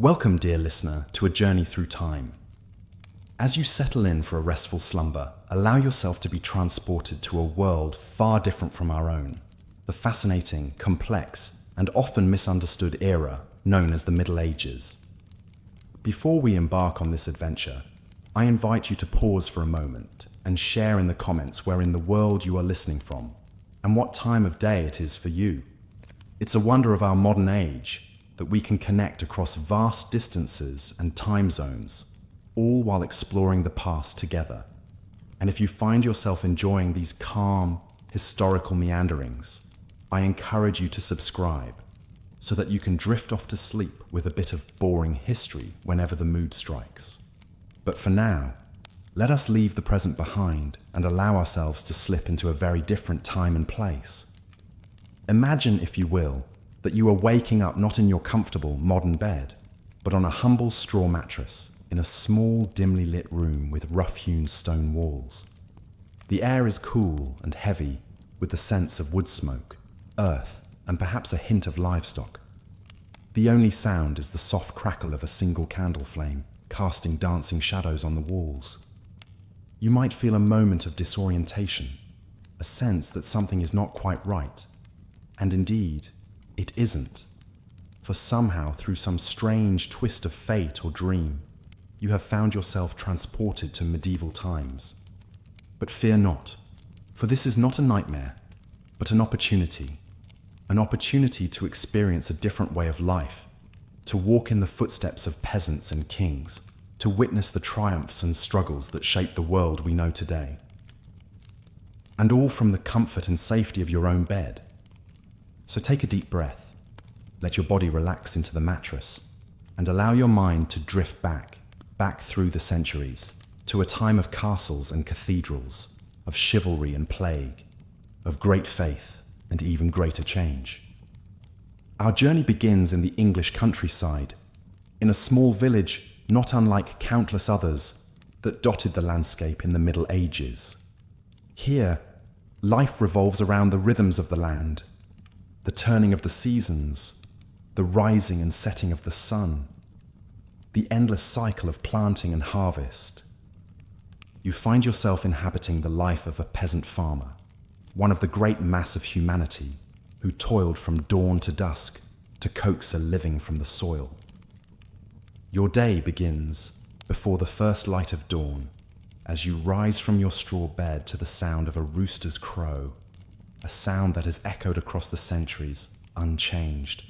Welcome, dear listener, to a journey through time. As you settle in for a restful slumber, allow yourself to be transported to a world far different from our own, the fascinating, complex, and often misunderstood era known as the Middle Ages. Before we embark on this adventure, I invite you to pause for a moment and share in the comments where in the world you are listening from and what time of day it is for you. It's a wonder of our modern age that we can connect across vast distances and time zones, all while exploring the past together. And if you find yourself enjoying these calm, historical meanderings, I encourage you to subscribe so that you can drift off to sleep with a bit of boring history whenever the mood strikes. But for now, let us leave the present behind and allow ourselves to slip into a very different time and place. Imagine, if you will, that you are waking up not in your comfortable modern bed, but on a humble straw mattress in a small, dimly lit room with rough-hewn stone walls. The air is cool and heavy with the sense of wood smoke, earth, and perhaps a hint of livestock. The only sound is the soft crackle of a single candle flame, casting dancing shadows on the walls. You might feel a moment of disorientation, a sense that something is not quite right, and indeed, it isn't, for somehow, through some strange twist of fate or dream, you have found yourself transported to medieval times. But fear not, for this is not a nightmare, but an opportunity to experience a different way of life, to walk in the footsteps of peasants and kings, to witness the triumphs and struggles that shape the world we know today. And all from the comfort and safety of your own bed. So take a deep breath, let your body relax into the mattress, and allow your mind to drift back through the centuries, to a time of castles and cathedrals, of chivalry and plague, of great faith and even greater change. Our journey begins in the English countryside, in a small village not unlike countless others that dotted the landscape in the Middle Ages. Here, life revolves around the rhythms of the land, the turning of the seasons, the rising and setting of the sun, the endless cycle of planting and harvest. You find yourself inhabiting the life of a peasant farmer, one of the great mass of humanity who toiled from dawn to dusk to coax a living from the soil. Your day begins before the first light of dawn as you rise from your straw bed to the sound of a rooster's crow, a sound that has echoed across the centuries, unchanged.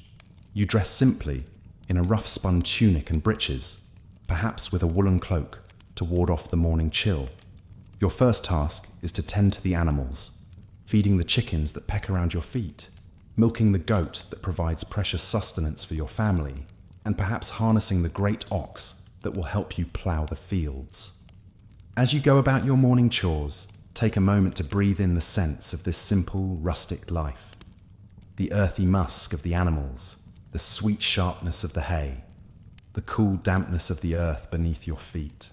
You dress simply in a rough spun tunic and breeches, perhaps with a woolen cloak to ward off the morning chill. Your first task is to tend to the animals, feeding the chickens that peck around your feet, milking the goat that provides precious sustenance for your family, and perhaps harnessing the great ox that will help you plough the fields. As you go about your morning chores, take a moment to breathe in the sense of this simple, rustic life. The earthy musk of the animals, the sweet sharpness of the hay, the cool dampness of the earth beneath your feet.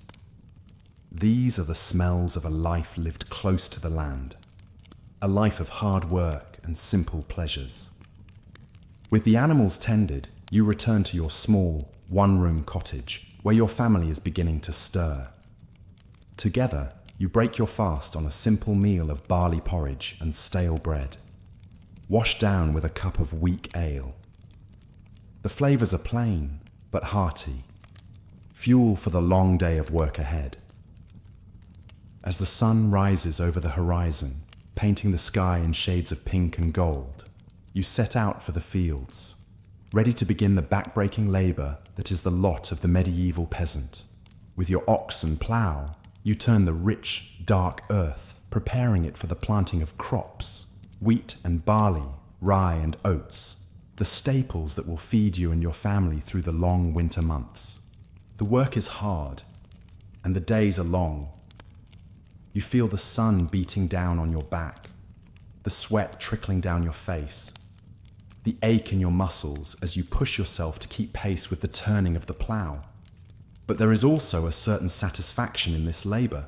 These are the smells of a life lived close to the land, a life of hard work and simple pleasures. With the animals tended, you return to your small, one-room cottage where your family is beginning to stir. Together, you break your fast on a simple meal of barley porridge and stale bread, washed down with a cup of weak ale. The flavors are plain, but hearty, fuel for the long day of work ahead. As the sun rises over the horizon, painting the sky in shades of pink and gold, you set out for the fields, ready to begin the back-breaking labor that is the lot of the medieval peasant. With your ox and plough, you turn the rich, dark earth, preparing it for the planting of crops, wheat and barley, rye and oats, the staples that will feed you and your family through the long winter months. The work is hard, and the days are long. You feel the sun beating down on your back, the sweat trickling down your face, the ache in your muscles as you push yourself to keep pace with the turning of the plough. But there is also a certain satisfaction in this labor,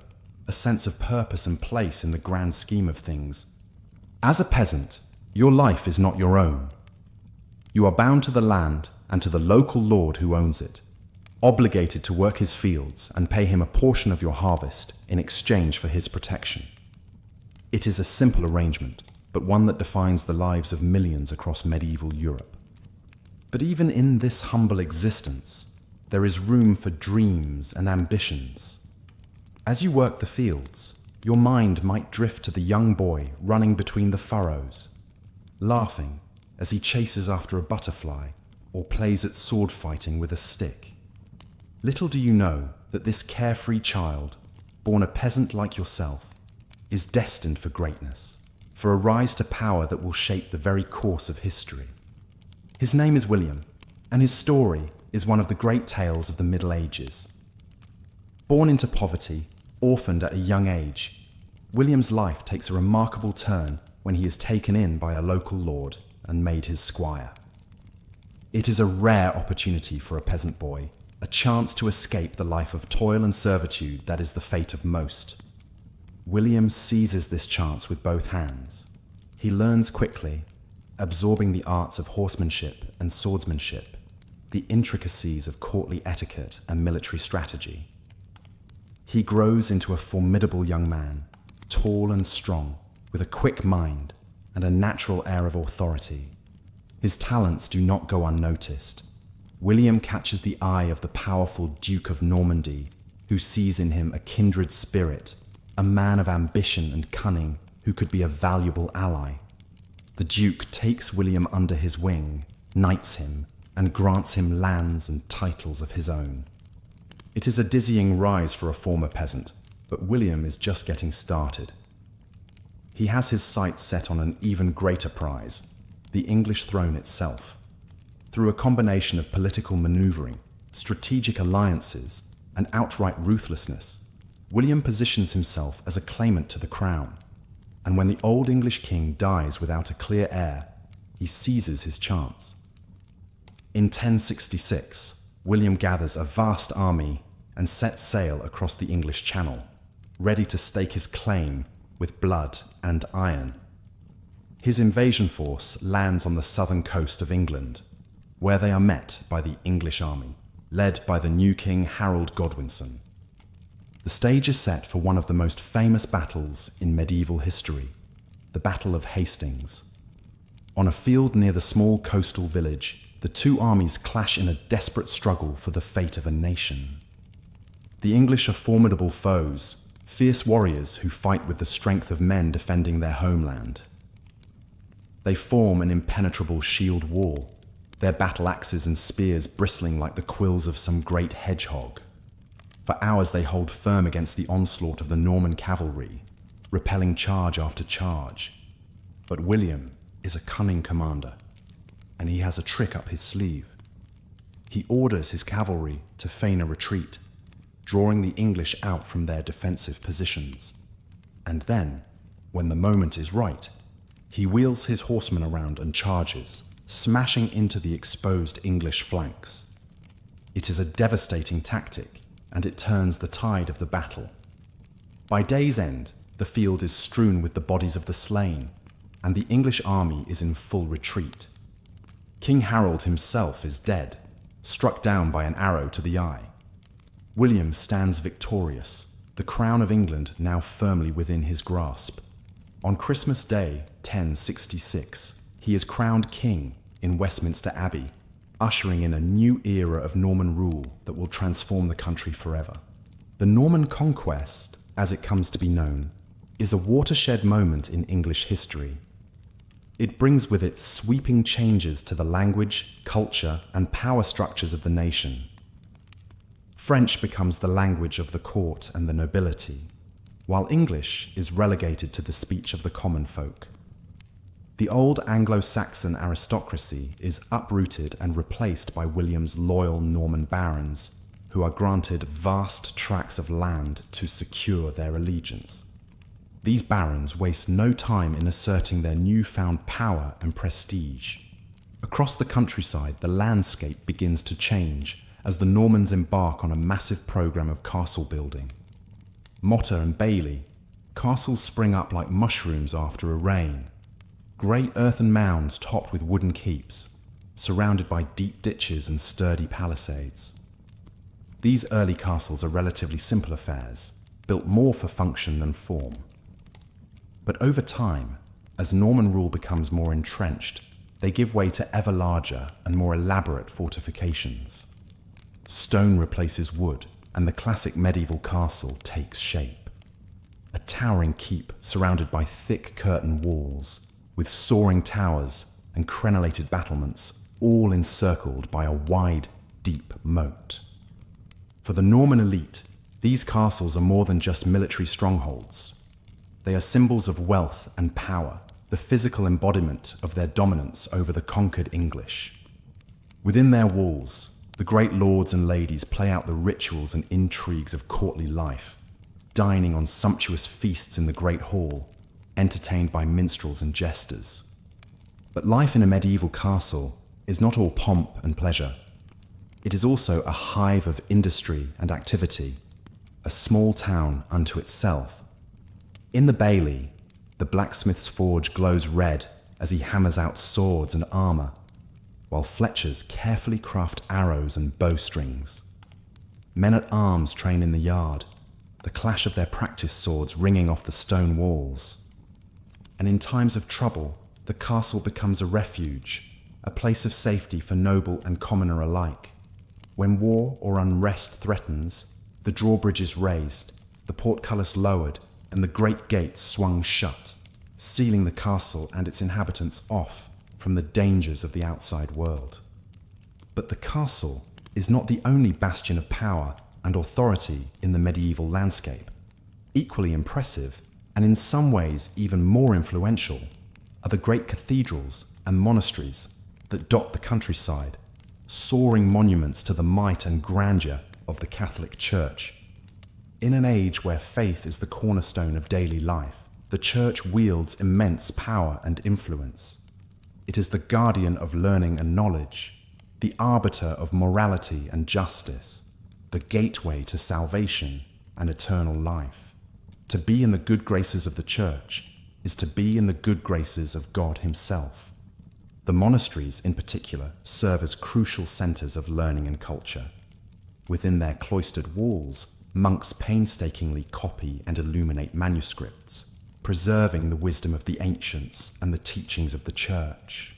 a sense of purpose and place in the grand scheme of things. As a peasant, your life is not your own. You are bound to the land and to the local lord who owns it, obligated to work his fields and pay him a portion of your harvest in exchange for his protection. It is a simple arrangement, but one that defines the lives of millions across medieval Europe. But even in this humble existence, there is room for dreams and ambitions. As you work the fields, your mind might drift to the young boy running between the furrows, laughing as he chases after a butterfly or plays at sword fighting with a stick. Little do you know that this carefree child, born a peasant like yourself, is destined for greatness, for a rise to power that will shape the very course of history. His name is William, and his story is one of the great tales of the Middle Ages. Born into poverty, orphaned at a young age, William's life takes a remarkable turn when he is taken in by a local lord and made his squire. It is a rare opportunity for a peasant boy, a chance to escape the life of toil and servitude that is the fate of most. William seizes this chance with both hands. He learns quickly, absorbing the arts of horsemanship and swordsmanship, the intricacies of courtly etiquette and military strategy. He grows into a formidable young man, tall and strong, with a quick mind and a natural air of authority. His talents do not go unnoticed. William catches the eye of the powerful Duke of Normandy, who sees in him a kindred spirit, a man of ambition and cunning who could be a valuable ally. The Duke takes William under his wing, knights him, and grants him lands and titles of his own. It is a dizzying rise for a former peasant, but William is just getting started. He has his sights set on an even greater prize, the English throne itself. Through a combination of political maneuvering, strategic alliances, and outright ruthlessness, William positions himself as a claimant to the crown. And when the old English king dies without a clear heir, he seizes his chance. In 1066, William gathers a vast army and sets sail across the English Channel, ready to stake his claim with blood and iron. His invasion force lands on the southern coast of England, where they are met by the English army, led by the new King Harold Godwinson. The stage is set for one of the most famous battles in medieval history, the Battle of Hastings. On a field near the small coastal village, the two armies clash in a desperate struggle for the fate of a nation. The English are formidable foes, fierce warriors who fight with the strength of men defending their homeland. They form an impenetrable shield wall, their battle axes and spears bristling like the quills of some great hedgehog. For hours they hold firm against the onslaught of the Norman cavalry, repelling charge after charge. But William is a cunning commander, and he has a trick up his sleeve. He orders his cavalry to feign a retreat, drawing the English out from their defensive positions. And then, when the moment is right, he wheels his horsemen around and charges, smashing into the exposed English flanks. It is a devastating tactic, and it turns the tide of the battle. By day's end, the field is strewn with the bodies of the slain, and the English army is in full retreat. King Harold himself is dead, struck down by an arrow to the eye. William stands victorious, the crown of England now firmly within his grasp. On Christmas Day, 1066, he is crowned king in Westminster Abbey, ushering in a new era of Norman rule that will transform the country forever. The Norman conquest, as it comes to be known, is a watershed moment in English history. It brings with it sweeping changes to the language, culture, and power structures of the nation. French becomes the language of the court and the nobility, while English is relegated to the speech of the common folk. The old Anglo-Saxon aristocracy is uprooted and replaced by William's loyal Norman barons, who are granted vast tracts of land to secure their allegiance. These barons waste no time in asserting their newfound power and prestige. Across the countryside, the landscape begins to change as the Normans embark on a massive program of castle building. Motte and Bailey, castles spring up like mushrooms after a rain. Great earthen mounds topped with wooden keeps, surrounded by deep ditches and sturdy palisades. These early castles are relatively simple affairs, built more for function than form. But over time, as Norman rule becomes more entrenched, they give way to ever larger and more elaborate fortifications. Stone replaces wood, and the classic medieval castle takes shape. A towering keep surrounded by thick curtain walls, with soaring towers and crenellated battlements, all encircled by a wide, deep moat. For the Norman elite, these castles are more than just military strongholds. They are symbols of wealth and power, the physical embodiment of their dominance over the conquered English. Within their walls, the great lords and ladies play out the rituals and intrigues of courtly life, dining on sumptuous feasts in the great hall, entertained by minstrels and jesters. But life in a medieval castle is not all pomp and pleasure. It is also a hive of industry and activity, a small town unto itself. In the bailey, the blacksmith's forge glows red as he hammers out swords and armor, while fletchers carefully craft arrows and bowstrings. Men-at-arms train in the yard, the clash of their practice swords ringing off the stone walls. And in times of trouble, the castle becomes a refuge, a place of safety for noble and commoner alike. When war or unrest threatens, the drawbridge is raised, the portcullis lowered, and the great gates swung shut, sealing the castle and its inhabitants off from the dangers of the outside world. But the castle is not the only bastion of power and authority in the medieval landscape. Equally impressive, and in some ways even more influential, are the great cathedrals and monasteries that dot the countryside, soaring monuments to the might and grandeur of the Catholic Church. In an age where faith is the cornerstone of daily life, the Church wields immense power and influence. It is the guardian of learning and knowledge, the arbiter of morality and justice, the gateway to salvation and eternal life. To be in the good graces of the Church is to be in the good graces of God Himself. The monasteries, in particular, serve as crucial centers of learning and culture. Within their cloistered walls, monks painstakingly copy and illuminate manuscripts, preserving the wisdom of the ancients and the teachings of the Church.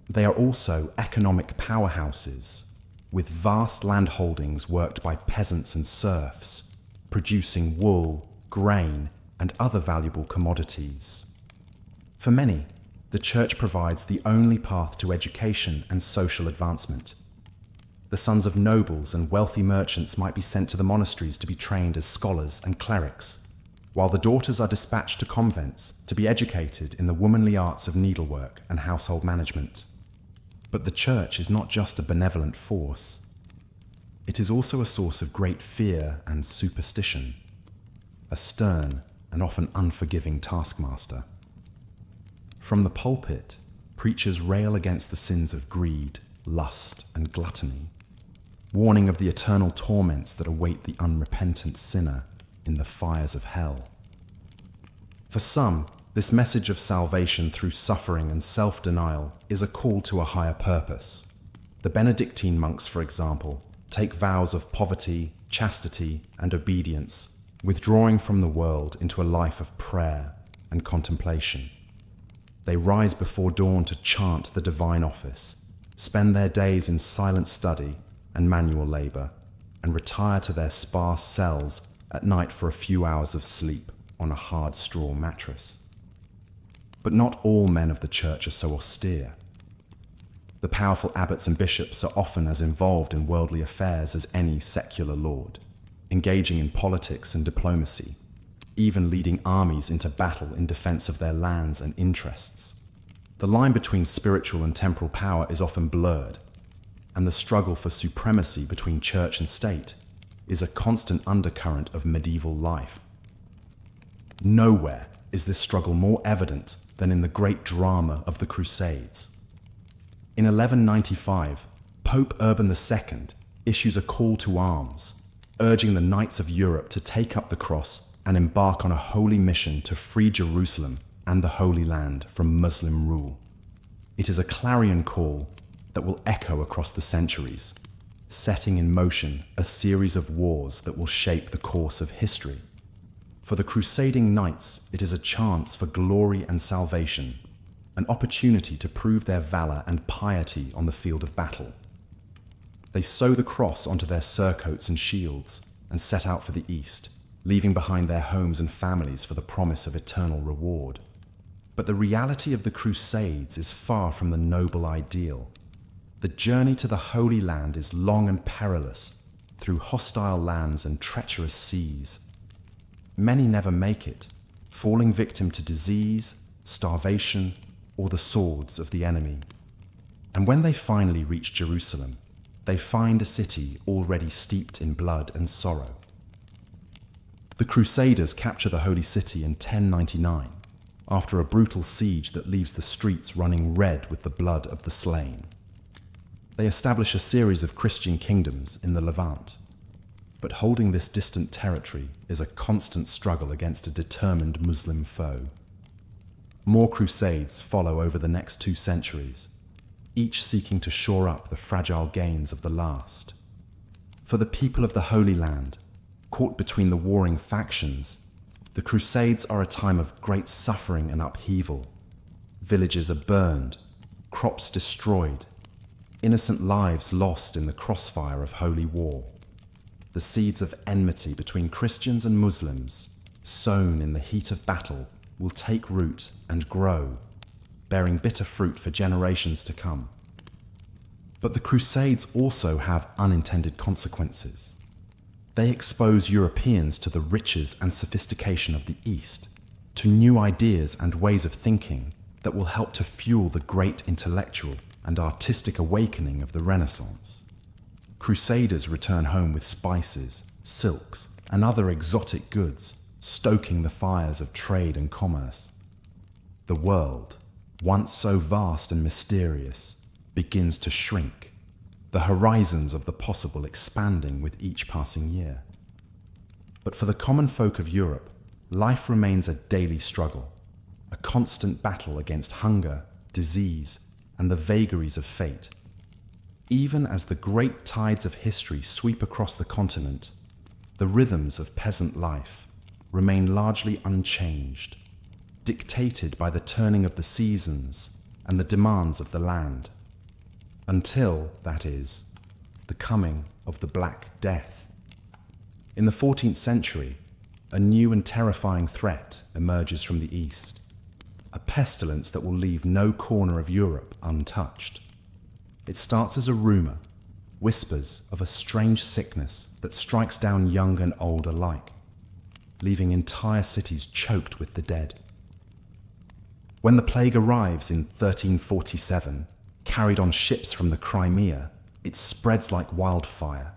They are also economic powerhouses, with vast land holdings worked by peasants and serfs, producing wool, grain, and other valuable commodities. For many, the Church provides the only path to education and social advancement. The sons of nobles and wealthy merchants might be sent to the monasteries to be trained as scholars and clerics, while the daughters are dispatched to convents to be educated in the womanly arts of needlework and household management. But the Church is not just a benevolent force. It is also a source of great fear and superstition, a stern and often unforgiving taskmaster. From the pulpit, preachers rail against the sins of greed, lust, and gluttony, warning of the eternal torments that await the unrepentant sinner in the fires of hell. For some, this message of salvation through suffering and self-denial is a call to a higher purpose. The Benedictine monks, for example, take vows of poverty, chastity, and obedience, withdrawing from the world into a life of prayer and contemplation. They rise before dawn to chant the divine office, spend their days in silent study and manual labor, and retire to their sparse cells at night for a few hours of sleep on a hard straw mattress. But not all men of the Church are so austere. The powerful abbots and bishops are often as involved in worldly affairs as any secular lord, engaging in politics and diplomacy, even leading armies into battle in defense of their lands and interests. The line between spiritual and temporal power is often blurred, and the struggle for supremacy between church and state is a constant undercurrent of medieval life. Nowhere is this struggle more evident than in the great drama of the Crusades. In 1195, Pope Urban II issues a call to arms, urging the knights of Europe to take up the cross and embark on a holy mission to free Jerusalem and the Holy Land from Muslim rule. It is a clarion call, that will echo across the centuries, setting in motion a series of wars that will shape the course of history. For the crusading knights, it is a chance for glory and salvation, an opportunity to prove their valor and piety on the field of battle. They sew the cross onto their surcoats and shields and set out for the east, leaving behind their homes and families for the promise of eternal reward. But the reality of the Crusades is far from the noble ideal. The journey to the Holy Land is long and perilous, through hostile lands and treacherous seas. Many never make it, falling victim to disease, starvation, or the swords of the enemy. And when they finally reach Jerusalem, they find a city already steeped in blood and sorrow. The Crusaders capture the Holy City in 1099, after a brutal siege that leaves the streets running red with the blood of the slain. They establish a series of Christian kingdoms in the Levant, but holding this distant territory is a constant struggle against a determined Muslim foe. More crusades follow over the next 2 centuries, each seeking to shore up the fragile gains of the last. For the people of the Holy Land, caught between the warring factions, the Crusades are a time of great suffering and upheaval. Villages are burned, crops destroyed, innocent lives lost in the crossfire of holy war. The seeds of enmity between Christians and Muslims, sown in the heat of battle, will take root and grow, bearing bitter fruit for generations to come. But the Crusades also have unintended consequences. They expose Europeans to the riches and sophistication of the East, to new ideas and ways of thinking that will help to fuel the great intellectual and artistic awakening of the Renaissance. Crusaders return home with spices, silks, and other exotic goods, stoking the fires of trade and commerce. The world, once so vast and mysterious, begins to shrink, the horizons of the possible expanding with each passing year. But for the common folk of Europe, life remains a daily struggle, a constant battle against hunger, disease, and the vagaries of fate. Even as the great tides of history sweep across the continent, the rhythms of peasant life remain largely unchanged, dictated by the turning of the seasons and the demands of the land. Until, that is, the coming of the Black Death. In the 14th century, a new and terrifying threat emerges from the east, a pestilence that will leave no corner of Europe untouched. It starts as a rumor, whispers of a strange sickness that strikes down young and old alike, leaving entire cities choked with the dead. When the plague arrives in 1347, carried on ships from the Crimea, it spreads like wildfire.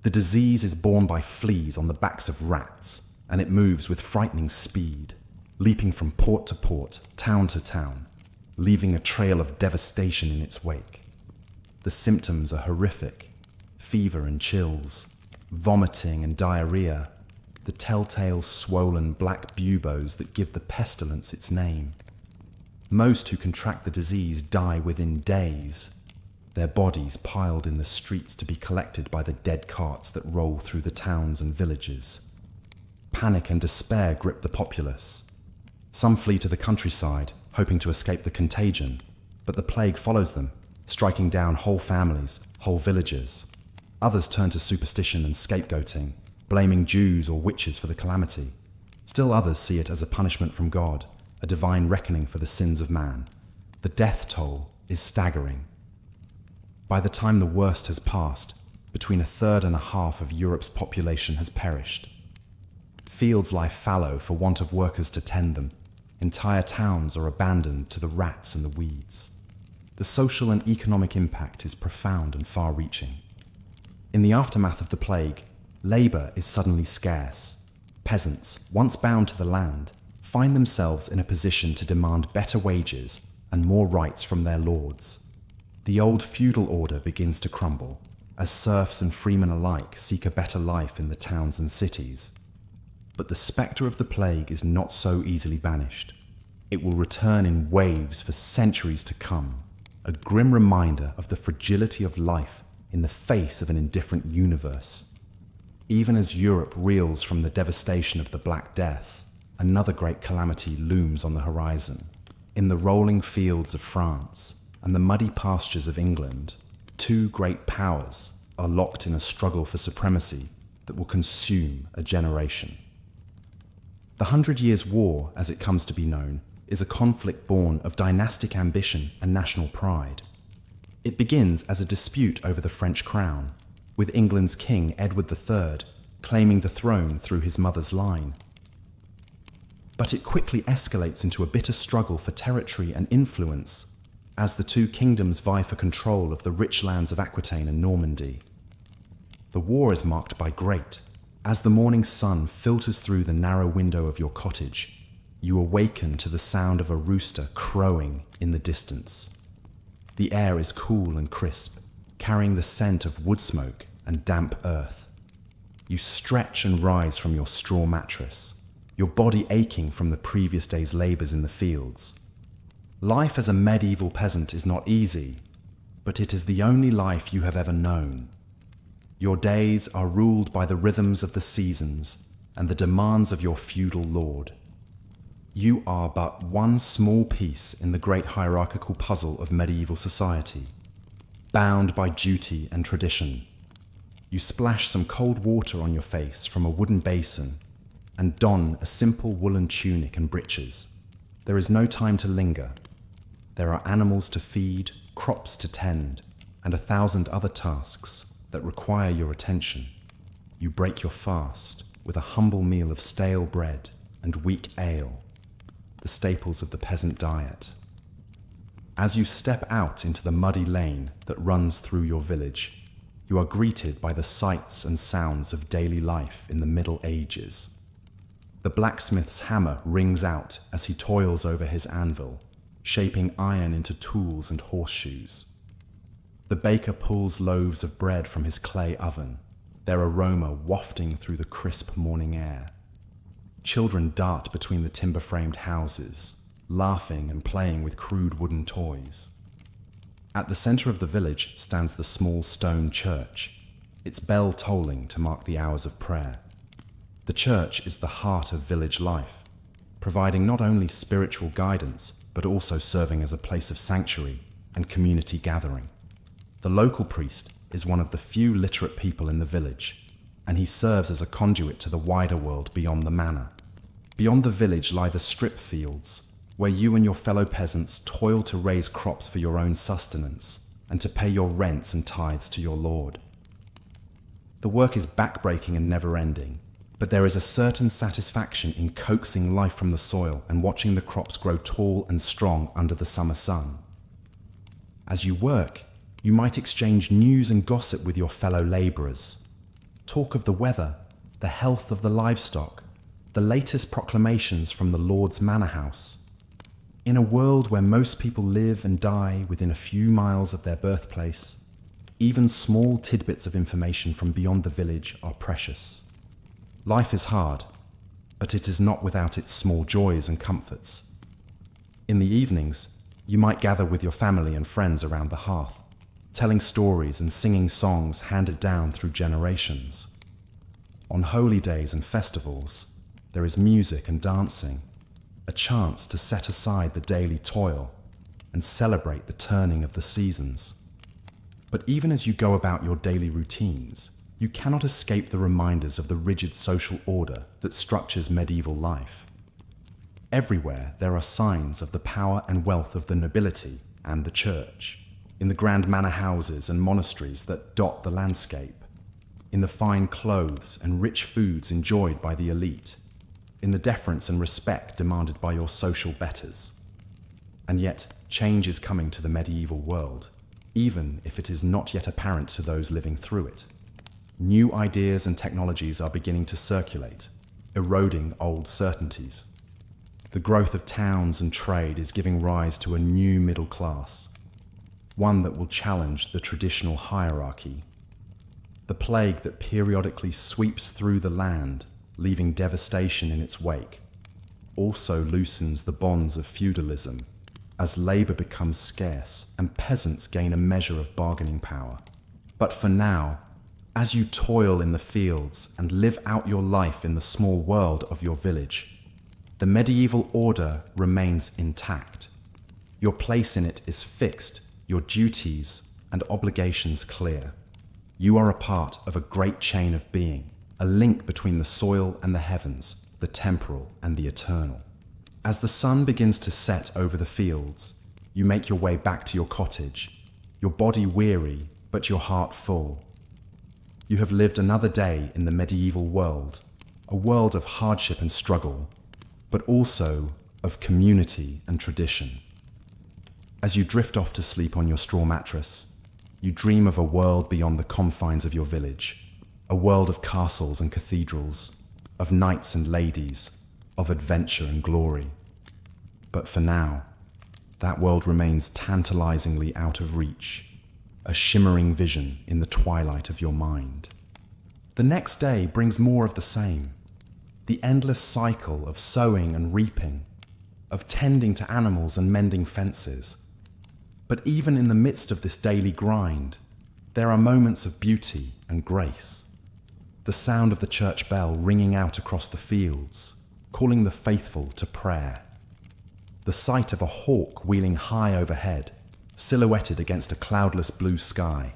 The disease is borne by fleas on the backs of rats, and it moves with frightening speed, leaping from port to port, town to town, leaving a trail of devastation in its wake. The symptoms are horrific: fever and chills, vomiting and diarrhea, the telltale swollen black buboes that give the pestilence its name. Most who contract the disease die within days, their bodies piled in the streets to be collected by the dead carts that roll through the towns and villages. Panic and despair grip the populace. Some flee to the countryside, hoping to escape the contagion, but the plague follows them, striking down whole families, whole villages. Others turn to superstition and scapegoating, blaming Jews or witches for the calamity. Still others see it as a punishment from God, a divine reckoning for the sins of man. The death toll is staggering. By the time the worst has passed, between 1/3 and 1/2 of Europe's population has perished. Fields lie fallow for want of workers to tend them. Entire towns are abandoned to the rats and the weeds. The social and economic impact is profound and far-reaching. In the aftermath of the plague, labor is suddenly scarce. Peasants, once bound to the land, find themselves in a position to demand better wages and more rights from their lords. The old feudal order begins to crumble, as serfs and freemen alike seek a better life in the towns and cities. But the spectre of the plague is not so easily banished. It will return in waves for centuries to come, a grim reminder of the fragility of life in the face of an indifferent universe. Even as Europe reels from the devastation of the Black Death, another great calamity looms on the horizon. In the rolling fields of France and the muddy pastures of England, two great powers are locked in a struggle for supremacy that will consume a generation. The 100 Years' War, as it comes to be known, is a conflict born of dynastic ambition and national pride. It begins as a dispute over the French crown, with England's King Edward III claiming the throne through his mother's line. But it quickly escalates into a bitter struggle for territory and influence as the two kingdoms vie for control of the rich lands of Aquitaine and Normandy. The war is marked by great. As the morning sun filters through the narrow window of your cottage, you awaken to the sound of a rooster crowing in the distance. The air is cool and crisp, carrying the scent of wood smoke and damp earth. You stretch and rise from your straw mattress, your body aching from the previous day's labors in the fields. Life as a medieval peasant is not easy, but it is the only life you have ever known. Your days are ruled by the rhythms of the seasons and the demands of your feudal lord. You are but one small piece in the great hierarchical puzzle of medieval society, bound by duty and tradition. You splash some cold water on your face from a wooden basin and don a simple woolen tunic and breeches. There is no time to linger. There are animals to feed, crops to tend, and 1,000 other tasks that require your attention. You break your fast with a humble meal of stale bread and weak ale, the staples of the peasant diet. As you step out into the muddy lane that runs through your village, you are greeted by the sights and sounds of daily life in the Middle Ages. The blacksmith's hammer rings out as he toils over his anvil, shaping iron into tools and horseshoes. The baker pulls loaves of bread from his clay oven, their aroma wafting through the crisp morning air. Children dart between the timber-framed houses, laughing and playing with crude wooden toys. At the center of the village stands the small stone church, its bell tolling to mark the hours of prayer. The church is the heart of village life, providing not only spiritual guidance, but also serving as a place of sanctuary and community gathering. The local priest is one of the few literate people in the village, and he serves as a conduit to the wider world beyond the manor. Beyond the village lie the strip fields, where you and your fellow peasants toil to raise crops for your own sustenance and to pay your rents and tithes to your lord. The work is backbreaking and never-ending, but there is a certain satisfaction in coaxing life from the soil and watching the crops grow tall and strong under the summer sun. As you work, you might exchange news and gossip with your fellow laborers. Talk of the weather, the health of the livestock, the latest proclamations from the Lord's manor house. In a world where most people live and die within a few miles of their birthplace, even small tidbits of information from beyond the village are precious. Life is hard, but it is not without its small joys and comforts. In the evenings, you might gather with your family and friends around the hearth, telling stories and singing songs handed down through generations. On holy days and festivals, there is music and dancing, a chance to set aside the daily toil and celebrate the turning of the seasons. But even as you go about your daily routines, you cannot escape the reminders of the rigid social order that structures medieval life. Everywhere there are signs of the power and wealth of the nobility and the church, in the grand manor houses and monasteries that dot the landscape, in the fine clothes and rich foods enjoyed by the elite, in the deference and respect demanded by your social betters. And yet, change is coming to the medieval world, even if it is not yet apparent to those living through it. New ideas and technologies are beginning to circulate, eroding old certainties. The growth of towns and trade is giving rise to a new middle class, one that will challenge the traditional hierarchy. The plague that periodically sweeps through the land, leaving devastation in its wake, also loosens the bonds of feudalism, as labor becomes scarce and peasants gain a measure of bargaining power. But for now, as you toil in the fields and live out your life in the small world of your village, the medieval order remains intact. Your place in it is fixed, your duties and obligations clear. You are a part of a great chain of being, a link between the soil and the heavens, the temporal and the eternal. As the sun begins to set over the fields, you make your way back to your cottage, your body weary, but your heart full. You have lived another day in the medieval world, a world of hardship and struggle, but also of community and tradition. As you drift off to sleep on your straw mattress, you dream of a world beyond the confines of your village, a world of castles and cathedrals, of knights and ladies, of adventure and glory. But for now, that world remains tantalizingly out of reach, a shimmering vision in the twilight of your mind. The next day brings more of the same, the endless cycle of sowing and reaping, of tending to animals and mending fences. But even in the midst of this daily grind, there are moments of beauty and grace. The sound of the church bell ringing out across the fields, calling the faithful to prayer. The sight of a hawk wheeling high overhead, silhouetted against a cloudless blue sky.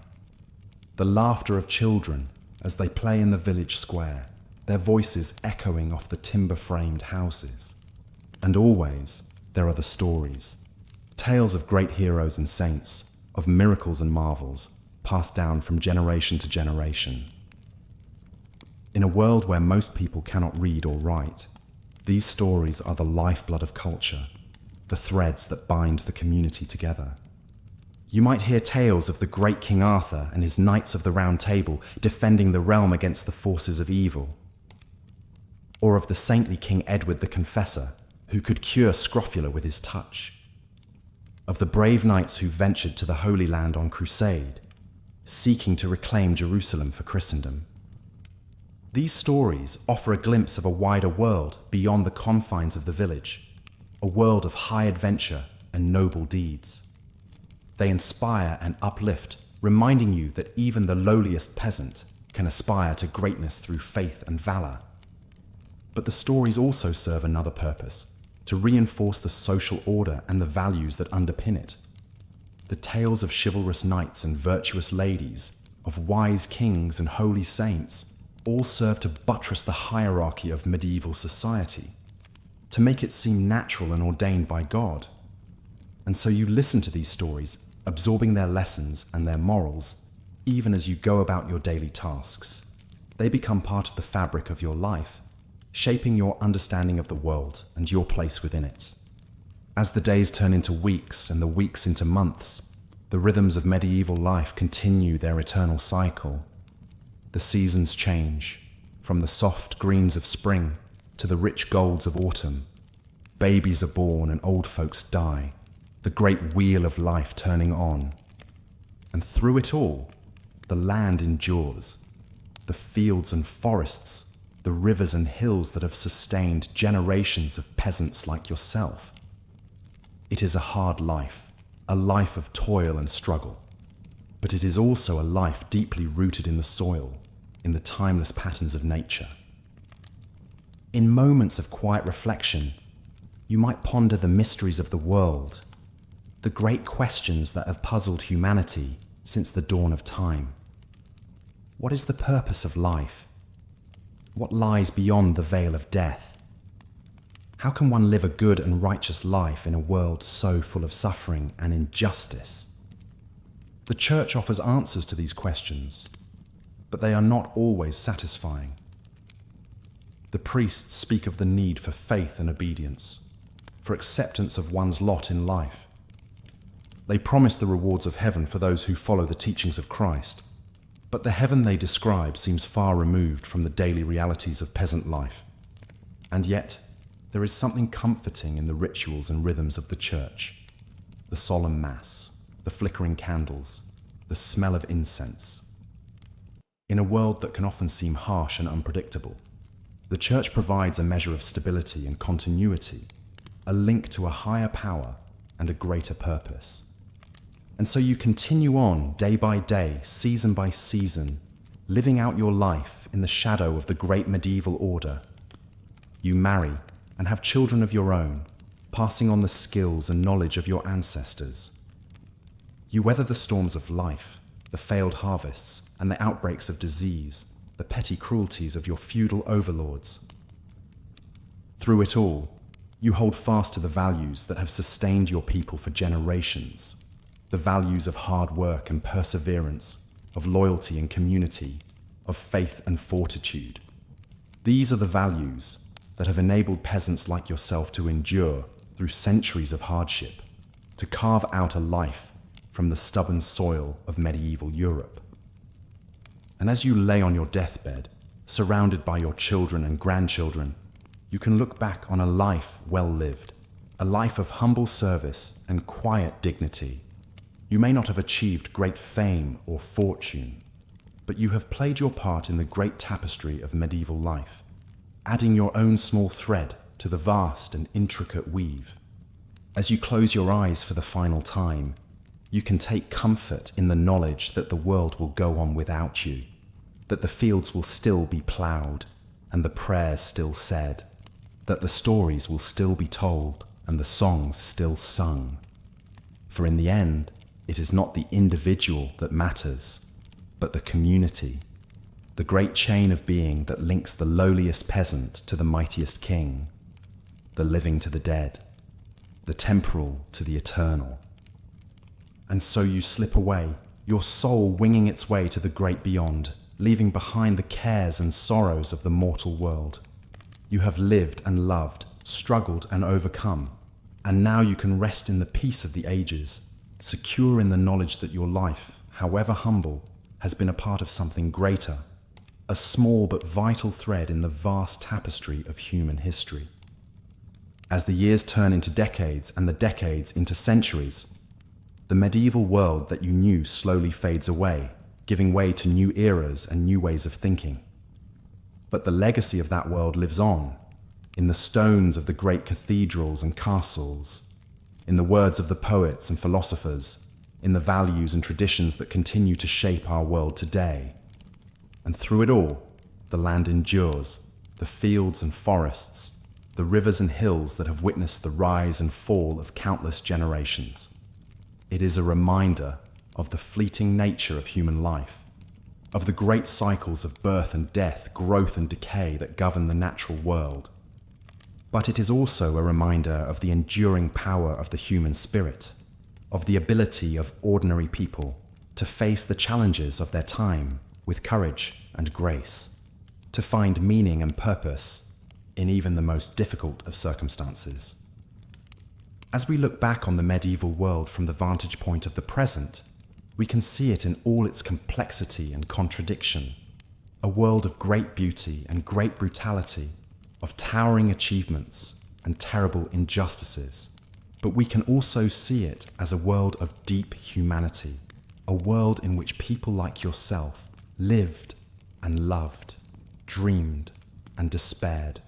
The laughter of children as they play in the village square, their voices echoing off the timber-framed houses. And always, there are the stories. Tales of great heroes and saints, of miracles and marvels, passed down from generation to generation. In a world where most people cannot read or write, these stories are the lifeblood of culture, the threads that bind the community together. You might hear tales of the great King Arthur and his Knights of the Round Table defending the realm against the forces of evil, or of the saintly King Edward the Confessor, who could cure scrofula with his touch, of the brave knights who ventured to the Holy Land on crusade, seeking to reclaim Jerusalem for Christendom. These stories offer a glimpse of a wider world beyond the confines of the village, a world of high adventure and noble deeds. They inspire and uplift, reminding you that even the lowliest peasant can aspire to greatness through faith and valor. But the stories also serve another purpose, to reinforce the social order and the values that underpin it. The tales of chivalrous knights and virtuous ladies, of wise kings and holy saints, all serve to buttress the hierarchy of medieval society, to make it seem natural and ordained by God. And so you listen to these stories, absorbing their lessons and their morals, even as you go about your daily tasks. They become part of the fabric of your life, shaping your understanding of the world and your place within it. As the days turn into weeks and the weeks into months, the rhythms of medieval life continue their eternal cycle. The seasons change, from the soft greens of spring to the rich golds of autumn. Babies are born and old folks die, the great wheel of life turning on. And through it all, the land endures, the fields and forests, the rivers and hills that have sustained generations of peasants like yourself. It is a hard life, a life of toil and struggle, but it is also a life deeply rooted in the soil, in the timeless patterns of nature. In moments of quiet reflection, you might ponder the mysteries of the world, the great questions that have puzzled humanity since the dawn of time. What is the purpose of life? What lies beyond the veil of death? How can one live a good and righteous life in a world so full of suffering and injustice? The Church offers answers to these questions, but they are not always satisfying. The priests speak of the need for faith and obedience, for acceptance of one's lot in life. They promise the rewards of heaven for those who follow the teachings of Christ, but the heaven they describe seems far removed from the daily realities of peasant life. And yet, there is something comforting in the rituals and rhythms of the Church. The solemn Mass, the flickering candles, the smell of incense. In a world that can often seem harsh and unpredictable, the Church provides a measure of stability and continuity, a link to a higher power and a greater purpose. And so you continue on day by day, season by season, living out your life in the shadow of the great medieval order. You marry and have children of your own, passing on the skills and knowledge of your ancestors. You weather the storms of life, the failed harvests, and the outbreaks of disease, the petty cruelties of your feudal overlords. Through it all, you hold fast to the values that have sustained your people for generations, the values of hard work and perseverance, of loyalty and community, of faith and fortitude. These are the values that have enabled peasants like yourself to endure through centuries of hardship, to carve out a life from the stubborn soil of medieval Europe. And as you lay on your deathbed, surrounded by your children and grandchildren, you can look back on a life well lived, a life of humble service and quiet dignity. You may not have achieved great fame or fortune, but you have played your part in the great tapestry of medieval life, adding your own small thread to the vast and intricate weave. As you close your eyes for the final time, you can take comfort in the knowledge that the world will go on without you, that the fields will still be ploughed and the prayers still said, that the stories will still be told and the songs still sung. For in the end, it is not the individual that matters, but the community, the great chain of being that links the lowliest peasant to the mightiest king, the living to the dead, the temporal to the eternal. And so you slip away, your soul winging its way to the great beyond, leaving behind the cares and sorrows of the mortal world. You have lived and loved, struggled and overcome, and now you can rest in the peace of the ages, secure in the knowledge that your life, however humble, has been a part of something greater, a small but vital thread in the vast tapestry of human history. As the years turn into decades and the decades into centuries, the medieval world that you knew slowly fades away, giving way to new eras and new ways of thinking. But the legacy of that world lives on, in the stones of the great cathedrals and castles, in the words of the poets and philosophers, in the values and traditions that continue to shape our world today. And through it all, the land endures, the fields and forests, the rivers and hills that have witnessed the rise and fall of countless generations. It is a reminder of the fleeting nature of human life, of the great cycles of birth and death, growth and decay that govern the natural world. But it is also a reminder of the enduring power of the human spirit, of the ability of ordinary people to face the challenges of their time with courage and grace, to find meaning and purpose in even the most difficult of circumstances. As we look back on the medieval world from the vantage point of the present, we can see it in all its complexity and contradiction, a world of great beauty and great brutality, of towering achievements and terrible injustices. But we can also see it as a world of deep humanity, a world in which people like yourself lived and loved, dreamed and despaired,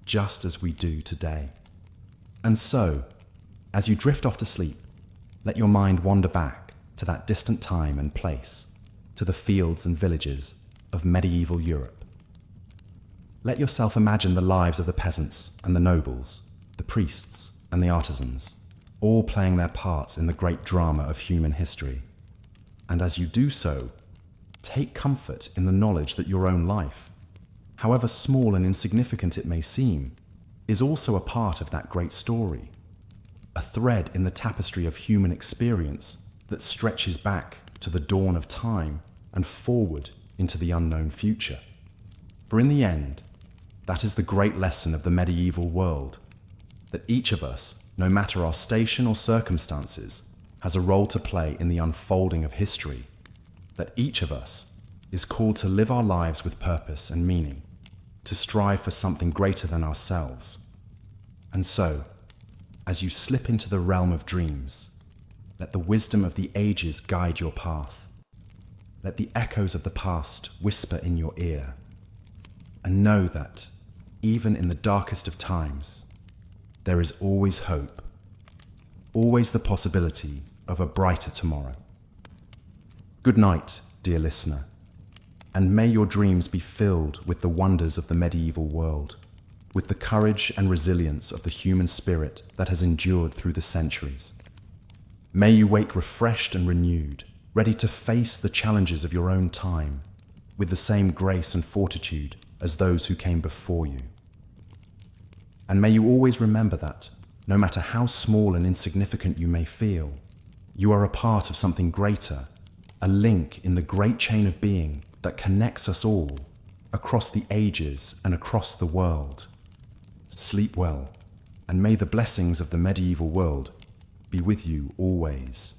just as we do today. And so, as you drift off to sleep, let your mind wander back to that distant time and place, to the fields and villages of medieval Europe. Let yourself imagine the lives of the peasants and the nobles, the priests and the artisans, all playing their parts in the great drama of human history. And as you do so, take comfort in the knowledge that your own life, however small and insignificant it may seem, is also a part of that great story, a thread in the tapestry of human experience that stretches back to the dawn of time and forward into the unknown future. For in the end, that is the great lesson of the medieval world, that each of us, no matter our station or circumstances, has a role to play in the unfolding of history, that each of us is called to live our lives with purpose and meaning, to strive for something greater than ourselves. And so, as you slip into the realm of dreams, let the wisdom of the ages guide your path. Let the echoes of the past whisper in your ear. And know that, even in the darkest of times, there is always hope, always the possibility of a brighter tomorrow. Good night, dear listener, and may your dreams be filled with the wonders of the medieval world, with the courage and resilience of the human spirit that has endured through the centuries. May you wake refreshed and renewed, ready to face the challenges of your own time, with the same grace and fortitude as those who came before you. And may you always remember that, no matter how small and insignificant you may feel, you are a part of something greater, a link in the great chain of being that connects us all, across the ages and across the world. Sleep well, and may the blessings of the medieval world be with you always.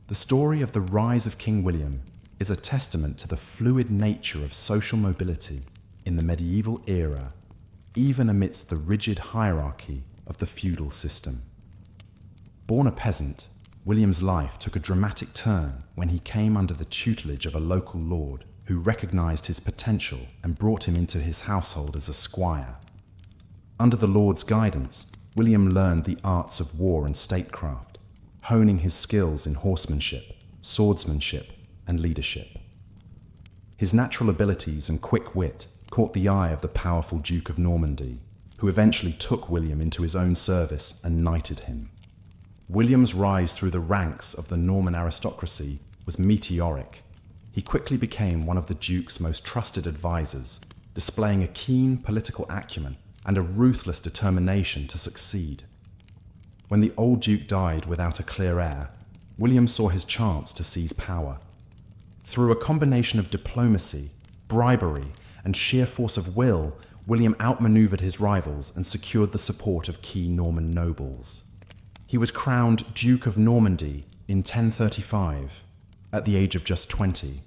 The story of the rise of King William is a testament to the fluid nature of social mobility in the medieval era, even amidst the rigid hierarchy of the feudal system. Born a peasant, William's life took a dramatic turn when he came under the tutelage of a local lord who recognized his potential and brought him into his household as a squire. Under the lord's guidance, William learned the arts of war and statecraft, honing his skills in horsemanship, swordsmanship, and leadership. His natural abilities and quick wit caught the eye of the powerful Duke of Normandy, who eventually took William into his own service and knighted him. William's rise through the ranks of the Norman aristocracy was meteoric. He quickly became one of the Duke's most trusted advisors, displaying a keen political acumen and a ruthless determination to succeed. When the old Duke died without a clear heir, William saw his chance to seize power. Through a combination of diplomacy, bribery, and sheer force of will, William outmaneuvered his rivals and secured the support of key Norman nobles. He was crowned Duke of Normandy in 1035, at the age of just 20.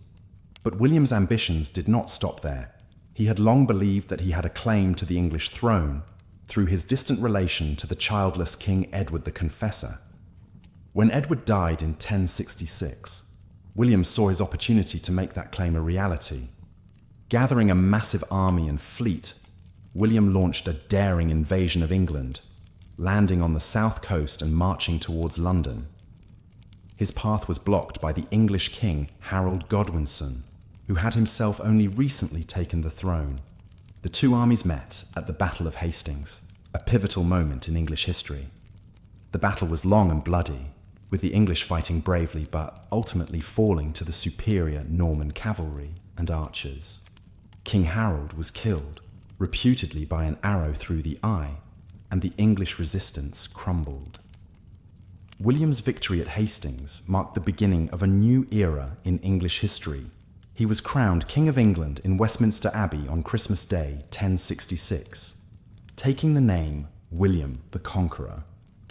But William's ambitions did not stop there. He had long believed that he had a claim to the English throne through his distant relation to the childless King Edward the Confessor. When Edward died in 1066, William saw his opportunity to make that claim a reality. Gathering a massive army and fleet, William launched a daring invasion of England, landing on the south coast and marching towards London. His path was blocked by the English king Harold Godwinson, who had himself only recently taken the throne. The two armies met at the Battle of Hastings, a pivotal moment in English history. The battle was long and bloody, with the English fighting bravely but ultimately falling to the superior Norman cavalry and archers. King Harold was killed, reputedly by an arrow through the eye, and the English resistance crumbled. William's victory at Hastings marked the beginning of a new era in English history. He was crowned King of England in Westminster Abbey on Christmas Day, 1066, taking the name William the Conqueror.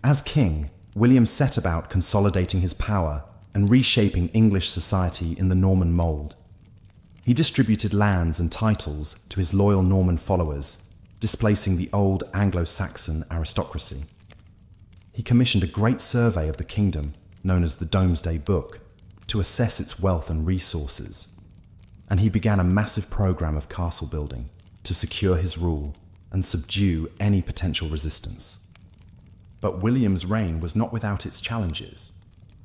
As king, William set about consolidating his power and reshaping English society in the Norman mold. He distributed lands and titles to his loyal Norman followers, displacing the old Anglo-Saxon aristocracy. He commissioned a great survey of the kingdom, known as the Domesday Book, to assess its wealth and resources. And he began a massive program of castle building to secure his rule and subdue any potential resistance. But William's reign was not without its challenges.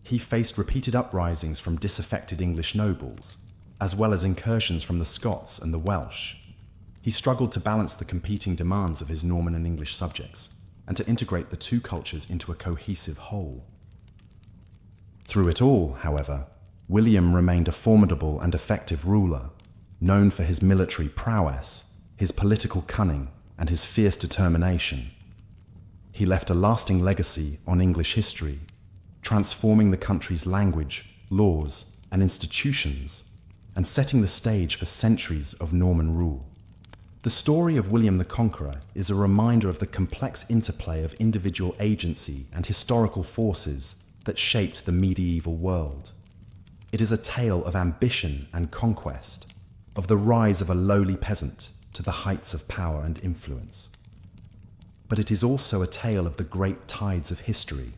He faced repeated uprisings from disaffected English nobles, as well as incursions from the Scots and the Welsh. He struggled to balance the competing demands of his Norman and English subjects, and to integrate the two cultures into a cohesive whole. Through it all, however, William remained a formidable and effective ruler, known for his military prowess, his political cunning, and his fierce determination. He left a lasting legacy on English history, transforming the country's language, laws, and institutions, and setting the stage for centuries of Norman rule. The story of William the Conqueror is a reminder of the complex interplay of individual agency and historical forces that shaped the medieval world. It is a tale of ambition and conquest, of the rise of a lowly peasant to the heights of power and influence. But it is also a tale of the great tides of history,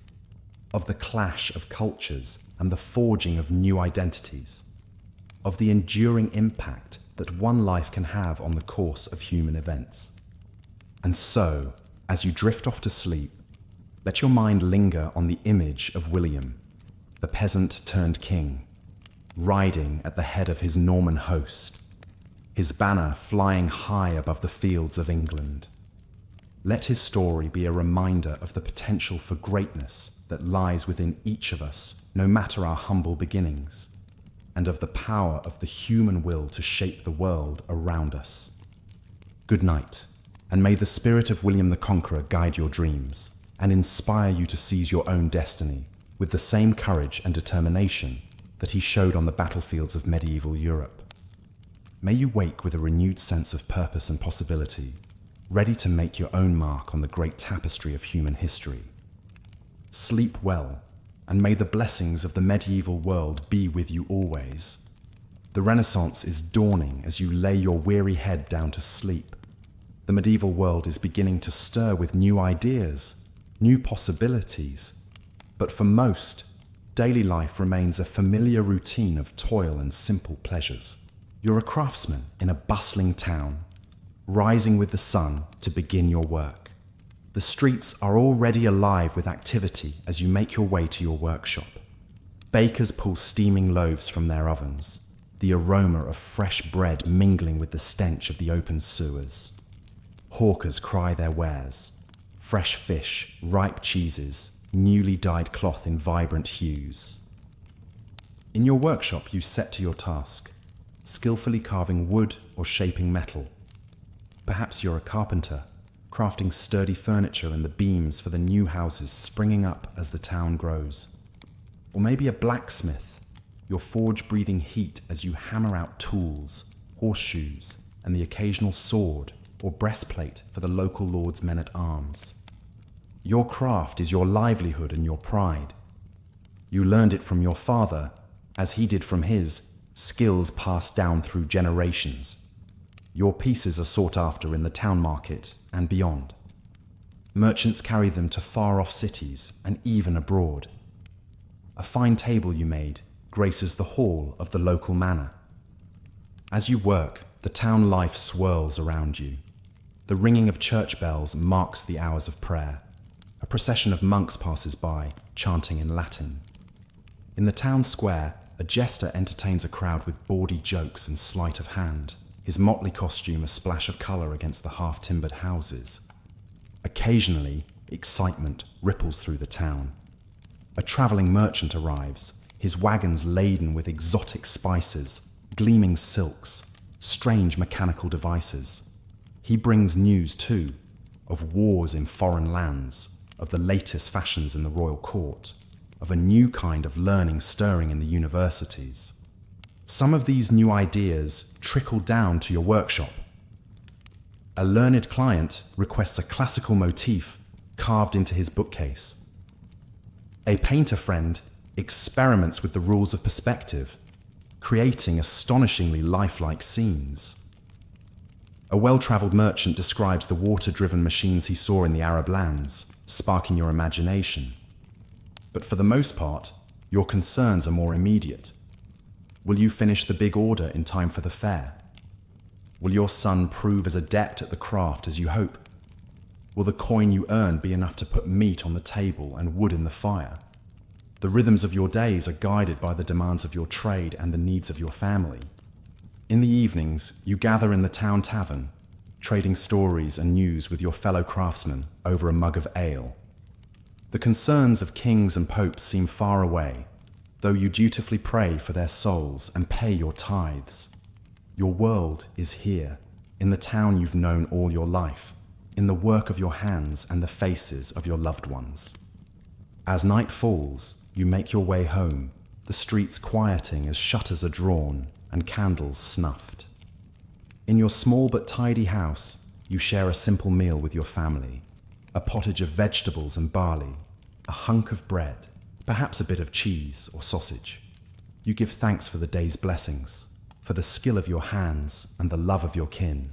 of the clash of cultures and the forging of new identities, of the enduring impact that one life can have on the course of human events. And so, as you drift off to sleep, Let your mind linger on the image of William, the peasant turned king, riding at the head of his Norman host, his banner flying high above the fields of England. Let his story be a reminder of the potential for greatness that lies within each of us, no matter our humble beginnings, and of the power of the human will to shape the world around us. Good night, and may the spirit of William the Conqueror guide your dreams and inspire you to seize your own destiny with the same courage and determination that he showed on the battlefields of medieval Europe. May you wake with a renewed sense of purpose and possibility, ready to make your own mark on the great tapestry of human history. Sleep well, and may the blessings of the medieval world be with you always. The Renaissance is dawning as you lay your weary head down to sleep. The medieval world is beginning to stir with new ideas, new possibilities, but for most, daily life remains a familiar routine of toil and simple pleasures. You're a craftsman in a bustling town, rising with the sun to begin your work. The streets are already alive with activity as you make your way to your workshop. Bakers pull steaming loaves from their ovens, the aroma of fresh bread mingling with the stench of the open sewers. Hawkers cry their wares, fresh fish, ripe cheeses, newly dyed cloth in vibrant hues. In your workshop you set to your task, skillfully carving wood or shaping metal. Perhaps you're a carpenter, crafting sturdy furniture and the beams for the new houses springing up as the town grows. Or maybe a blacksmith, your forge breathing heat as you hammer out tools, horseshoes, and the occasional sword or breastplate for the local lord's men-at-arms. Your craft is your livelihood and your pride. You learned it from your father, as he did from his, skills passed down through generations. Your pieces are sought after in the town market and beyond. Merchants carry them to far-off cities and even abroad. A fine table you made graces the hall of the local manor. As you work, the town life swirls around you. The ringing of church bells marks the hours of prayer. A procession of monks passes by, chanting in Latin. In the town square, a jester entertains a crowd with bawdy jokes and sleight of hand, his motley costume a splash of colour against the half-timbered houses. Occasionally, excitement ripples through the town. A travelling merchant arrives, his wagons laden with exotic spices, gleaming silks, strange mechanical devices. He brings news, too, of wars in foreign lands, of the latest fashions in the royal court, of a new kind of learning stirring in the universities. Some of these new ideas trickle down to your workshop. A learned client requests a classical motif carved into his bookcase. A painter friend experiments with the rules of perspective, creating astonishingly lifelike scenes. A well-travelled merchant describes the water-driven machines he saw in the Arab lands, sparking your imagination. But for the most part, your concerns are more immediate. Will you finish the big order in time for the fair? Will your son prove as adept at the craft as you hope? Will the coin you earn be enough to put meat on the table and wood in the fire? The rhythms of your days are guided by the demands of your trade and the needs of your family. In the evenings, you gather in the town tavern, trading stories and news with your fellow craftsmen over a mug of ale. The concerns of kings and popes seem far away, though you dutifully pray for their souls and pay your tithes. Your world is here, in the town you've known all your life, in the work of your hands and the faces of your loved ones. As night falls, you make your way home, the streets quieting as shutters are drawn and candles snuffed. In your small but tidy house, you share a simple meal with your family, a pottage of vegetables and barley, a hunk of bread, perhaps a bit of cheese or sausage. You give thanks for the day's blessings, for the skill of your hands and the love of your kin.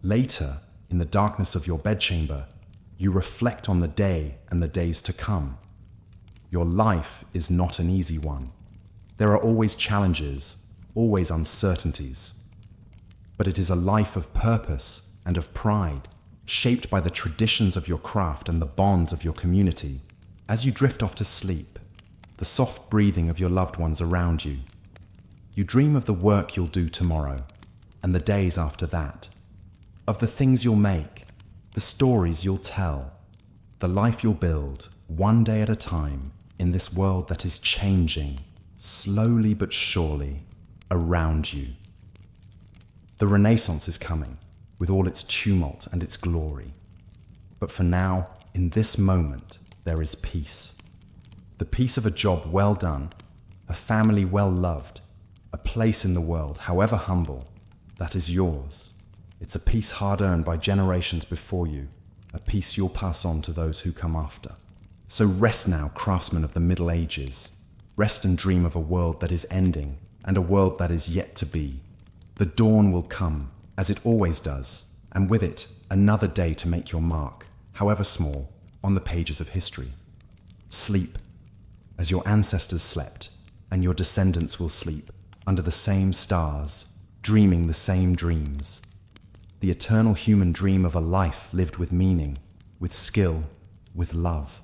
Later, in the darkness of your bedchamber, you reflect on the day and the days to come. Your life is not an easy one. There are always challenges, always uncertainties. But it is a life of purpose and of pride, shaped by the traditions of your craft and the bonds of your community. As you drift off to sleep, the soft breathing of your loved ones around you, you dream of the work you'll do tomorrow and the days after that, of the things you'll make, the stories you'll tell, the life you'll build, one day at a time, in this world that is changing, slowly but surely, around you. The Renaissance is coming, with all its tumult and its glory. But for now, in this moment, there is peace. The peace of a job well done, a family well loved, a place in the world, however humble, that is yours. It's a peace hard-earned by generations before you, a peace you'll pass on to those who come after. So rest now, craftsmen of the Middle Ages. Rest and dream of a world that is ending and a world that is yet to be. The dawn will come, as it always does, and with it, another day to make your mark, however small, on the pages of history. Sleep, as your ancestors slept, and your descendants will sleep, under the same stars, dreaming the same dreams. The eternal human dream of a life lived with meaning, with skill, with love.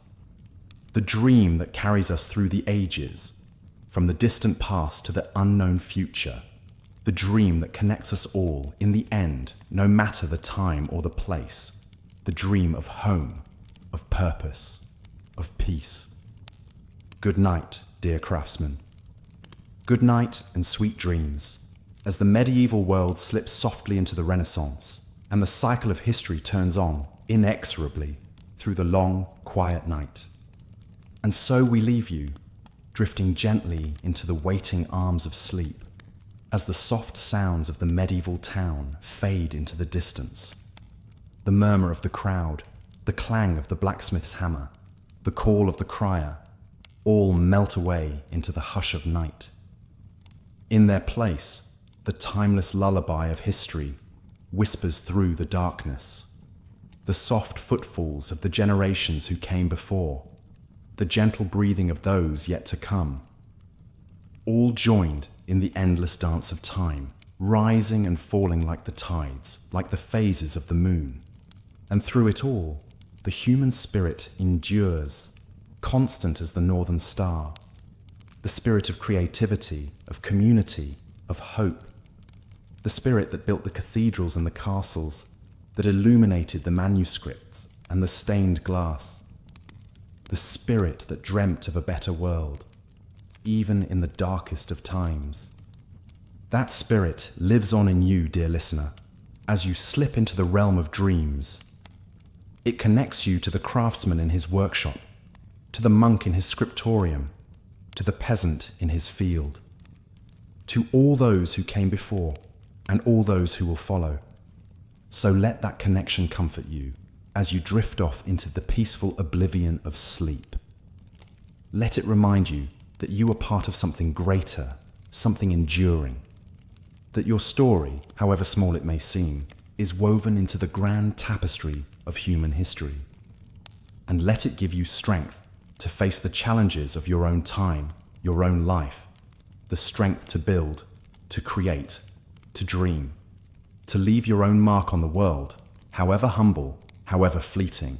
The dream that carries us through the ages, from the distant past to the unknown future. The dream that connects us all, in the end, no matter the time or the place. The dream of home, of purpose, of peace. Good night, dear craftsmen. Good night and sweet dreams, as the medieval world slips softly into the Renaissance, and the cycle of history turns on, inexorably, through the long, quiet night. And so we leave you, drifting gently into the waiting arms of sleep, as the soft sounds of the medieval town fade into the distance. The murmur of the crowd, the clang of the blacksmith's hammer, the call of the crier, all melt away into the hush of night. In their place, the timeless lullaby of history whispers through the darkness. The soft footfalls of the generations who came before, the gentle breathing of those yet to come, all joined in the endless dance of time, rising and falling like the tides, like the phases of the moon. And through it all, the human spirit endures, constant as the northern star, the spirit of creativity, of community, of hope, the spirit that built the cathedrals and the castles, that illuminated the manuscripts and the stained glass, the spirit that dreamt of a better world, even in the darkest of times. That spirit lives on in you, dear listener, as you slip into the realm of dreams. It connects you to the craftsman in his workshop, to the monk in his scriptorium, to the peasant in his field, to all those who came before and all those who will follow. So let that connection comfort you as you drift off into the peaceful oblivion of sleep. Let it remind you that you are part of something greater, something enduring, that your story, however small it may seem, is woven into the grand tapestry of human history. And let it give you strength to face the challenges of your own time, your own life, the strength to build, to create, to dream, to leave your own mark on the world, however humble, however fleeting.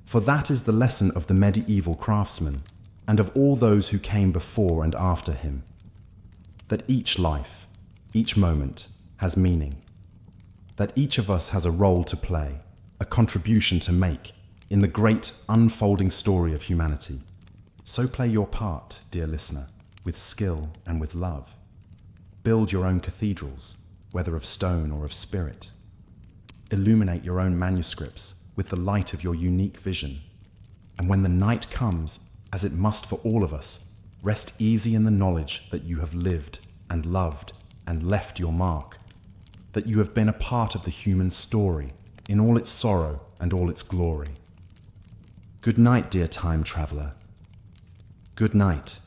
For that is the lesson of the medieval craftsman and of all those who came before and after him. That each life, each moment has meaning. That each of us has a role to play, a contribution to make in the great unfolding story of humanity. So play your part, dear listener, with skill and with love. Build your own cathedrals, whether of stone or of spirit. Illuminate your own manuscripts with the light of your unique vision. And when the night comes, as it must for all of us, rest easy in the knowledge that you have lived and loved and left your mark, that you have been a part of the human story in all its sorrow and all its glory. Good night, dear time traveler. Good night,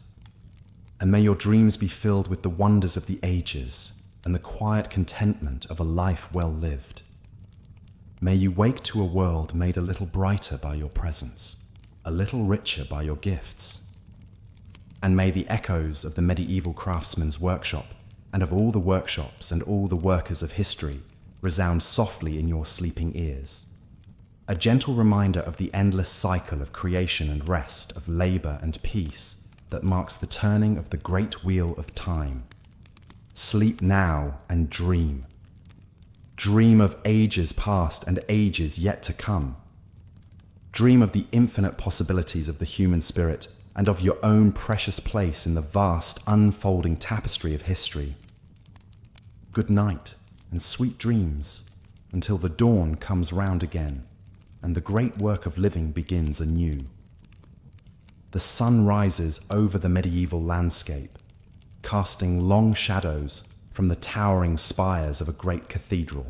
and may your dreams be filled with the wonders of the ages and the quiet contentment of a life well lived. May you wake to a world made a little brighter by your presence, a little richer by your gifts. And may the echoes of the medieval craftsman's workshop and of all the workshops and all the workers of history resound softly in your sleeping ears. a gentle reminder of the endless cycle of creation and rest, of labor and peace that marks the turning of the great wheel of time. Sleep now and dream. Dream of ages past and ages yet to come. Dream of the infinite possibilities of the human spirit and of your own precious place in the vast, unfolding tapestry of history. Good night and sweet dreams until the dawn comes round again and the great work of living begins anew. The sun rises over the medieval landscape, casting long shadows from the towering spires of a great cathedral.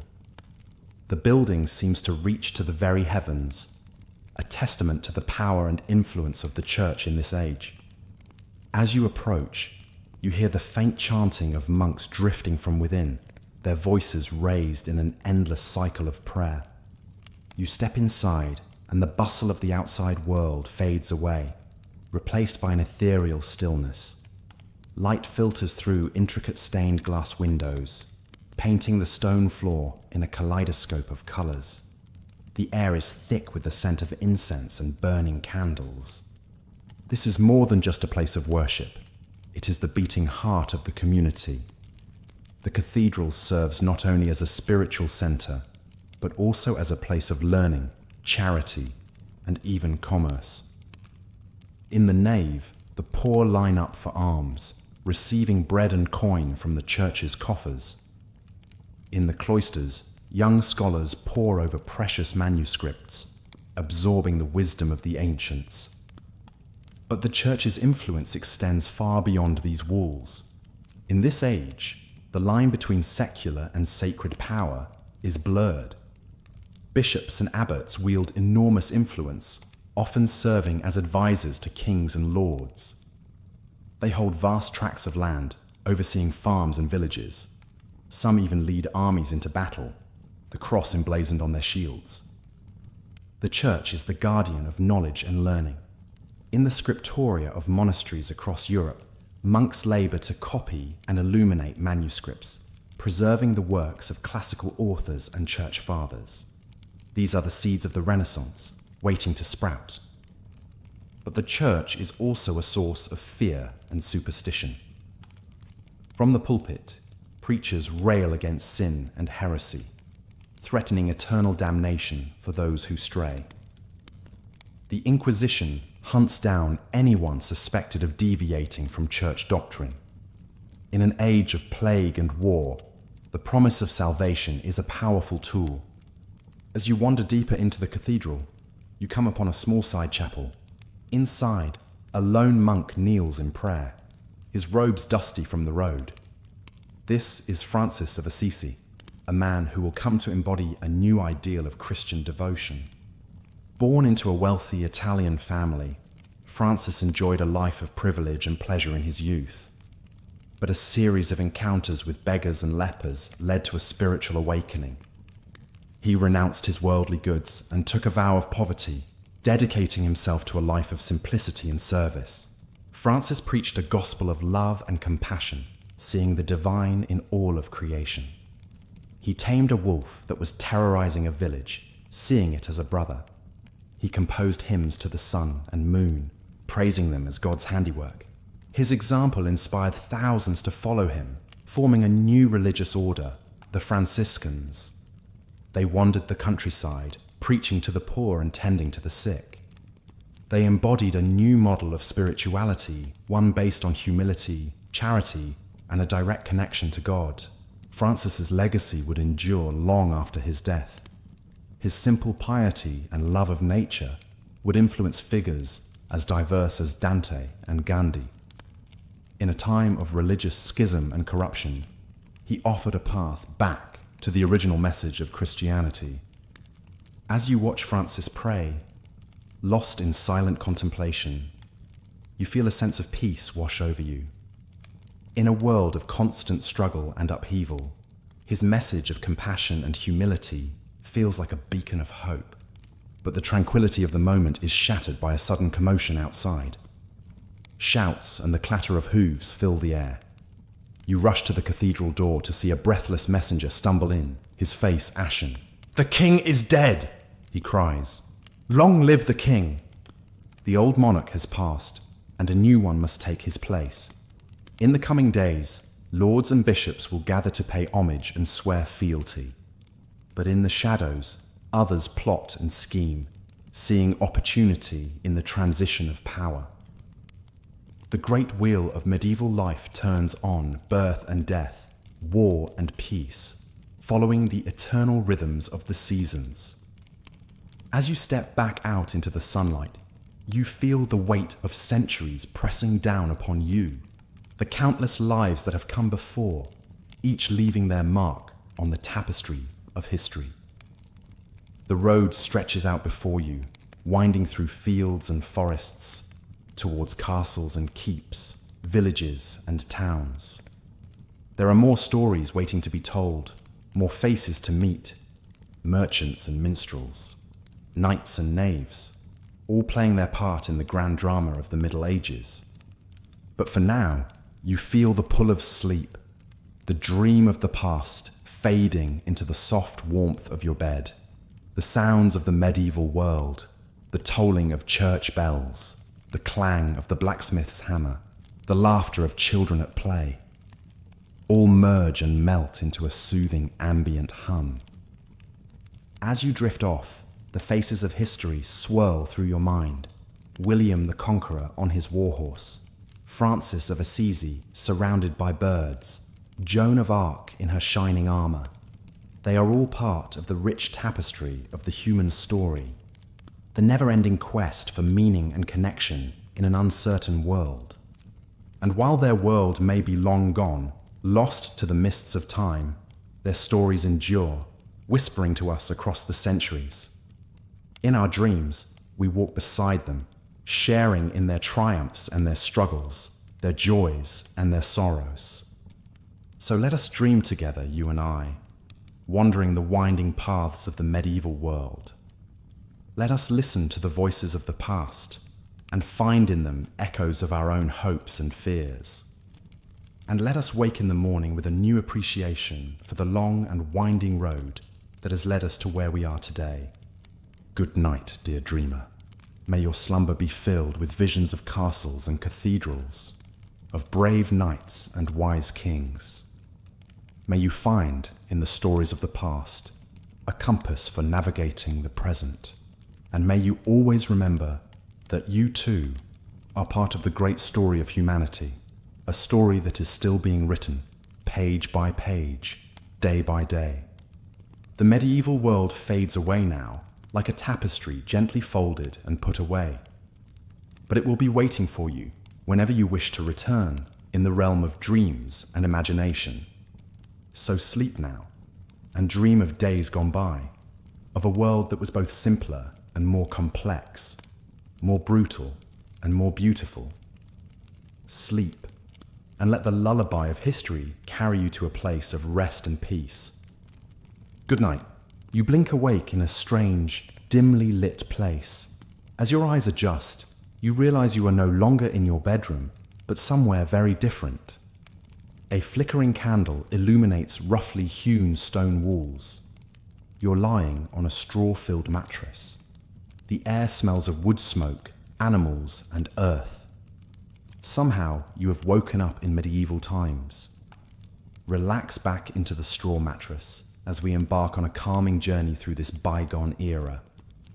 The building seems to reach to the very heavens, a testament to the power and influence of the church in this age. As you approach, you hear the faint chanting of monks drifting from within, their voices raised in an endless cycle of prayer. You step inside, and the bustle of the outside world fades away, replaced by an ethereal stillness. Light filters through intricate stained glass windows, painting the stone floor in a kaleidoscope of colors. The air is thick with the scent of incense and burning candles. This is more than just a place of worship. It is the beating heart of the community. The cathedral serves not only as a spiritual center, but also as a place of learning, charity, and even commerce. In the nave, the poor line up for alms, receiving bread and coin from the church's coffers. In the cloisters, young scholars pore over precious manuscripts, absorbing the wisdom of the ancients. But the church's influence extends far beyond these walls. In this age, the line between secular and sacred power is blurred. Bishops and abbots wield enormous influence, often serving as advisors to kings and lords. They hold vast tracts of land, overseeing farms and villages. Some even lead armies into battle, the cross emblazoned on their shields. The church is the guardian of knowledge and learning. In the scriptoria of monasteries across Europe, monks labor to copy and illuminate manuscripts, preserving the works of classical authors and church fathers. These are the seeds of the Renaissance, waiting to sprout. But the church is also a source of fear and superstition. From the pulpit, preachers rail against sin and heresy, threatening eternal damnation for those who stray. The Inquisition hunts down anyone suspected of deviating from church doctrine. In an age of plague and war, the promise of salvation is a powerful tool. As you wander deeper into the cathedral, you come upon a small side chapel. Inside, a lone monk kneels in prayer, his robes dusty from the road. This is Francis of Assisi, a man who will come to embody a new ideal of Christian devotion. Born into a wealthy Italian family, Francis enjoyed a life of privilege and pleasure in his youth. But a series of encounters with beggars and lepers led to a spiritual awakening. He renounced his worldly goods and took a vow of poverty, dedicating himself to a life of simplicity and service. Francis preached a gospel of love and compassion, seeing the divine in all of creation. He tamed a wolf that was terrorizing a village, seeing it as a brother. He composed hymns to the sun and moon, praising them as God's handiwork. His example inspired thousands to follow him, forming a new religious order, the Franciscans. They wandered the countryside, preaching to the poor and tending to the sick. They embodied a new model of spirituality, one based on humility, charity, and a direct connection to God. Francis's legacy would endure long after his death. His simple piety and love of nature would influence figures as diverse as Dante and Gandhi. In a time of religious schism and corruption, he offered a path back to the original message of Christianity. As you watch Francis pray, lost in silent contemplation, you feel a sense of peace wash over you. In a world of constant struggle and upheaval, his message of compassion and humility feels like a beacon of hope. But the tranquility of the moment is shattered by a sudden commotion outside. Shouts and the clatter of hooves fill the air. You rush to the cathedral door to see a breathless messenger stumble in, his face ashen. "The king is dead!" he cries, "Long live the king!" The old monarch has passed, and a new one must take his place. In the coming days, lords and bishops will gather to pay homage and swear fealty. But in the shadows, others plot and scheme, seeing opportunity in the transition of power. The great wheel of medieval life turns on birth and death, war and peace, following the eternal rhythms of the seasons. As you step back out into the sunlight, you feel the weight of centuries pressing down upon you, the countless lives that have come before, each leaving their mark on the tapestry of history. The road stretches out before you, winding through fields and forests, towards castles and keeps, villages and towns. There are more stories waiting to be told, more faces to meet, merchants and minstrels, knights and knaves, all playing their part in the grand drama of the Middle Ages. But for now, you feel the pull of sleep, the dream of the past fading into the soft warmth of your bed, the sounds of the medieval world, the tolling of church bells, the clang of the blacksmith's hammer, the laughter of children at play, all merge and melt into a soothing ambient hum. As you drift off, the faces of history swirl through your mind. William the Conqueror on his warhorse, Francis of Assisi surrounded by birds, Joan of Arc in her shining armor. They are all part of the rich tapestry of the human story, the never-ending quest for meaning and connection in an uncertain world. And while their world may be long gone, lost to the mists of time, their stories endure, whispering to us across the centuries. In our dreams, we walk beside them, sharing in their triumphs and their struggles, their joys and their sorrows. So let us dream together, you and I, wandering the winding paths of the medieval world. Let us listen to the voices of the past and find in them echoes of our own hopes and fears. And let us wake in the morning with a new appreciation for the long and winding road that has led us to where we are today. Good night, dear dreamer. May your slumber be filled with visions of castles and cathedrals, of brave knights and wise kings. May you find in the stories of the past a compass for navigating the present. And may you always remember that you too are part of the great story of humanity, a story that is still being written, page by page, day by day. The medieval world fades away now, like a tapestry gently folded and put away. But it will be waiting for you whenever you wish to return in the realm of dreams and imagination. So sleep now, and dream of days gone by, of a world that was both simpler and more complex, more brutal and more beautiful. Sleep, and let the lullaby of history carry you to a place of rest and peace. Good night. You blink awake in a strange, dimly lit place. As your eyes adjust, you realize you are no longer in your bedroom, but somewhere very different. A flickering candle illuminates roughly hewn stone walls. You're lying on a straw-filled mattress. The air smells of wood smoke, animals, and earth. Somehow, you have woken up in medieval times. Relax back into the straw mattress as we embark on a calming journey through this bygone era,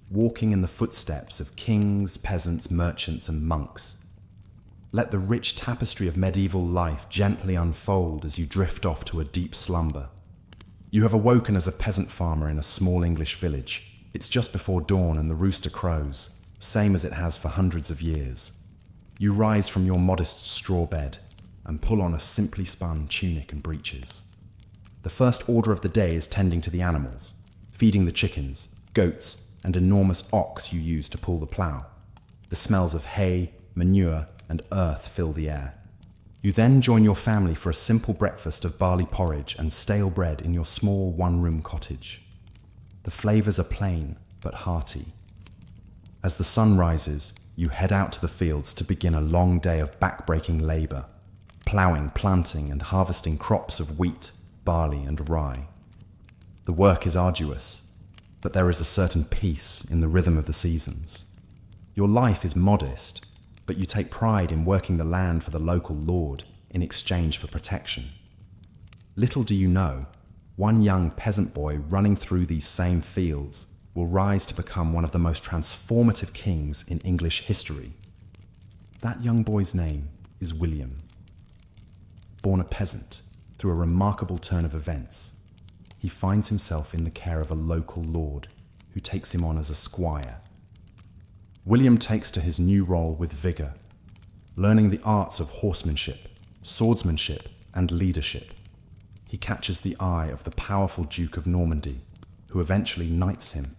walking in the footsteps of kings, peasants, merchants, and monks. Let the rich tapestry of medieval life gently unfold as you drift off to a deep slumber. You have awoken as a peasant farmer in a small English village. It's just before dawn and the rooster crows, same as it has for hundreds of years. You rise from your modest straw bed and pull on a simply spun tunic and breeches. The first order of the day is tending to the animals, feeding the chickens, goats, and enormous ox you use to pull the plough. The smells of hay, manure, and earth fill the air. You then join your family for a simple breakfast of barley porridge and stale bread in your small one-room cottage. The flavors are plain but hearty. As the sun rises, you head out to the fields to begin a long day of back-breaking labor, plowing, planting, and harvesting crops of wheat, barley, and rye. The work is arduous. but there is a certain peace in the rhythm of the seasons. Your life is modest, but you take pride in working the land for the local lord in exchange for protection. Little do you know, one young peasant boy running through these same fields will rise to become one of the most transformative kings in English history. That young boy's name is William. Born a peasant, through a remarkable turn of events, he finds himself in the care of a local lord who takes him on as a squire. William takes to his new role with vigour, learning the arts of horsemanship, swordsmanship, and leadership. He catches the eye of the powerful Duke of Normandy, who eventually knights him.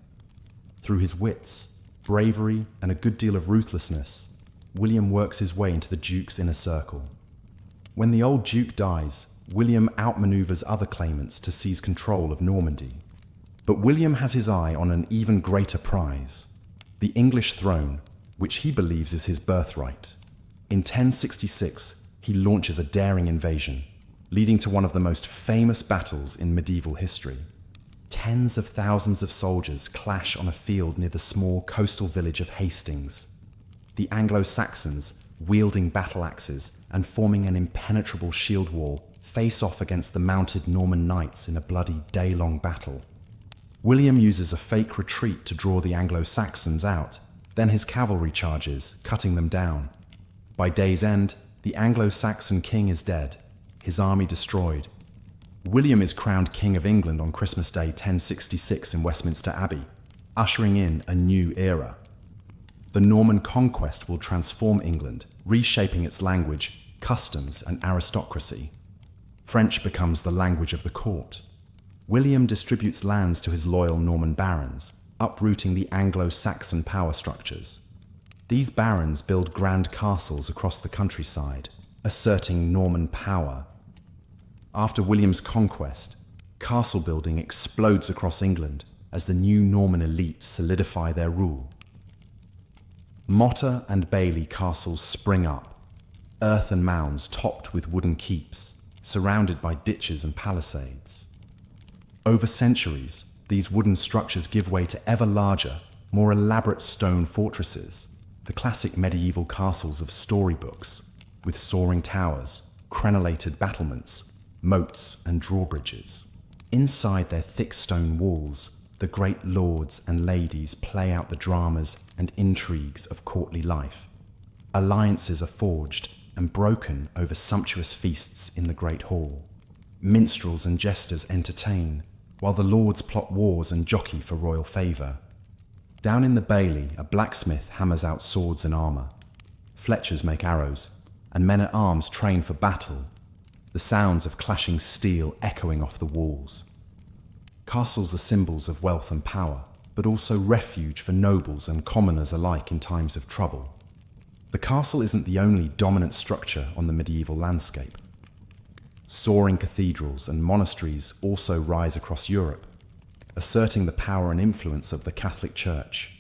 Through his wits, bravery, and a good deal of ruthlessness, William works his way into the Duke's inner circle. When the old Duke dies, William outmaneuvers other claimants to seize control of Normandy. But William has his eye on an even greater prize, the English throne, which he believes is his birthright. In 1066, he launches a daring invasion, leading to one of the most famous battles in medieval history. Tens of thousands of soldiers clash on a field near the small coastal village of Hastings. The Anglo-Saxons, wielding battle axes and forming an impenetrable shield wall, face off against the mounted Norman knights in a bloody day-long battle. William uses a fake retreat to draw the Anglo-Saxons out, then his cavalry charges, cutting them down. By day's end, the Anglo-Saxon king is dead, his army destroyed. William is crowned King of England on Christmas Day 1066 in Westminster Abbey, ushering in a new era. The Norman conquest will transform England, reshaping its language, customs, and aristocracy. French becomes the language of the court. William distributes lands to his loyal Norman barons, uprooting the Anglo-Saxon power structures. These barons build grand castles across the countryside, asserting Norman power. After William's conquest, castle building explodes across England as the new Norman elite solidify their rule. Motte and Bailey castles spring up, earthen mounds topped with wooden keeps, surrounded by ditches and palisades. Over centuries, these wooden structures give way to ever larger, more elaborate stone fortresses, the classic medieval castles of storybooks, with soaring towers, crenellated battlements, moats, and drawbridges. Inside their thick stone walls, the great lords and ladies play out the dramas and intrigues of courtly life. Alliances are forged and broken over sumptuous feasts in the great hall. Minstrels and jesters entertain, while the lords plot wars and jockey for royal favour. Down in the bailey, a blacksmith hammers out swords and armour. Fletchers make arrows, and men-at-arms train for battle, the sounds of clashing steel echoing off the walls. Castles are symbols of wealth and power, but also refuge for nobles and commoners alike in times of trouble. The castle isn't the only dominant structure on the medieval landscape. Soaring cathedrals and monasteries also rise across Europe, asserting the power and influence of the Catholic Church.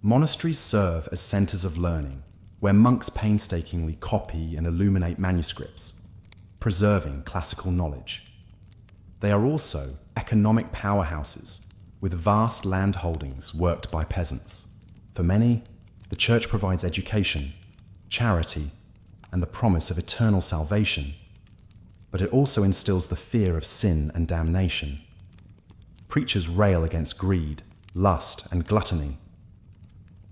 Monasteries serve as centres of learning, where monks painstakingly copy and illuminate manuscripts, preserving classical knowledge. They are also economic powerhouses, with vast land holdings worked by peasants. For many, the church provides education, charity, and the promise of eternal salvation, but it also instills the fear of sin and damnation. Preachers rail against greed, lust, and gluttony.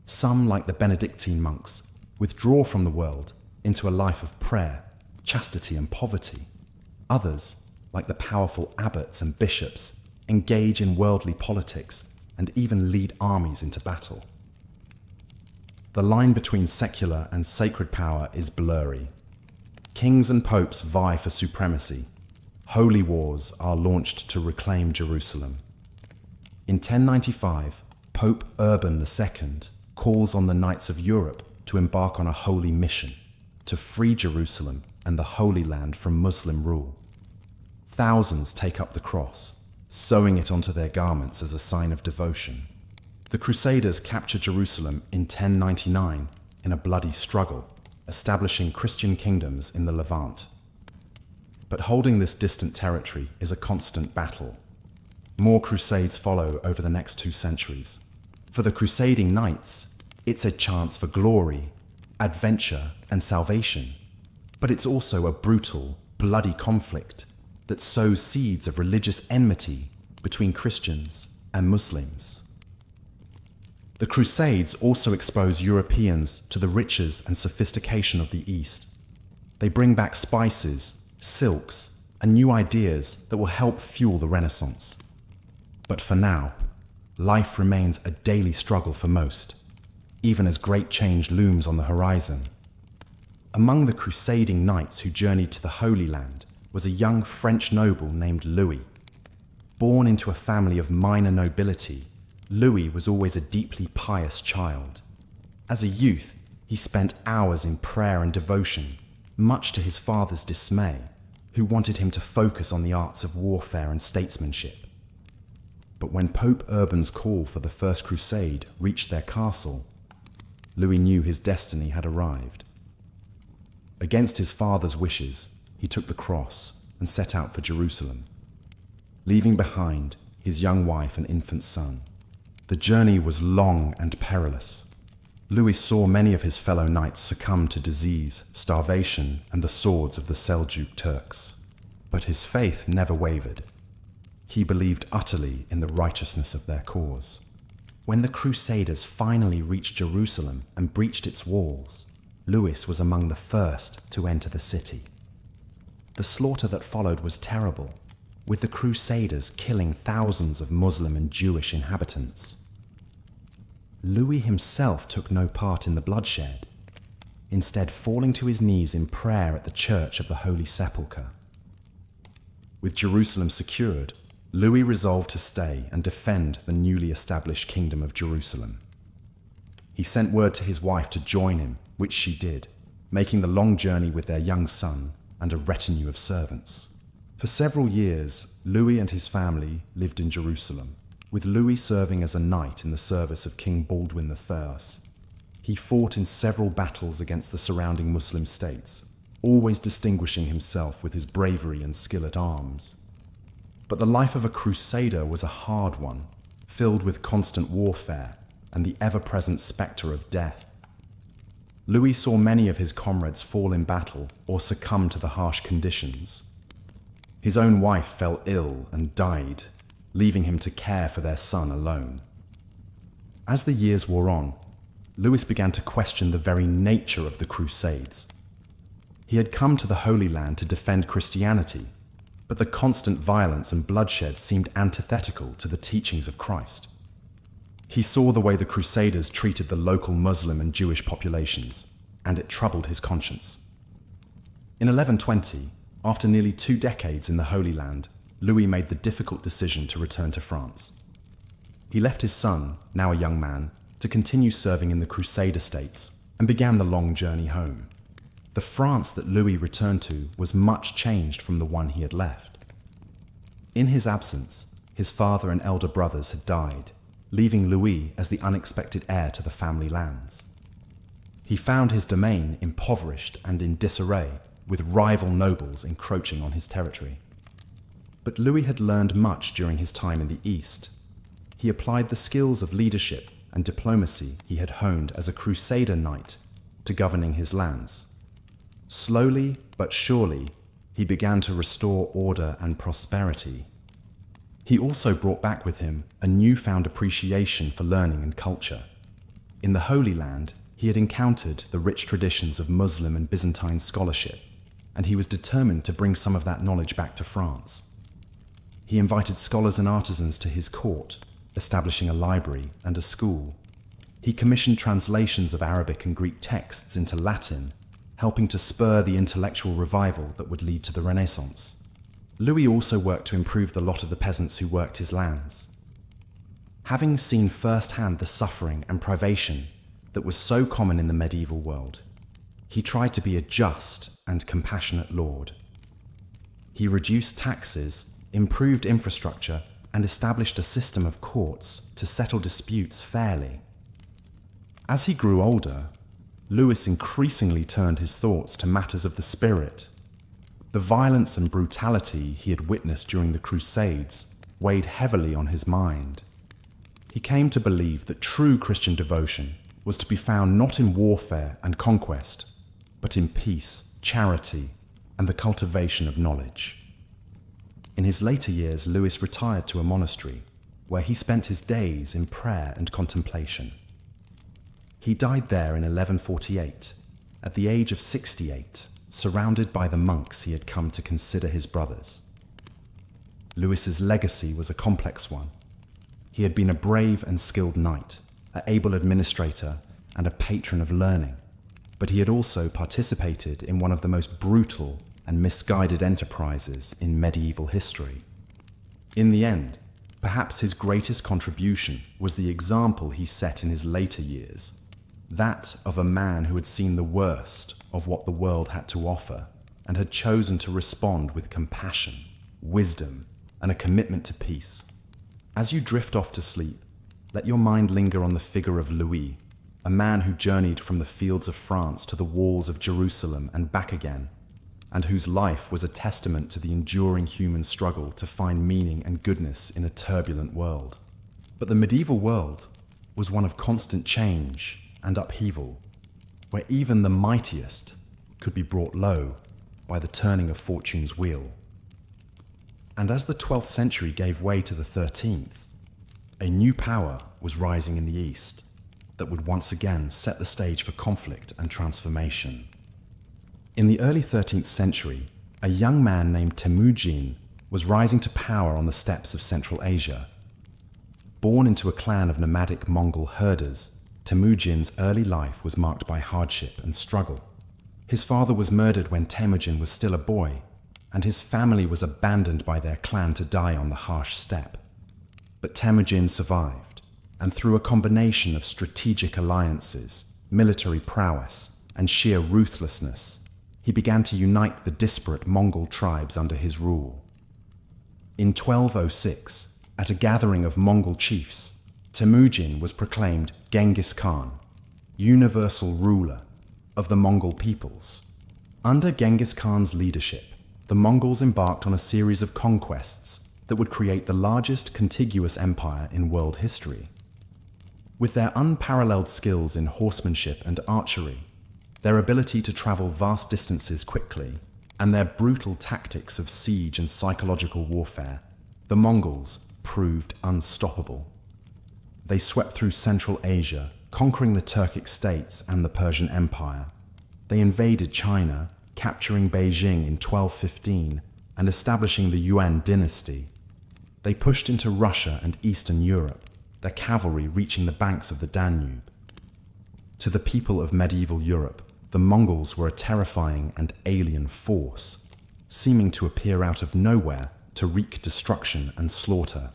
Some, like the Benedictine monks, withdraw from the world into a life of prayer, chastity, and poverty. Others, like the powerful abbots and bishops, engage in worldly politics and even lead armies into battle. The line between secular and sacred power is blurry. Kings and popes vie for supremacy. Holy wars are launched to reclaim Jerusalem. In 1095, Pope Urban II calls on the Knights of Europe to embark on a holy mission, to free Jerusalem and the Holy Land from Muslim rule. Thousands take up the cross, sewing it onto their garments as a sign of devotion. The Crusaders capture Jerusalem in 1099 in a bloody struggle, establishing Christian kingdoms in the Levant. But holding this distant territory is a constant battle. More crusades follow over the next 2 centuries. For the crusading knights, it's a chance for glory, adventure, and salvation. But it's also a brutal, bloody conflict that sows seeds of religious enmity between Christians and Muslims. The Crusades also expose Europeans to the riches and sophistication of the East. They bring back spices, silks, and new ideas that will help fuel the Renaissance. But for now, life remains a daily struggle for most, even as great change looms on the horizon. Among the crusading knights who journeyed to the Holy Land was a young French noble named Louis. Born into a family of minor nobility, Louis was always a deeply pious child. As a youth, he spent hours in prayer and devotion, much to his father's dismay, who wanted him to focus on the arts of warfare and statesmanship. But when Pope Urban's call for the First Crusade reached their castle, Louis knew his destiny had arrived. Against his father's wishes, he took the cross and set out for Jerusalem, leaving behind his young wife and infant son. The journey was long and perilous. Louis saw many of his fellow knights succumb to disease, starvation, and the swords of the Seljuk Turks. But his faith never wavered. He believed utterly in the righteousness of their cause. When the Crusaders finally reached Jerusalem and breached its walls, Louis was among the first to enter the city. The slaughter that followed was terrible, with the Crusaders killing thousands of Muslim and Jewish inhabitants. Louis himself took no part in the bloodshed, instead falling to his knees in prayer at the Church of the Holy Sepulchre. With Jerusalem secured, Louis resolved to stay and defend the newly established Kingdom of Jerusalem. He sent word to his wife to join him, which she did, making the long journey with their young son and a retinue of servants. For several years, Louis and his family lived in Jerusalem, with Louis serving as a knight in the service of King Baldwin I. He fought in several battles against the surrounding Muslim states, always distinguishing himself with his bravery and skill at arms. But the life of a crusader was a hard one, filled with constant warfare and the ever-present spectre of death. Louis saw many of his comrades fall in battle or succumb to the harsh conditions. His own wife fell ill and died, leaving him to care for their son alone. As the years wore on, Louis began to question the very nature of the Crusades. He had come to the Holy Land to defend Christianity, but the constant violence and bloodshed seemed antithetical to the teachings of Christ. He saw the way the Crusaders treated the local Muslim and Jewish populations, and it troubled his conscience. In 1120, after nearly 2 decades in the Holy Land, Louis made the difficult decision to return to France. He left his son, now a young man, to continue serving in the Crusader states and began the long journey home. The France that Louis returned to was much changed from the one he had left. In his absence, his father and elder brothers had died, leaving Louis as the unexpected heir to the family lands. He found his domain impoverished and in disarray, with rival nobles encroaching on his territory. But Louis had learned much during his time in the East. He applied the skills of leadership and diplomacy he had honed as a Crusader knight to governing his lands. Slowly but surely, he began to restore order and prosperity. He also brought back with him a newfound appreciation for learning and culture. In the Holy Land, he had encountered the rich traditions of Muslim and Byzantine scholarship, and he was determined to bring some of that knowledge back to France. He invited scholars and artisans to his court, establishing a library and a school. He commissioned translations of Arabic and Greek texts into Latin, helping to spur the intellectual revival that would lead to the Renaissance. Louis also worked to improve the lot of the peasants who worked his lands. Having seen firsthand the suffering and privation that was so common in the medieval world, he tried to be a just and compassionate lord. He reduced taxes, improved infrastructure, and established a system of courts to settle disputes fairly. As he grew older, Louis increasingly turned his thoughts to matters of the spirit. The violence and brutality he had witnessed during the Crusades weighed heavily on his mind. He came to believe that true Christian devotion was to be found not in warfare and conquest, but in peace, charity, and the cultivation of knowledge. In his later years, Lewis retired to a monastery where he spent his days in prayer and contemplation. He died there in 1148, at the age of 68, surrounded by the monks he had come to consider his brothers. Lewis's legacy was a complex one. He had been a brave and skilled knight, an able administrator, and a patron of learning, but he had also participated in one of the most brutal and misguided enterprises in medieval history. In the end, perhaps his greatest contribution was the example he set in his later years, that of a man who had seen the worst of what the world had to offer and had chosen to respond with compassion, wisdom, and a commitment to peace. As you drift off to sleep, let your mind linger on the figure of Louis, a man who journeyed from the fields of France to the walls of Jerusalem and back again, and whose life was a testament to the enduring human struggle to find meaning and goodness in a turbulent world. But the medieval world was one of constant change and upheaval, where even the mightiest could be brought low by the turning of fortune's wheel. And as the 12th century gave way to the 13th, a new power was rising in the East that would once again set the stage for conflict and transformation. In the early 13th century, a young man named Temujin was rising to power on the steppes of Central Asia. Born into a clan of nomadic Mongol herders, Temujin's early life was marked by hardship and struggle. His father was murdered when Temujin was still a boy, and his family was abandoned by their clan to die on the harsh steppe. But Temujin survived, and through a combination of strategic alliances, military prowess, and sheer ruthlessness, he began to unite the disparate Mongol tribes under his rule. In 1206, at a gathering of Mongol chiefs, Temujin was proclaimed Genghis Khan, universal ruler of the Mongol peoples. Under Genghis Khan's leadership, the Mongols embarked on a series of conquests that would create the largest contiguous empire in world history. With their unparalleled skills in horsemanship and archery, their ability to travel vast distances quickly, and their brutal tactics of siege and psychological warfare, the Mongols proved unstoppable. They swept through Central Asia, conquering the Turkic states and the Persian Empire. They invaded China, capturing Beijing in 1215 and establishing the Yuan dynasty. They pushed into Russia and Eastern Europe, their cavalry reaching the banks of the Danube. To the people of medieval Europe, the Mongols were a terrifying and alien force, seeming to appear out of nowhere to wreak destruction and slaughter.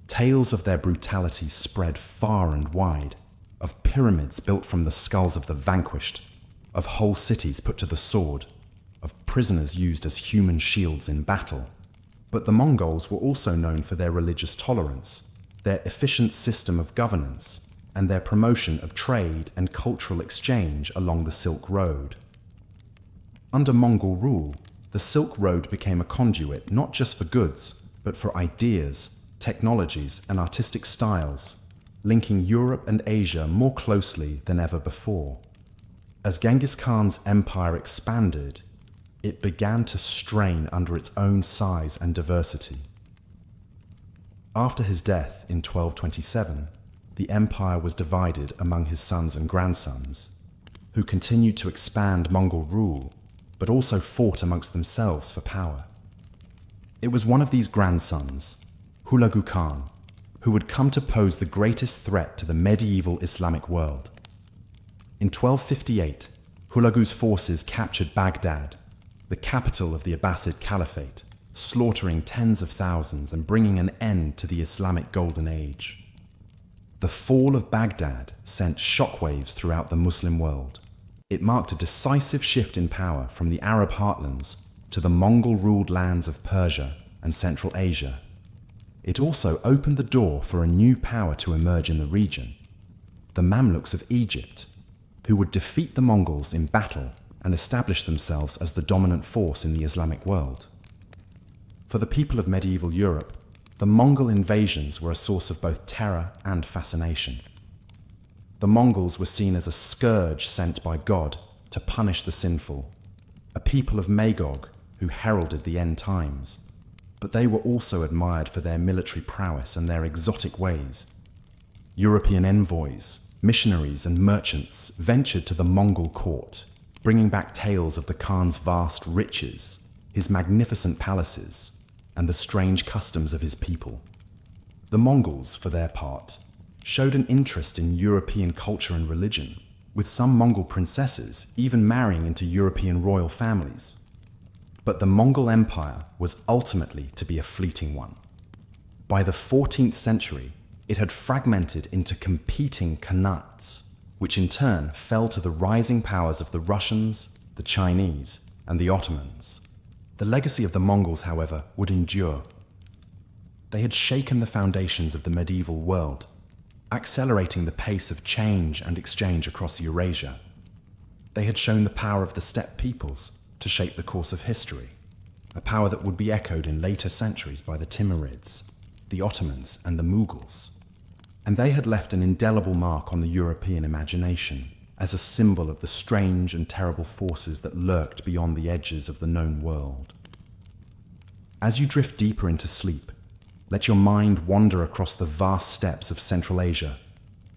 Tales of their brutality spread far and wide, of pyramids built from the skulls of the vanquished, of whole cities put to the sword, of prisoners used as human shields in battle. But the Mongols were also known for their religious tolerance, their efficient system of governance, and their promotion of trade and cultural exchange along the Silk Road. Under Mongol rule, the Silk Road became a conduit not just for goods, but for ideas, technologies, and artistic styles, linking Europe and Asia more closely than ever before. As Genghis Khan's empire expanded, it began to strain under its own size and diversity. After his death in 1227, the empire was divided among his sons and grandsons, who continued to expand Mongol rule, but also fought amongst themselves for power. It was one of these grandsons, Hulagu Khan, who would come to pose the greatest threat to the medieval Islamic world. In 1258, Hulagu's forces captured Baghdad, the capital of the Abbasid Caliphate, slaughtering tens of thousands and bringing an end to the Islamic Golden Age. The fall of Baghdad sent shockwaves throughout the Muslim world. It marked a decisive shift in power from the Arab heartlands to the Mongol-ruled lands of Persia and Central Asia. It also opened the door for a new power to emerge in the region, the Mamluks of Egypt, who would defeat the Mongols in battle and establish themselves as the dominant force in the Islamic world. For the people of medieval Europe, The Mongol invasions were a source of both terror and fascination. The Mongols were seen as a scourge sent by God to punish the sinful, a people of Magog who heralded the end times. But they were also admired for their military prowess and their exotic ways. European envoys, missionaries, and merchants ventured to the Mongol court, bringing back tales of the Khan's vast riches, his magnificent palaces, and the strange customs of his people. The Mongols, for their part, showed an interest in European culture and religion, with some Mongol princesses even marrying into European royal families. But the Mongol Empire was ultimately to be a fleeting one. By the 14th century, it had fragmented into competing khanates, which in turn fell to the rising powers of the Russians, the Chinese, and the Ottomans. The legacy of the Mongols, however, would endure. They had shaken the foundations of the medieval world, accelerating the pace of change and exchange across Eurasia. They had shown the power of the steppe peoples to shape the course of history, a power that would be echoed in later centuries by the Timurids, the Ottomans, and the Mughals. And they had left an indelible mark on the European imagination as a symbol of the strange and terrible forces that lurked beyond the edges of the known world. As you drift deeper into sleep, let your mind wander across the vast steppes of Central Asia,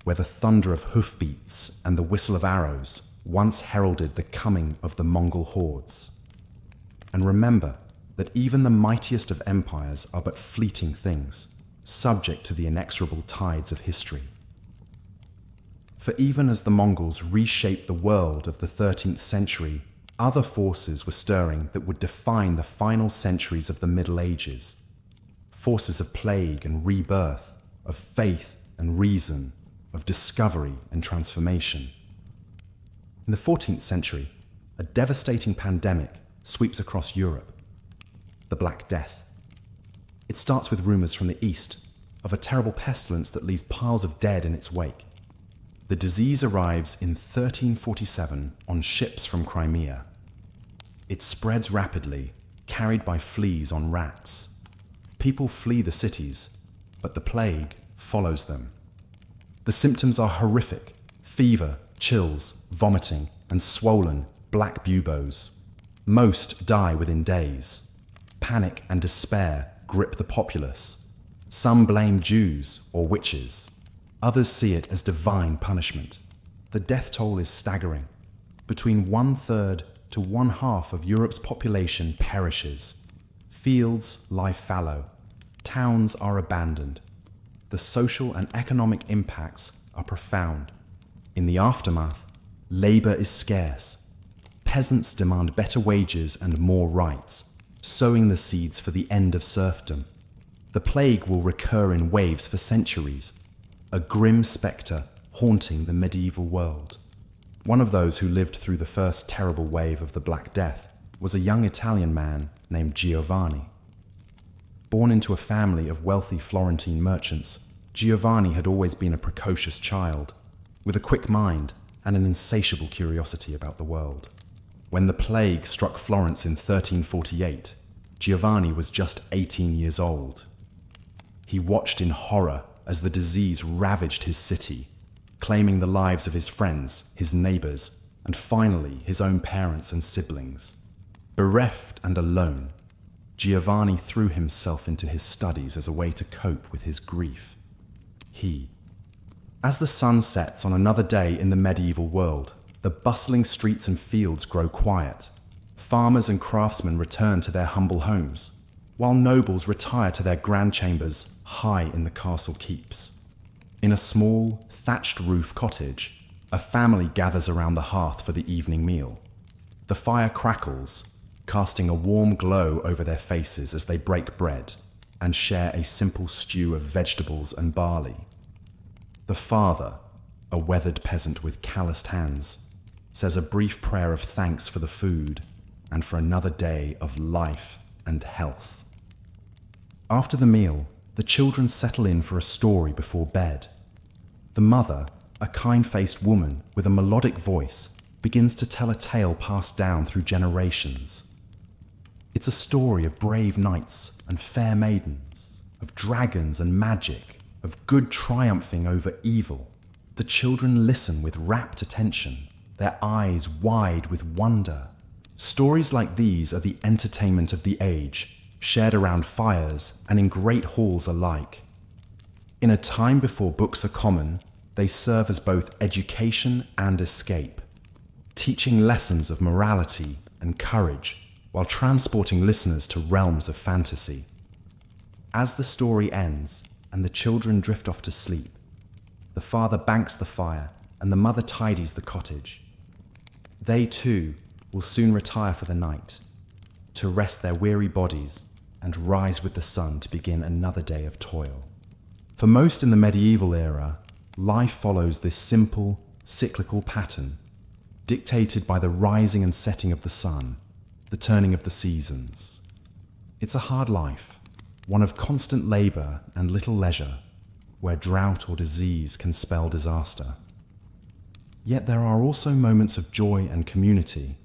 where the thunder of hoofbeats and the whistle of arrows once heralded the coming of the Mongol hordes. And remember that even the mightiest of empires are but fleeting things, subject to the inexorable tides of history. For even as the Mongols reshaped the world of the 13th century, other forces were stirring that would define the final centuries of the Middle Ages. Forces of plague and rebirth, of faith and reason, of discovery and transformation. In the 14th century, a devastating pandemic sweeps across Europe, the Black Death. It starts with rumors from the East of a terrible pestilence that leaves piles of dead in its wake. The disease arrives in 1347 on ships from Crimea. It spreads rapidly, carried by fleas on rats. People flee the cities, but the plague follows them. The symptoms are horrific: fever, chills, vomiting, and swollen black buboes. Most die within days. Panic and despair grip the populace. Some blame Jews or witches. Others see it as divine punishment. The death toll is staggering. Between 1/3 to 1/2 of Europe's population perishes. Fields lie fallow. Towns are abandoned. The social and economic impacts are profound. In the aftermath, labor is scarce. Peasants demand better wages and more rights, sowing the seeds for the end of serfdom. The plague will recur in waves for centuries, a grim spectre haunting the medieval world. One of those who lived through the first terrible wave of the Black Death was a young Italian man named Giovanni. Born into a family of wealthy Florentine merchants, Giovanni had always been a precocious child, with a quick mind and an insatiable curiosity about the world. When the plague struck Florence in 1348, Giovanni was just 18 years old. He watched in horror as the disease ravaged his city, claiming the lives of his friends, his neighbors, and finally his own parents and siblings. Bereft and alone, Giovanni threw himself into his studies as a way to cope with his grief. As the sun sets on another day in the medieval world, the bustling streets and fields grow quiet. Farmers and craftsmen return to their humble homes, while nobles retire to their grand chambers high in the castle keeps. In a small, thatched roof cottage, a family gathers around the hearth for the evening meal. The fire crackles, casting a warm glow over their faces as they break bread and share a simple stew of vegetables and barley. The father, a weathered peasant with calloused hands, says a brief prayer of thanks for the food and for another day of life and health. After the meal, the children settle in for a story before bed. The mother, a kind-faced woman with a melodic voice, begins to tell a tale passed down through generations. It's a story of brave knights and fair maidens, of dragons and magic, of good triumphing over evil. The children listen with rapt attention, their eyes wide with wonder. Stories like these are the entertainment of the age, shared around fires and in great halls alike. In a time before books are common, they serve as both education and escape, teaching lessons of morality and courage while transporting listeners to realms of fantasy. As the story ends and the children drift off to sleep, the father banks the fire and the mother tidies the cottage. They too will soon retire for the night, to rest their weary bodies and rise with the sun to begin another day of toil. For most in the medieval era, life follows this simple, cyclical pattern, dictated by the rising and setting of the sun, the turning of the seasons. It's a hard life, one of constant labor and little leisure, where drought or disease can spell disaster. Yet there are also moments of joy and community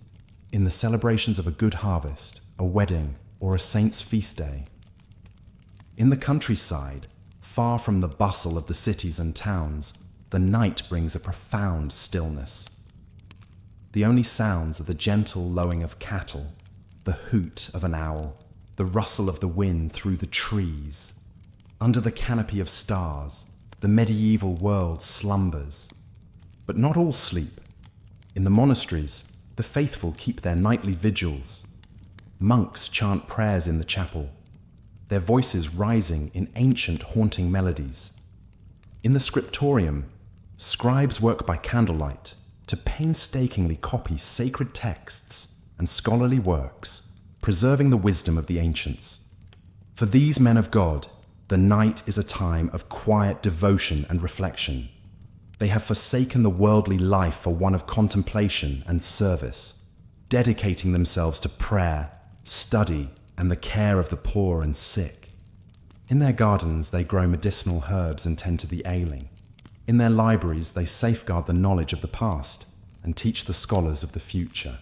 in the celebrations of a good harvest, a wedding, or a saint's feast day. In the countryside, far from the bustle of the cities and towns, the night brings a profound stillness. The only sounds are the gentle lowing of cattle, the hoot of an owl, the rustle of the wind through the trees. Under the canopy of stars, the medieval world slumbers. But not all sleep. In the monasteries, the faithful keep their nightly vigils. Monks chant prayers in the chapel, their voices rising in ancient haunting melodies. In the scriptorium, scribes work by candlelight to painstakingly copy sacred texts and scholarly works, preserving the wisdom of the ancients. For these men of God, the night is a time of quiet devotion and reflection. They have forsaken the worldly life for one of contemplation and service, dedicating themselves to prayer, study, and the care of the poor and sick. In their gardens, they grow medicinal herbs and tend to the ailing. In their libraries, they safeguard the knowledge of the past and teach the scholars of the future.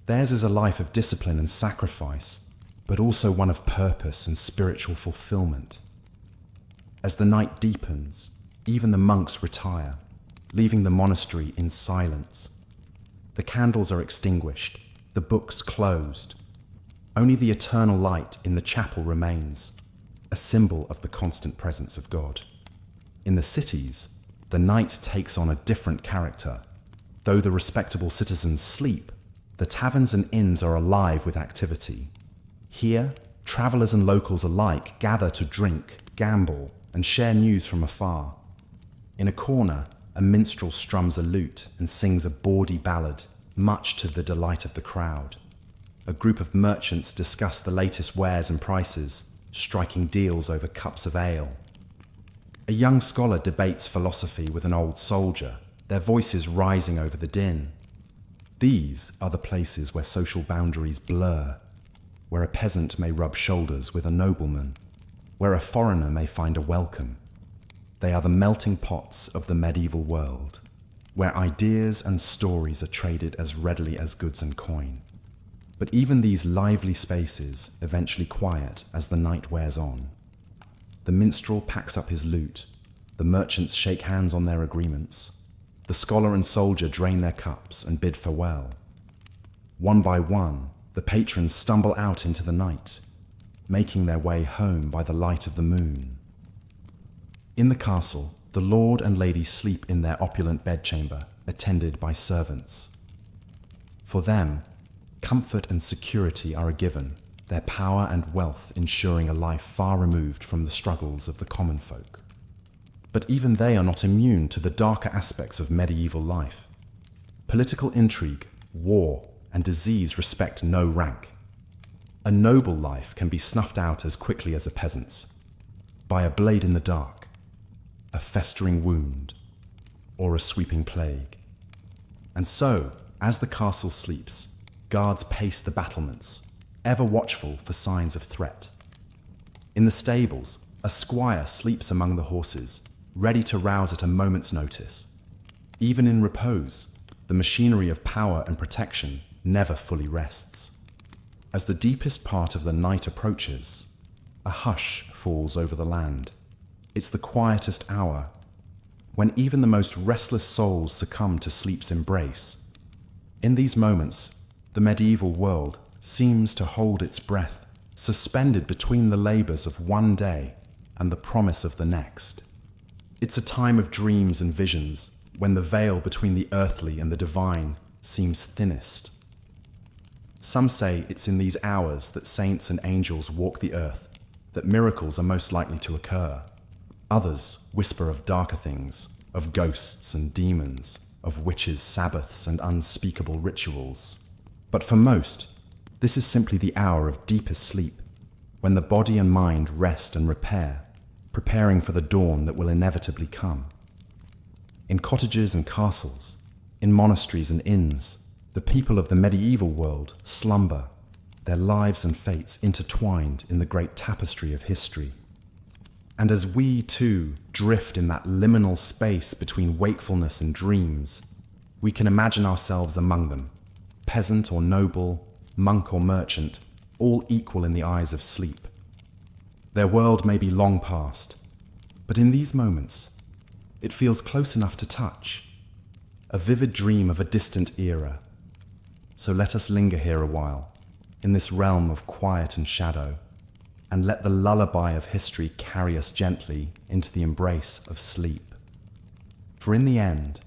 Theirs is a life of discipline and sacrifice, but also one of purpose and spiritual fulfillment. As the night deepens, even the monks retire, leaving the monastery in silence. The candles are extinguished, the books closed. Only the eternal light in the chapel remains, a symbol of the constant presence of God. In the cities, the night takes on a different character. Though the respectable citizens sleep, the taverns and inns are alive with activity. Here, travelers and locals alike gather to drink, gamble, and share news from afar. In a corner, a minstrel strums a lute and sings a bawdy ballad, much to the delight of the crowd. A group of merchants discuss the latest wares and prices, striking deals over cups of ale. A young scholar debates philosophy with an old soldier, their voices rising over the din. These are the places where social boundaries blur, where a peasant may rub shoulders with a nobleman, where a foreigner may find a welcome. They are the melting pots of the medieval world, where ideas and stories are traded as readily as goods and coin. But even these lively spaces eventually quiet as the night wears on. The minstrel packs up his lute, the merchants shake hands on their agreements, the scholar and soldier drain their cups and bid farewell. One by one, the patrons stumble out into the night, making their way home by the light of the moon. In the castle, the lord and lady sleep in their opulent bedchamber, attended by servants. For them, comfort and security are a given, their power and wealth ensuring a life far removed from the struggles of the common folk. But even they are not immune to the darker aspects of medieval life. Political intrigue, war, and disease respect no rank. A noble life can be snuffed out as quickly as a peasant's, by a blade in the dark, a festering wound, or a sweeping plague. And so, as the castle sleeps, guards pace the battlements, ever watchful for signs of threat. In the stables, a squire sleeps among the horses, ready to rouse at a moment's notice. Even in repose, the machinery of power and protection never fully rests. As the deepest part of the night approaches, a hush falls over the land. It's the quietest hour, when even the most restless souls succumb to sleep's embrace. In these moments, the medieval world seems to hold its breath, suspended between the labors of one day and the promise of the next. It's a time of dreams and visions, when the veil between the earthly and the divine seems thinnest. Some say it's in these hours that saints and angels walk the earth, that miracles are most likely to occur. Others whisper of darker things, of ghosts and demons, of witches' sabbaths and unspeakable rituals. But for most, this is simply the hour of deepest sleep, when the body and mind rest and repair, preparing for the dawn that will inevitably come. In cottages and castles, in monasteries and inns, the people of the medieval world slumber, their lives and fates intertwined in the great tapestry of history. And as we too drift in that liminal space between wakefulness and dreams, we can imagine ourselves among them, peasant or noble, monk or merchant, all equal in the eyes of sleep. Their world may be long past, but in these moments, it feels close enough to touch, a vivid dream of a distant era. So let us linger here a while, in this realm of quiet and shadow, and let the lullaby of history carry us gently into the embrace of sleep. For in the end,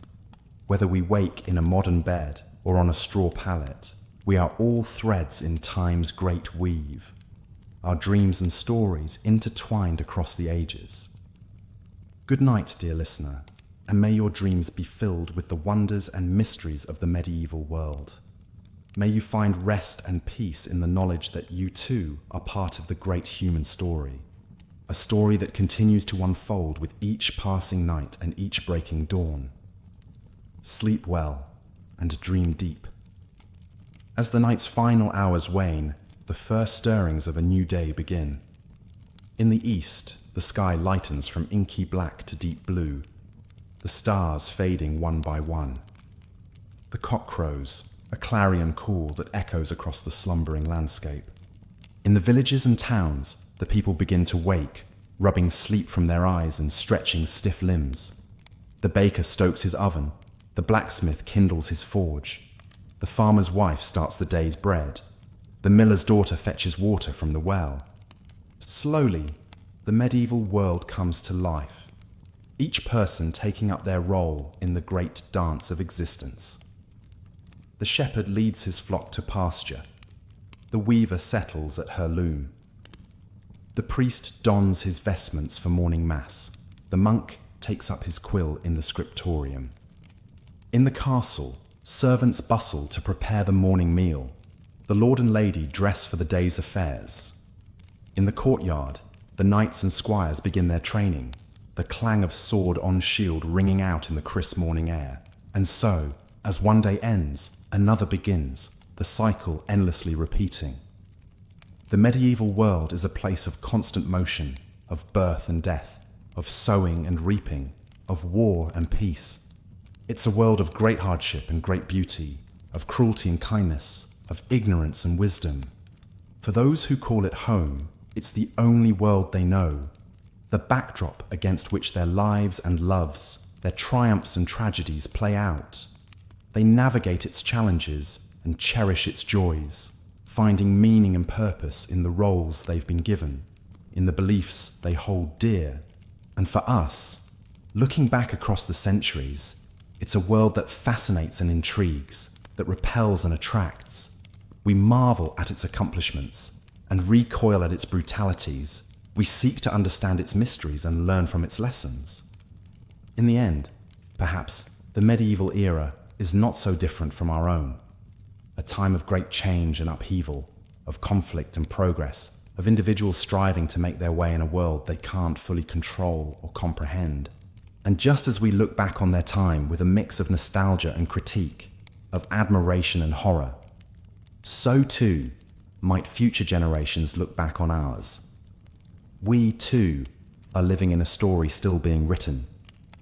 whether we wake in a modern bed or on a straw pallet, we are all threads in time's great weave, our dreams and stories intertwined across the ages. Good night, dear listener, and may your dreams be filled with the wonders and mysteries of the medieval world. May you find rest and peace in the knowledge that you too are part of the great human story, a story that continues to unfold with each passing night and each breaking dawn. Sleep well and dream deep. As the night's final hours wane, the first stirrings of a new day begin. In the east, the sky lightens from inky black to deep blue, the stars fading one by one. The cock crows, a clarion call that echoes across the slumbering landscape. In the villages and towns, the people begin to wake, rubbing sleep from their eyes and stretching stiff limbs. The baker stokes his oven, the blacksmith kindles his forge, the farmer's wife starts the day's bread, the miller's daughter fetches water from the well. Slowly, the medieval world comes to life, each person taking up their role in the great dance of existence. The shepherd leads his flock to pasture. The weaver settles at her loom. The priest dons his vestments for morning mass. The monk takes up his quill in the scriptorium. In the castle, servants bustle to prepare the morning meal. The lord and lady dress for the day's affairs. In the courtyard, the knights and squires begin their training, the clang of sword on shield ringing out in the crisp morning air. And so, as one day ends, another begins, the cycle endlessly repeating. The medieval world is a place of constant motion, of birth and death, of sowing and reaping, of war and peace. It's a world of great hardship and great beauty, of cruelty and kindness, of ignorance and wisdom. For those who call it home, it's the only world they know, the backdrop against which their lives and loves, their triumphs and tragedies play out. They navigate its challenges and cherish its joys, finding meaning and purpose in the roles they've been given, in the beliefs they hold dear. And for us, looking back across the centuries, it's a world that fascinates and intrigues, that repels and attracts. We marvel at its accomplishments and recoil at its brutalities. We seek to understand its mysteries and learn from its lessons. In the end, perhaps, the medieval era is not so different from our own. A time of great change and upheaval, of conflict and progress, of individuals striving to make their way in a world they can't fully control or comprehend. And just as we look back on their time with a mix of nostalgia and critique, of admiration and horror, so too might future generations look back on ours. We too are living in a story still being written,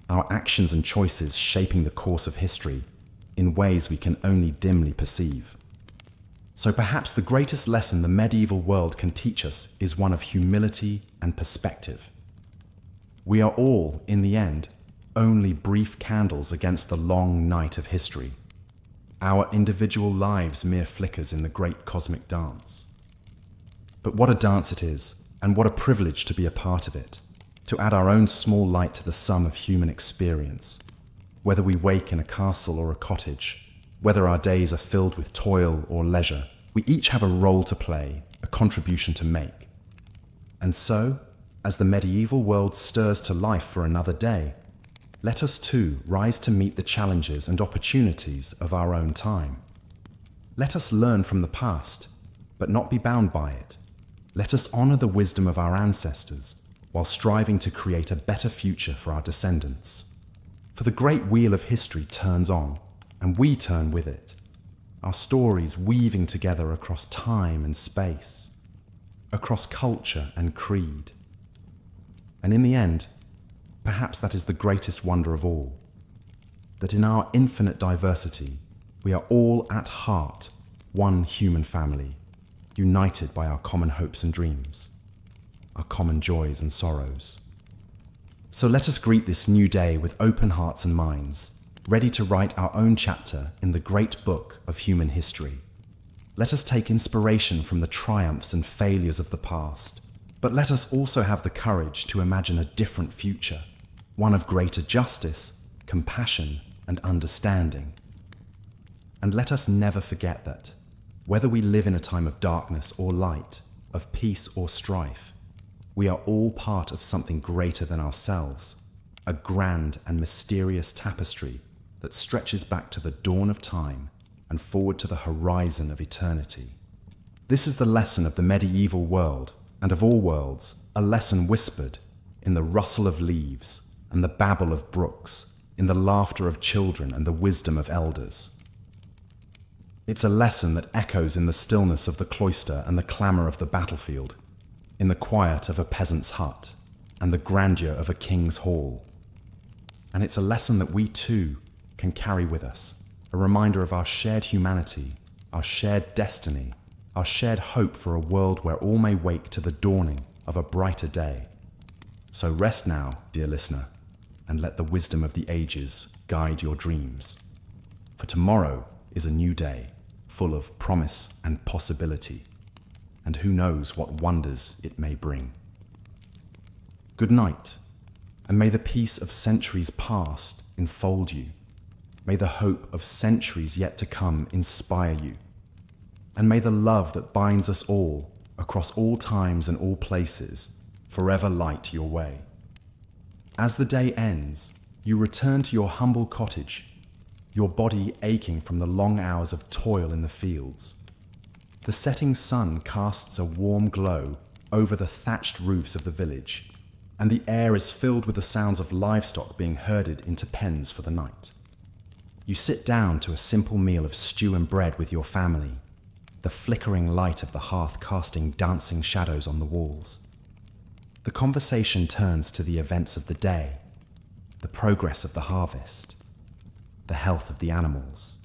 our actions and choices shaping the course of history in ways we can only dimly perceive. So perhaps the greatest lesson the medieval world can teach us is one of humility and perspective. We are all, in the end, only brief candles against the long night of history, our individual lives mere flickers in the great cosmic dance. But what a dance it is, and what a privilege to be a part of it, to add our own small light to the sum of human experience. Whether we wake in a castle or a cottage, whether our days are filled with toil or leisure, we each have a role to play, a contribution to make. And so, as the medieval world stirs to life for another day, let us too rise to meet the challenges and opportunities of our own time. Let us learn from the past, but not be bound by it. Let us honor the wisdom of our ancestors while striving to create a better future for our descendants. For the great wheel of history turns on, and we turn with it, our stories weaving together across time and space, across culture and creed. And in the end, perhaps that is the greatest wonder of all, that in our infinite diversity, we are all at heart one human family, united by our common hopes and dreams, our common joys and sorrows. So let us greet this new day with open hearts and minds, ready to write our own chapter in the great book of human history. Let us take inspiration from the triumphs and failures of the past, but let us also have the courage to imagine a different future, one of greater justice, compassion, and understanding. And let us never forget that, whether we live in a time of darkness or light, of peace or strife, we are all part of something greater than ourselves, a grand and mysterious tapestry that stretches back to the dawn of time and forward to the horizon of eternity. This is the lesson of the medieval world, and of all worlds, a lesson whispered in the rustle of leaves and the babble of brooks, in the laughter of children and the wisdom of elders. It's a lesson that echoes in the stillness of the cloister and the clamor of the battlefield, in the quiet of a peasant's hut and the grandeur of a king's hall. And it's a lesson that we too can carry with us, a reminder of our shared humanity, our shared destiny, our shared hope for a world where all may wake to the dawning of a brighter day. So rest now, dear listener, and let the wisdom of the ages guide your dreams. For tomorrow is a new day, full of promise and possibility, and who knows what wonders it may bring. Good night, and may the peace of centuries past enfold you. May the hope of centuries yet to come inspire you. And may the love that binds us all, across all times and all places, forever light your way. As the day ends, you return to your humble cottage, your body aching from the long hours of toil in the fields. The setting sun casts a warm glow over the thatched roofs of the village, and the air is filled with the sounds of livestock being herded into pens for the night. You sit down to a simple meal of stew and bread with your family, the flickering light of the hearth casting dancing shadows on the walls. The conversation turns to the events of the day, the progress of the harvest, the health of the animals,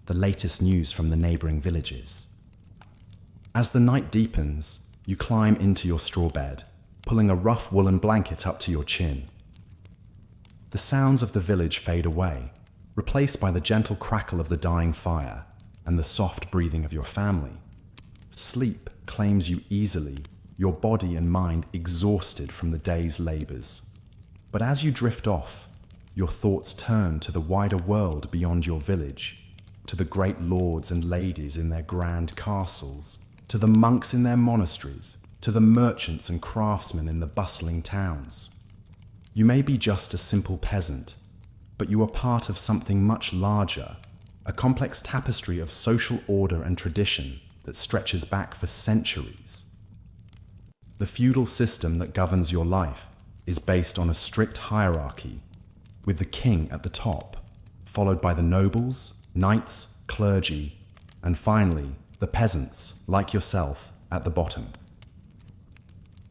the latest news from the neighboring villages. As the night deepens, you climb into your straw bed, pulling a rough woolen blanket up to your chin. The sounds of the village fade away, replaced by the gentle crackle of the dying fire and the soft breathing of your family. Sleep claims you easily, your body and mind exhausted from the day's labors. But as you drift off, your thoughts turn to the wider world beyond your village, to the great lords and ladies in their grand castles, to the monks in their monasteries, to the merchants and craftsmen in the bustling towns. You may be just a simple peasant, but you are part of something much larger, a complex tapestry of social order and tradition that stretches back for centuries. The feudal system that governs your life is based on a strict hierarchy, with the king at the top, followed by the nobles, knights, clergy, and finally, the peasants, like yourself, at the bottom.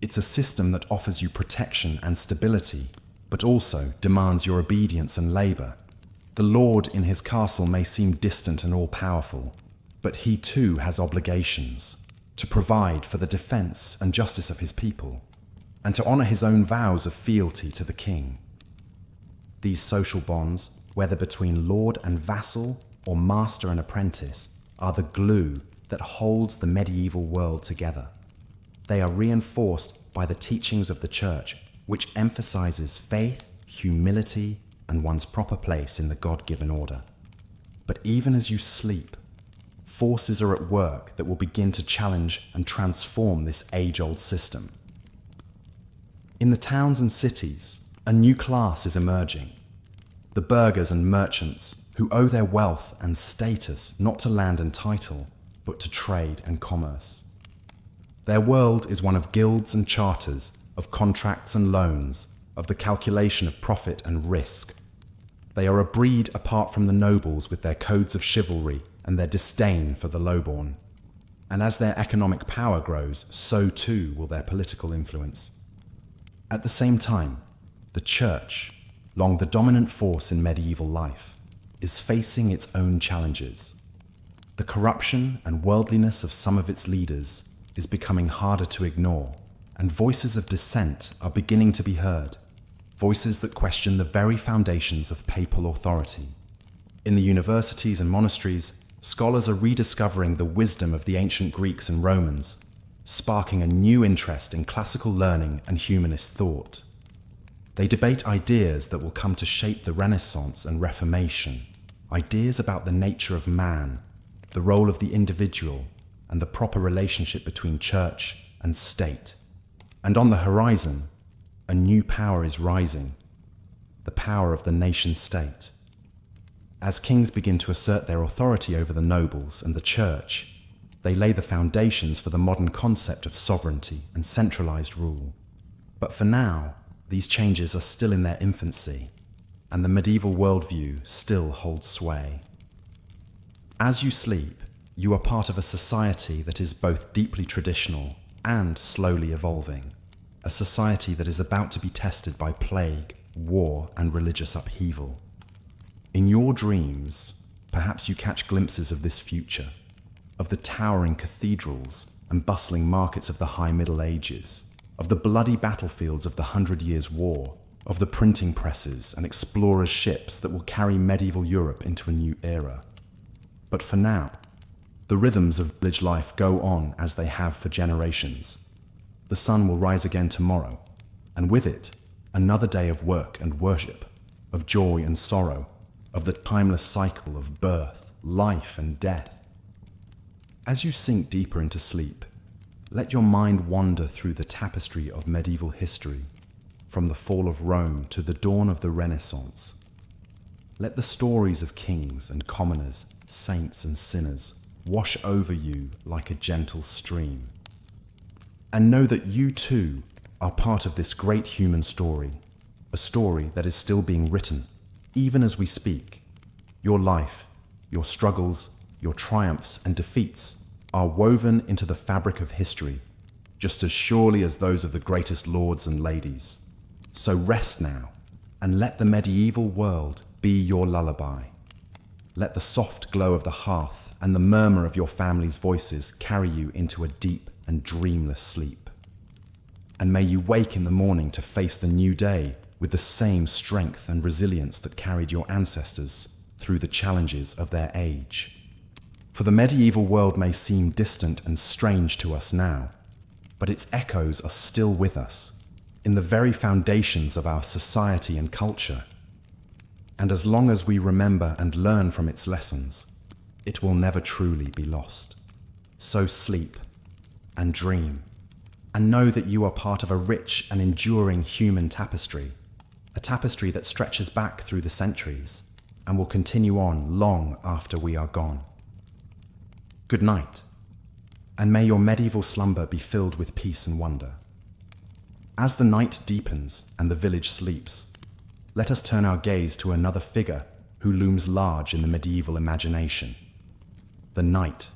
It's a system that offers you protection and stability, but also demands your obedience and labor. The lord in his castle may seem distant and all-powerful, But he too has obligations to provide for the defense and justice of his people, and to honor his own vows of fealty to the king. These social bonds, whether between lord and vassal or master and apprentice, are the glue that holds the medieval world together. They are reinforced by the teachings of the Church, which emphasizes faith, humility, and one's proper place in the God-given order. But even as you sleep, forces are at work that will begin to challenge and transform this age-old system. In the towns and cities, a new class is emerging. The burghers and merchants who owe their wealth and status not to land and title, but to trade and commerce. Their world is one of guilds and charters, of contracts and loans, of the calculation of profit and risk. They are a breed apart from the nobles with their codes of chivalry and their disdain for the lowborn. And as their economic power grows, so too will their political influence. At the same time, the Church, long the dominant force in medieval life, is facing its own challenges. The corruption and worldliness of some of its leaders is becoming harder to ignore, and voices of dissent are beginning to be heard, voices that question the very foundations of papal authority. In the universities and monasteries, scholars are rediscovering the wisdom of the ancient Greeks and Romans, sparking a new interest in classical learning and humanist thought. They debate ideas that will come to shape the Renaissance and Reformation, ideas about the nature of man, the role of the individual, and the proper relationship between church and state. And on the horizon, a new power is rising, the power of the nation-state. As kings begin to assert their authority over the nobles and the church, they lay the foundations for the modern concept of sovereignty and centralized rule. But for now, these changes are still in their infancy, and the medieval worldview still holds sway. As you sleep, you are part of a society that is both deeply traditional and slowly evolving, a society that is about to be tested by plague, war, and religious upheaval. In your dreams, perhaps you catch glimpses of this future, of the towering cathedrals and bustling markets of the High Middle Ages, of the bloody battlefields of the 100 Years' War, of the printing presses and explorers' ships that will carry medieval Europe into a new era. But for now, the rhythms of village life go on as they have for generations. The sun will rise again tomorrow, and with it, another day of work and worship, of joy and sorrow, of the timeless cycle of birth, life, and death. As you sink deeper into sleep, let your mind wander through the tapestry of medieval history, from the fall of Rome to the dawn of the Renaissance. Let the stories of kings and commoners, saints and sinners, wash over you like a gentle stream. And know that you too are part of this great human story, a story that is still being written, even as we speak. Your life, your struggles, your triumphs and defeats are woven into the fabric of history, just as surely as those of the greatest lords and ladies. So rest now, and let the medieval world be your lullaby. Let the soft glow of the hearth and the murmur of your family's voices carry you into a deep and dreamless sleep. And may you wake in the morning to face the new day with the same strength and resilience that carried your ancestors through the challenges of their age. For the medieval world may seem distant and strange to us now, but its echoes are still with us, in the very foundations of our society and culture. And as long as we remember and learn from its lessons, it will never truly be lost. So sleep and dream, and know that you are part of a rich and enduring human tapestry, a tapestry that stretches back through the centuries and will continue on long after we are gone. Good night, and may your medieval slumber be filled with peace and wonder. As the night deepens and the village sleeps, let us turn our gaze to another figure who looms large in the medieval imagination: the knight.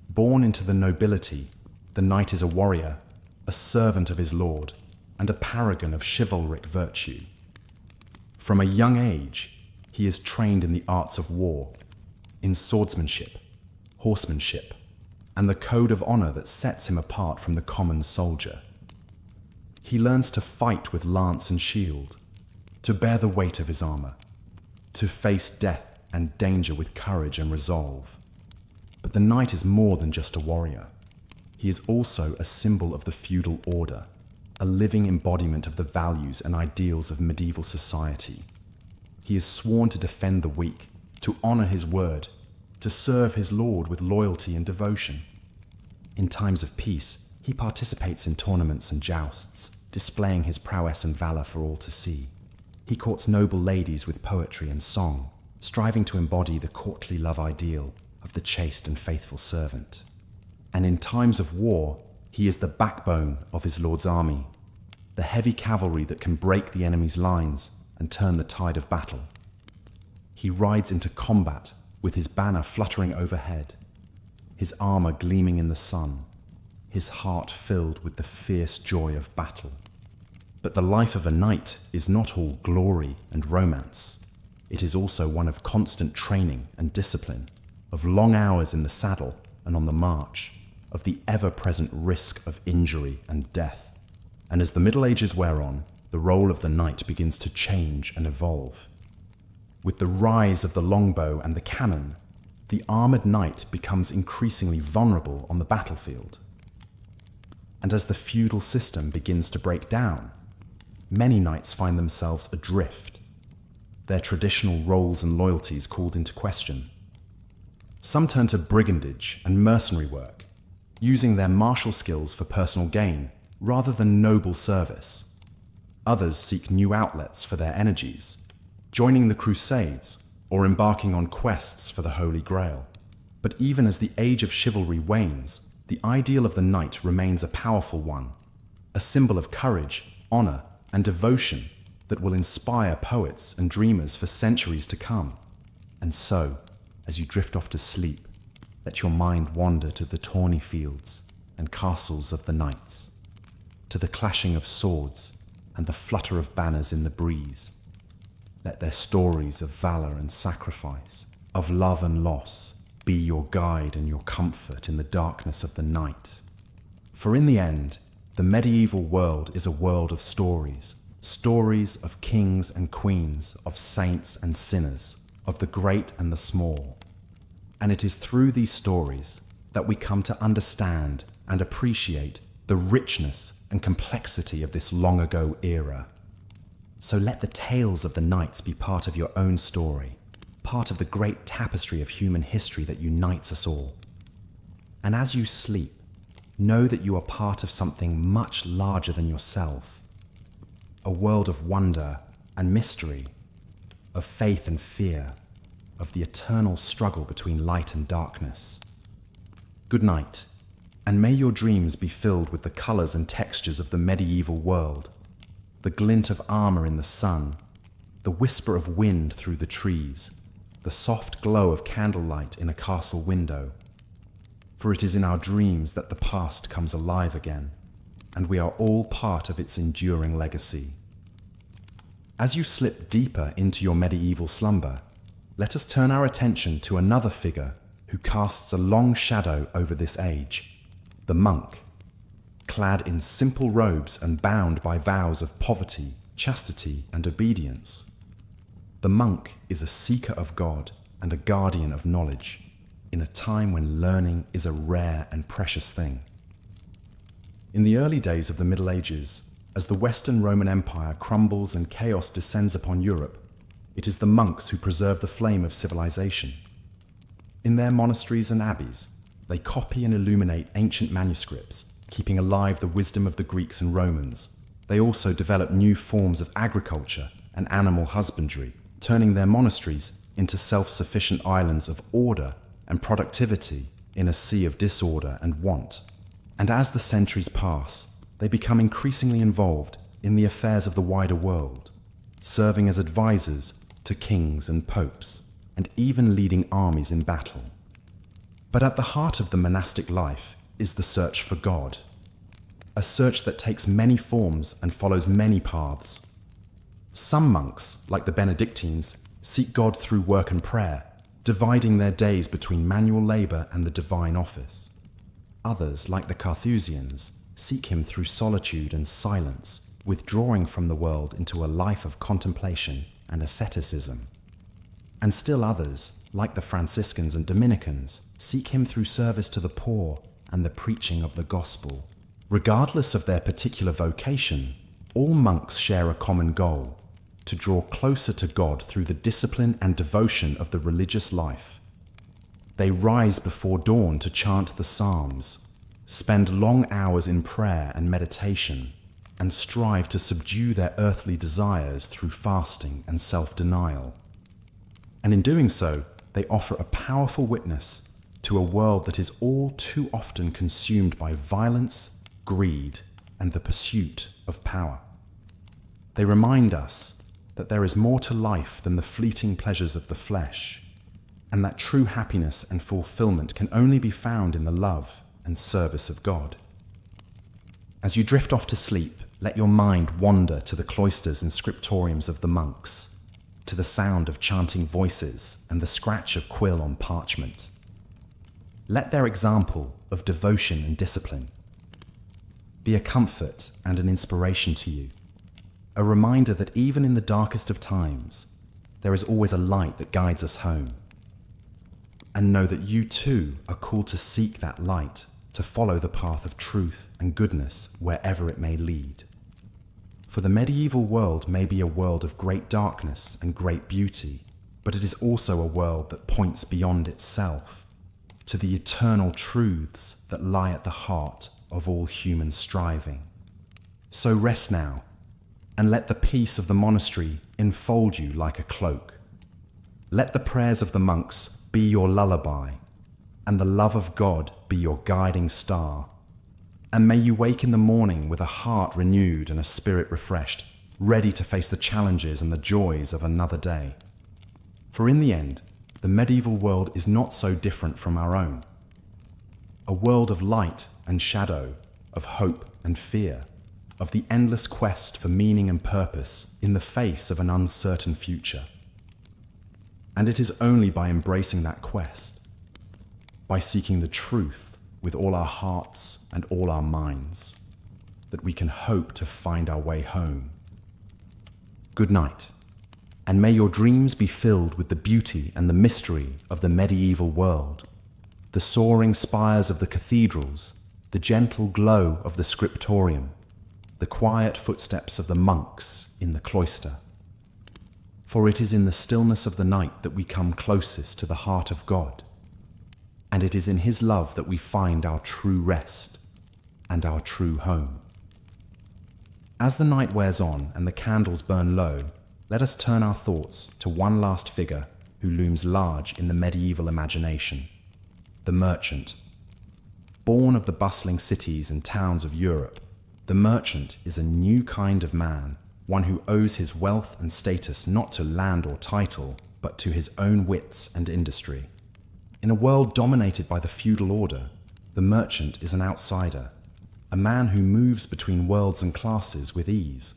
Born into the nobility, the knight is a warrior, a servant of his lord, and a paragon of chivalric virtue. From a young age, he is trained in the arts of war, in swordsmanship, horsemanship, and the code of honor that sets him apart from the common soldier. He learns to fight with lance and shield, to bear the weight of his armor, to face death and danger with courage and resolve. But the knight is more than just a warrior. He is also a symbol of the feudal order, a living embodiment of the values and ideals of medieval society. He is sworn to defend the weak, to honor his word, to serve his lord with loyalty and devotion. In times of peace, he participates in tournaments and jousts, displaying his prowess and valor for all to see. He courts noble ladies with poetry and song, striving to embody the courtly love ideal of the chaste and faithful servant. And in times of war, he is the backbone of his lord's army, the heavy cavalry that can break the enemy's lines and turn the tide of battle. He rides into combat with his banner fluttering overhead, his armor gleaming in the sun, his heart filled with the fierce joy of battle. But the life of a knight is not all glory and romance. It is also one of constant training and discipline, of long hours in the saddle and on the march, of the ever-present risk of injury and death. And as the Middle Ages wear on, the role of the knight begins to change and evolve. With the rise of the longbow and the cannon, the armored knight becomes increasingly vulnerable on the battlefield. And as the feudal system begins to break down, many knights find themselves adrift, their traditional roles and loyalties called into question. Some turn to brigandage and mercenary work, using their martial skills for personal gain rather than noble service. Others seek new outlets for their energies, joining the Crusades or embarking on quests for the Holy Grail. But even as the age of chivalry wanes, the ideal of the knight remains a powerful one, a symbol of courage, honor, and devotion that will inspire poets and dreamers for centuries to come. And so, as you drift off to sleep, let your mind wander to the tawny fields and castles of the knights, to the clashing of swords and the flutter of banners in the breeze. Let their stories of valor and sacrifice, of love and loss, be your guide and your comfort in the darkness of the night. For in the end, the medieval world is a world of stories, stories of kings and queens, of saints and sinners, of the great and the small. And it is through these stories that we come to understand and appreciate the richness and complexity of this long ago era. So let the tales of the knights be part of your own story, part of the great tapestry of human history that unites us all. And as you sleep, know that you are part of something much larger than yourself, a world of wonder and mystery, of faith and fear, of the eternal struggle between light and darkness. Good night, and may your dreams be filled with the colors and textures of the medieval world, the glint of armor in the sun, the whisper of wind through the trees, the soft glow of candlelight in a castle window. For it is in our dreams that the past comes alive again, and we are all part of its enduring legacy. As you slip deeper into your medieval slumber, let us turn our attention to another figure who casts a long shadow over this age, the monk. Clad in simple robes and bound by vows of poverty, chastity, and obedience. The monk is a seeker of God and a guardian of knowledge, in a time when learning is a rare and precious thing. In the early days of the Middle Ages, as the Western Roman Empire crumbles and chaos descends upon Europe, it is the monks who preserve the flame of civilization. In their monasteries and abbeys, they copy and illuminate ancient manuscripts, keeping alive the wisdom of the Greeks and Romans. They also develop new forms of agriculture and animal husbandry, turning their monasteries into self-sufficient islands of order and productivity in a sea of disorder and want. And as the centuries pass, they become increasingly involved in the affairs of the wider world, serving as advisors to kings and popes, and even leading armies in battle. But at the heart of the monastic life is the search for God, a search that takes many forms and follows many paths. Some monks, like the Benedictines, seek God through work and prayer, dividing their days between manual labor and the divine office. Others, like the Carthusians, seek him through solitude and silence, withdrawing from the world into a life of contemplation and asceticism. And still others, like the Franciscans and Dominicans, seek him through service to the poor and the preaching of the gospel. Regardless of their particular vocation, all monks share a common goal: to draw closer to God through the discipline and devotion of the religious life. They rise before dawn to chant the Psalms, spend long hours in prayer and meditation, and strive to subdue their earthly desires through fasting and self-denial. And in doing so, they offer a powerful witness to a world that is all too often consumed by violence, greed, and the pursuit of power. They remind us that there is more to life than the fleeting pleasures of the flesh, and that true happiness and fulfillment can only be found in the love and service of God. As you drift off to sleep, let your mind wander to the cloisters and scriptoriums of the monks, to the sound of chanting voices and the scratch of quill on parchment. Let their example of devotion and discipline be a comfort and an inspiration to you, a reminder that even in the darkest of times, there is always a light that guides us home. And know that you too are called to seek that light, to follow the path of truth and goodness wherever it may lead. For the medieval world may be a world of great darkness and great beauty, but it is also a world that points beyond itself, to the eternal truths that lie at the heart of all human striving. So rest now, and let the peace of the monastery enfold you like a cloak. Let the prayers of the monks be your lullaby, and the love of God be your guiding star. And may you wake in the morning with a heart renewed and a spirit refreshed, ready to face the challenges and the joys of another day. For in the end, the medieval world is not so different from our own. A world of light and shadow, of hope and fear, of the endless quest for meaning and purpose in the face of an uncertain future. And it is only by embracing that quest, by seeking the truth with all our hearts and all our minds, that we can hope to find our way home. Good night, and may your dreams be filled with the beauty and the mystery of the medieval world, the soaring spires of the cathedrals, the gentle glow of the scriptorium, the quiet footsteps of the monks in the cloister. For it is in the stillness of the night that we come closest to the heart of God, and it is in His love that we find our true rest and our true home. As the night wears on and the candles burn low, let us turn our thoughts to one last figure who looms large in the medieval imagination: the merchant. Born of the bustling cities and towns of Europe, the merchant is a new kind of man, one who owes his wealth and status not to land or title, but to his own wits and industry. In a world dominated by the feudal order, the merchant is an outsider, a man who moves between worlds and classes with ease.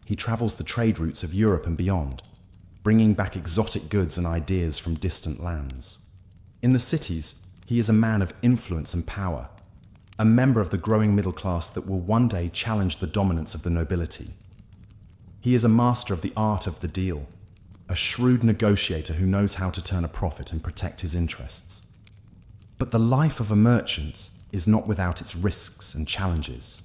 He travels the trade routes of Europe and beyond, bringing back exotic goods and ideas from distant lands. In the cities, he is a man of influence and power, a member of the growing middle class that will one day challenge the dominance of the nobility. He is a master of the art of the deal, a shrewd negotiator who knows how to turn a profit and protect his interests. But the life of a merchant is not without its risks and challenges.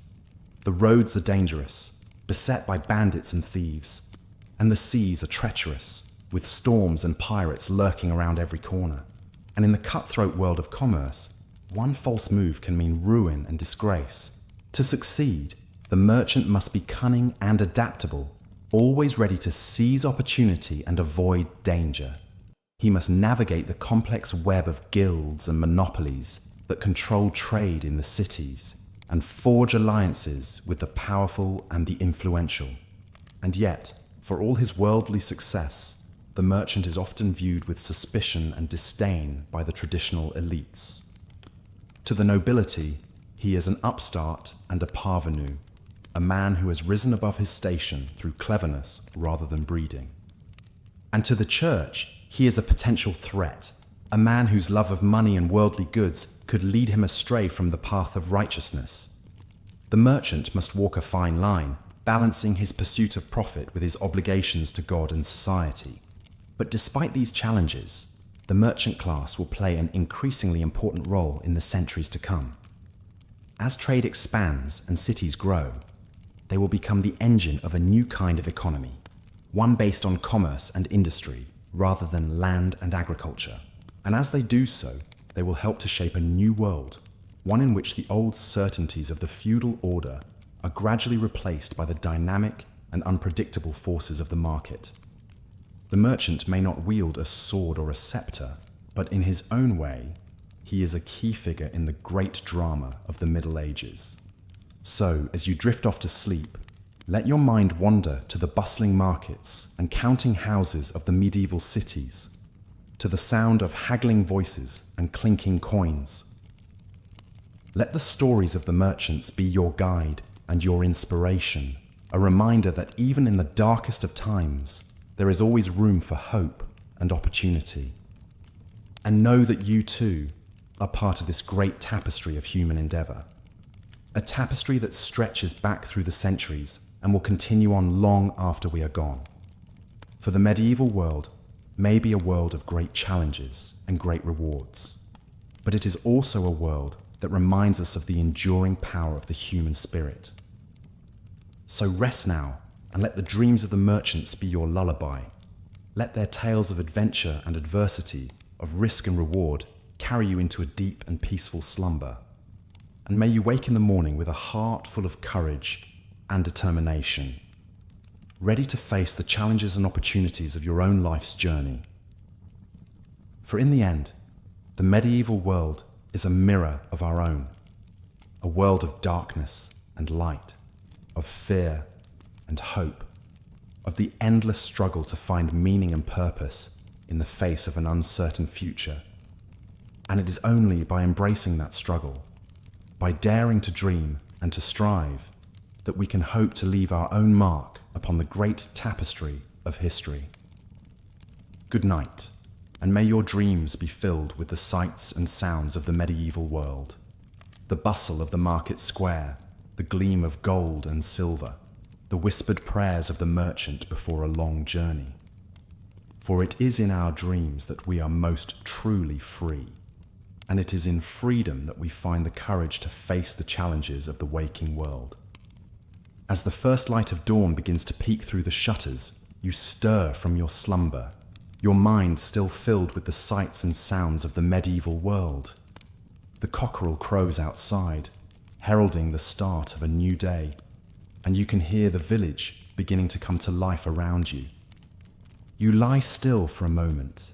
The roads are dangerous, beset by bandits and thieves, and the seas are treacherous, with storms and pirates lurking around every corner. And in the cutthroat world of commerce, one false move can mean ruin and disgrace. To succeed, the merchant must be cunning and adaptable, always ready to seize opportunity and avoid danger. He must navigate the complex web of guilds and monopolies that control trade in the cities and forge alliances with the powerful and the influential. And yet, for all his worldly success, the merchant is often viewed with suspicion and disdain by the traditional elites. To the nobility, he is an upstart and a parvenu, a man who has risen above his station through cleverness rather than breeding. And to the church, He is a potential threat, a man whose love of money and worldly goods could lead him astray from the path of righteousness. The merchant must walk a fine line, balancing his pursuit of profit with his obligations to God and society. But despite these challenges, the merchant class will play an increasingly important role in the centuries to come. As trade expands and cities grow, they will become the engine of a new kind of economy, one based on commerce and industry rather than land and agriculture. And as they do so, they will help to shape a new world, one in which the old certainties of the feudal order are gradually replaced by the dynamic and unpredictable forces of the market. The merchant may not wield a sword or a scepter, but in his own way, he is a key figure in the great drama of the Middle Ages. So, as you drift off to sleep, let your mind wander to the bustling markets and counting houses of the medieval cities, to the sound of haggling voices and clinking coins. Let the stories of the merchants be your guide and your inspiration, a reminder that even in the darkest of times, there is always room for hope and opportunity. And know that you too are part of this great tapestry of human endeavor, a tapestry that stretches back through the centuries and will continue on long after we are gone. For the medieval world may be a world of great challenges and great rewards, but it is also a world that reminds us of the enduring power of the human spirit. So rest now and let the dreams of the merchants be your lullaby. Let their tales of adventure and adversity, of risk and reward, carry you into a deep and peaceful slumber. And may you wake in the morning with a heart full of courage and determination, ready to face the challenges and opportunities of your own life's journey. For in the end, the medieval world is a mirror of our own, a world of darkness and light, of fear and hope, of the endless struggle to find meaning and purpose in the face of an uncertain future. And it is only by embracing that struggle, by daring to dream and to strive, that we can hope to leave our own mark upon the great tapestry of history. Good night, and may your dreams be filled with the sights and sounds of the medieval world, the bustle of the market square, the gleam of gold and silver, the whispered prayers of the merchant before a long journey. For it is in our dreams that we are most truly free, and it is in freedom that we find the courage to face the challenges of the waking world. As the first light of dawn begins to peek through the shutters, you stir from your slumber, your mind still filled with the sights and sounds of the medieval world. The cockerel crows outside, heralding the start of a new day, and you can hear the village beginning to come to life around you. You lie still for a moment,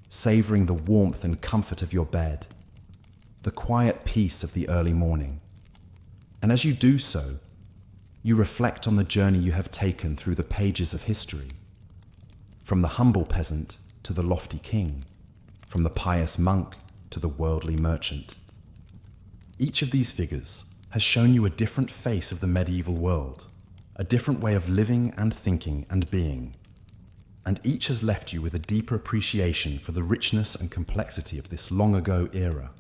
savoring the warmth and comfort of your bed, the quiet peace of the early morning. And as you do so, you reflect on the journey you have taken through the pages of history, from the humble peasant to the lofty king, from the pious monk to the worldly merchant. Each of these figures has shown you a different face of the medieval world, a different way of living and thinking and being, and each has left you with a deeper appreciation for the richness and complexity of this long-ago era,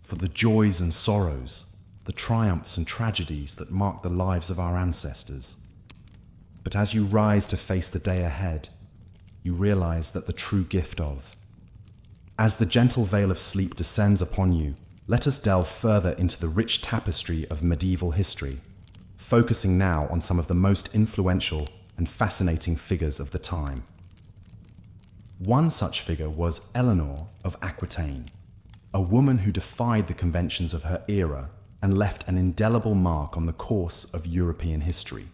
for the joys and sorrows, the triumphs and tragedies that mark the lives of our ancestors. But as you rise to face the day ahead, you realize that the true gift of. As the gentle veil of sleep descends upon you, let us delve further into the rich tapestry of medieval history, focusing now on some of the most influential and fascinating figures of the time. One such figure was Eleanor of Aquitaine, a woman who defied the conventions of her era and left an indelible mark on the course of European history.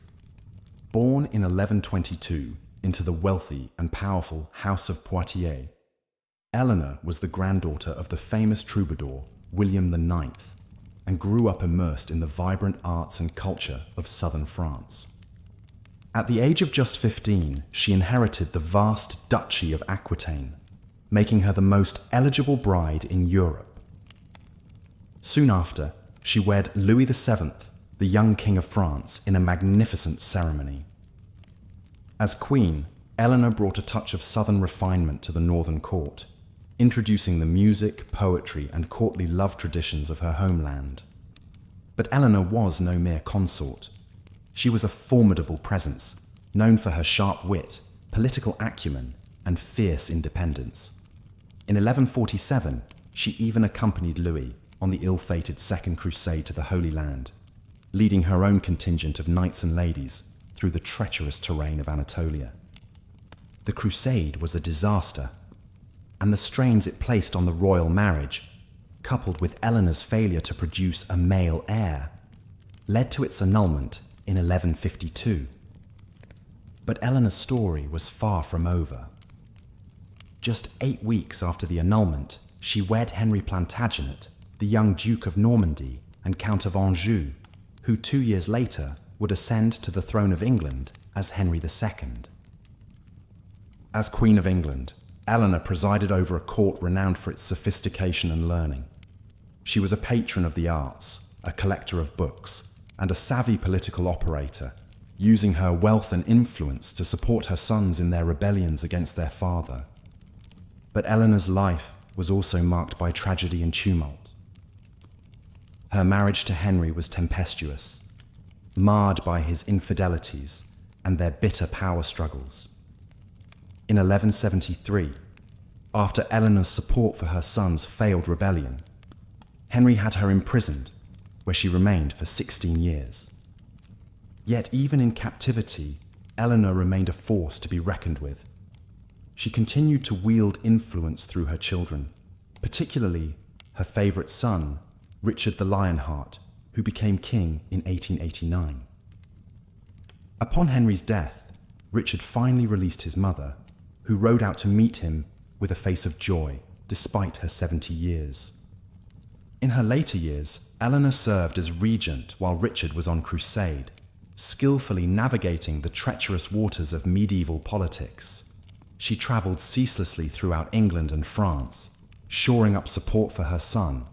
Born in 1122 into the wealthy and powerful House of Poitiers, Eleanor was the granddaughter of the famous troubadour William IX and grew up immersed in the vibrant arts and culture of southern France. At the age of just 15, she inherited the vast Duchy of Aquitaine, making her the most eligible bride in Europe. Soon after, she wed Louis VII, the young King of France, in a magnificent ceremony. As queen, Eleanor brought a touch of southern refinement to the northern court, introducing the music, poetry, and courtly love traditions of her homeland. But Eleanor was no mere consort. She was a formidable presence, known for her sharp wit, political acumen, and fierce independence. In 1147, she even accompanied Louis on the ill-fated Second Crusade to the Holy Land, leading her own contingent of knights and ladies through the treacherous terrain of Anatolia. The crusade was a disaster, and the strains it placed on the royal marriage, coupled with Eleanor's failure to produce a male heir, led to its annulment in 1152. But Eleanor's story was far from over. Just 8 weeks after the annulment, she wed Henry Plantagenet, the young Duke of Normandy and Count of Anjou, who 2 years later would ascend to the throne of England as Henry II. As Queen of England, Eleanor presided over a court renowned for its sophistication and learning. She was a patron of the arts, a collector of books, and a savvy political operator, using her wealth and influence to support her sons in their rebellions against their father. But Eleanor's life was also marked by tragedy and tumult. Her marriage to Henry was tempestuous, marred by his infidelities and their bitter power struggles. In 1173, after Eleanor's support for her son's failed rebellion, Henry had her imprisoned, where she remained for 16 years. Yet even in captivity, Eleanor remained a force to be reckoned with. She continued to wield influence through her children, particularly her favourite son, Richard the Lionheart, who became king in 1889. Upon Henry's death, Richard finally released his mother, who rode out to meet him with a face of joy, despite her 70 years. In her later years, Eleanor served as regent while Richard was on crusade, skillfully navigating the treacherous waters of medieval politics. She travelled ceaselessly throughout England and France, shoring up support for her son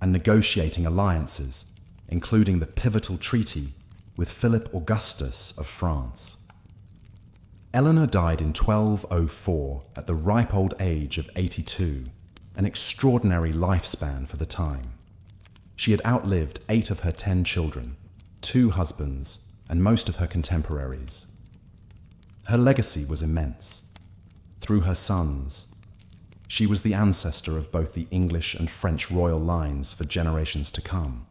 and negotiating alliances, including the pivotal treaty with Philip Augustus of France. Eleanor died in 1204 at the ripe old age of 82, an extraordinary lifespan for the time. She had outlived 8 of her 10 children, 2 husbands, and most of her contemporaries. Her legacy was immense. Through her sons, she was the ancestor of both the English and French royal lines for generations to come.